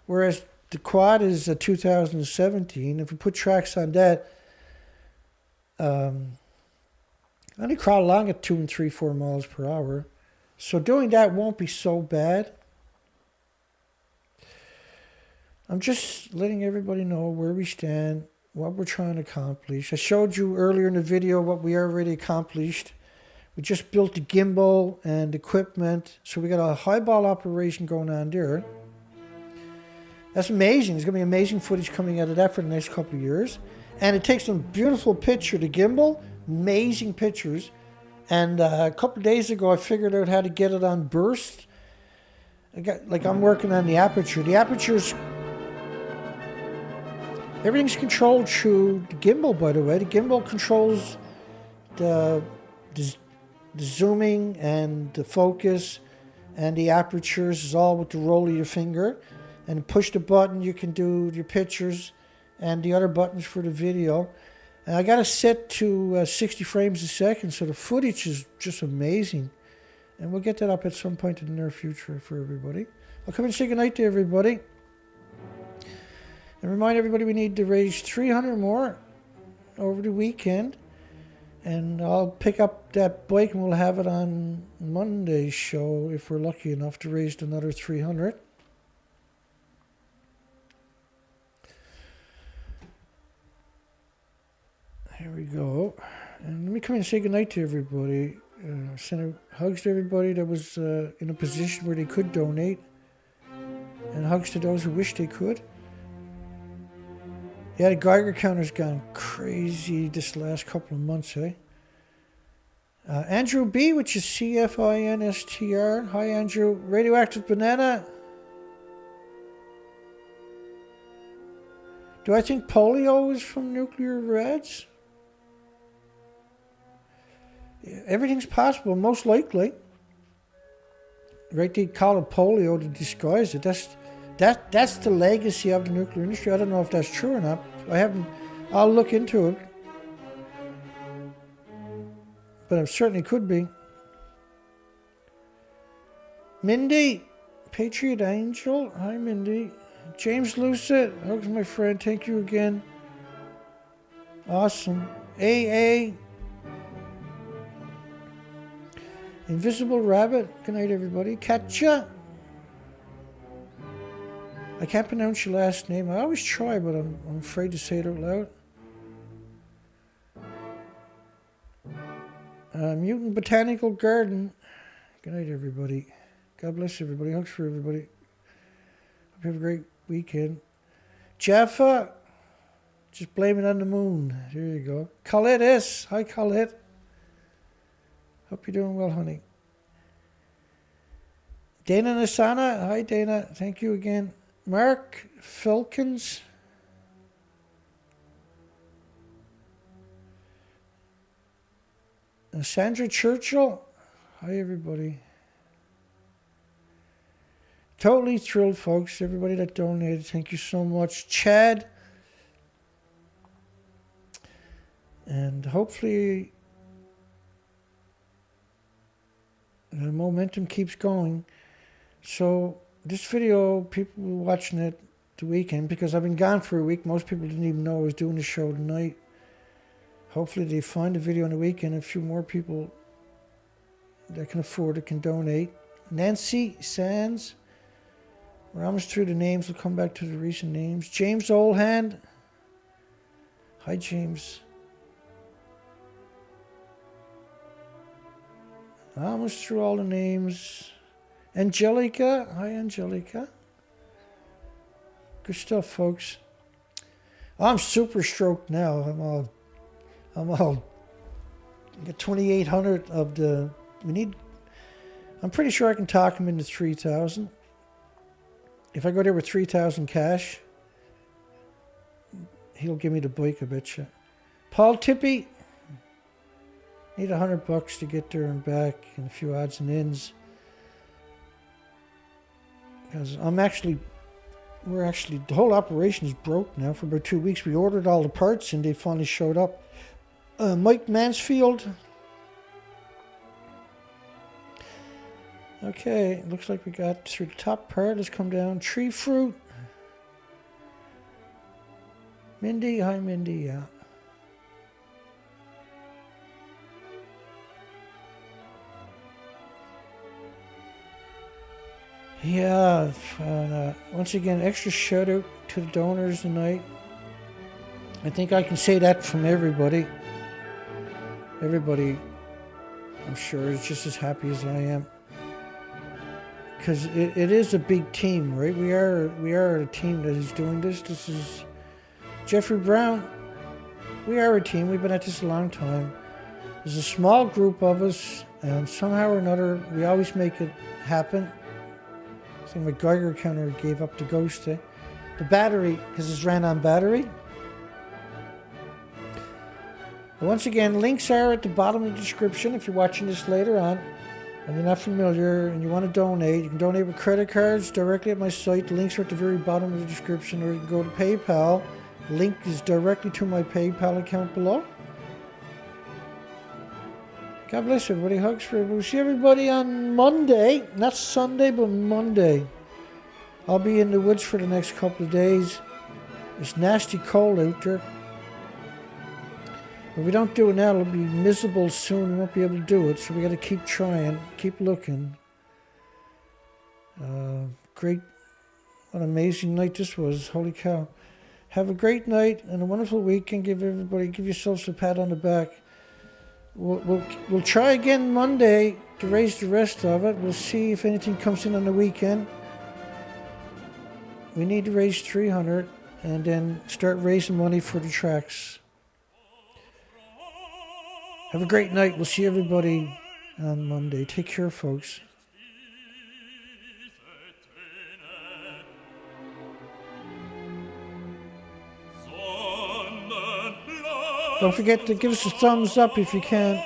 Whereas the quad is a 2017. If we put tracks on that, I only crawl along at 2 and 3, 4 miles per hour. So doing that won't be so bad. I'm just letting everybody know where we stand, what we're trying to accomplish. I showed you earlier in the video what we already accomplished. We just built the gimbal and equipment. So we got a highball operation going on there. That's amazing. There's going to be amazing footage coming out of that for the next couple of years. And it takes some beautiful picture, the gimbal, amazing pictures. And a couple of days ago, I figured out how to get it on burst. I'm working on the aperture. The aperture's everything's controlled through the gimbal, by the way. The gimbal controls the zooming and the focus, and the apertures is all with the roll of your finger. And push the button, you can do your pictures, and the other buttons for the video. And I got it set to 60 frames a second, so the footage is just amazing. And we'll get that up at some point in the near future for everybody. I'll come and say goodnight to everybody. And remind everybody we need to raise 300 more over the weekend. And I'll pick up that bike and we'll have it on Monday's show if we're lucky enough to raise another 300. Here we go. And let me come and say goodnight to everybody. Send hugs to everybody that was in a position where they could donate. And hugs to those who wish they could. Yeah, the Geiger counter's gone crazy this last couple of months, eh? Andrew B, which is CFINSTR. Hi, Andrew. Radioactive Banana. Do I think polio is from nuclear reds? Yeah, everything's possible, most likely. Right, they call it polio to disguise it. That's the legacy of the nuclear industry. I don't know if that's true or not. I'll look into it. But it certainly could be. Mindy, Patriot Angel. Hi, Mindy. James Lusa, hugs my friend. Thank you again. Awesome. AA. Invisible Rabbit. Good night, everybody. Katja. I can't pronounce your last name. I always try, but I'm afraid to say it out loud. Mutant Botanical Garden. Good night, everybody. God bless everybody. Hugs for everybody. Hope you have a great weekend. Jaffa. Just blame it on the moon. There you go. Colette S. Hi, Colette. Hope you're doing well, honey. Dana Nasana. Hi, Dana. Thank you again. Mark Filkins. Sandra Churchill. Hi, everybody. Totally thrilled, folks. Everybody that donated, thank you so much. Chad. And hopefully the momentum keeps going. So this video, people were watching it the weekend because I've been gone for a week. Most people didn't even know I was doing the show tonight. Hopefully they find the video on the weekend. A few more people that can afford it can donate. Nancy Sands. We're almost through the names. We'll come back to the recent names. James Oldhand. Hi, James. Almost through all the names. Angelica. Hi, Angelica. Good stuff, folks. I'm super stroked now. I'm all get 2,800 of the, I'm pretty sure I can talk him into 3,000. If I go there with 3,000 cash, he'll give me the bike, I betcha. Paul Tippy. Need $100 to get there and back and a few odds and ends. Because the whole operation is broke now for about 2 weeks. We ordered all the parts and they finally showed up. Mike Mansfield. Okay, looks like we got through the top part. Let's come down. Tree Fruit. Mindy, hi Mindy, yeah. Yeah, and, once again, extra shout out to the donors tonight. I think I can say that from everybody. Everybody, I'm sure, is just as happy as I am. Because it is a big team, right? We are a team that is doing this. This is Jeffrey Brown. We are a team. We've been at this a long time. There's a small group of us, and somehow or another, we always make it happen. I think my Geiger counter gave up the ghost. The battery, because it's ran on battery. But once again, links are at the bottom of the description if you're watching this later on and you're not familiar and you want to donate. You can donate with credit cards directly at my site. The links are at the very bottom of the description, or you can go to PayPal. The link is directly to my PayPal account below. God bless everybody. Hugs for everybody. We'll see everybody on Monday. Not Sunday, but Monday. I'll be in the woods for the next couple of days. It's nasty cold out there. If we don't do it now, it'll be miserable soon. We won't be able to do it. So we got to keep trying, keep looking. Great. What an amazing night this was. Holy cow. Have a great night and a wonderful weekend. Give yourselves a pat on the back. We'll try again Monday to raise the rest of it. We'll see if anything comes in on the weekend. We need to raise 300 and then start raising money for the tracks. Have a great night. We'll see everybody on Monday. Take care, folks. Don't forget to give us a thumbs up if you can.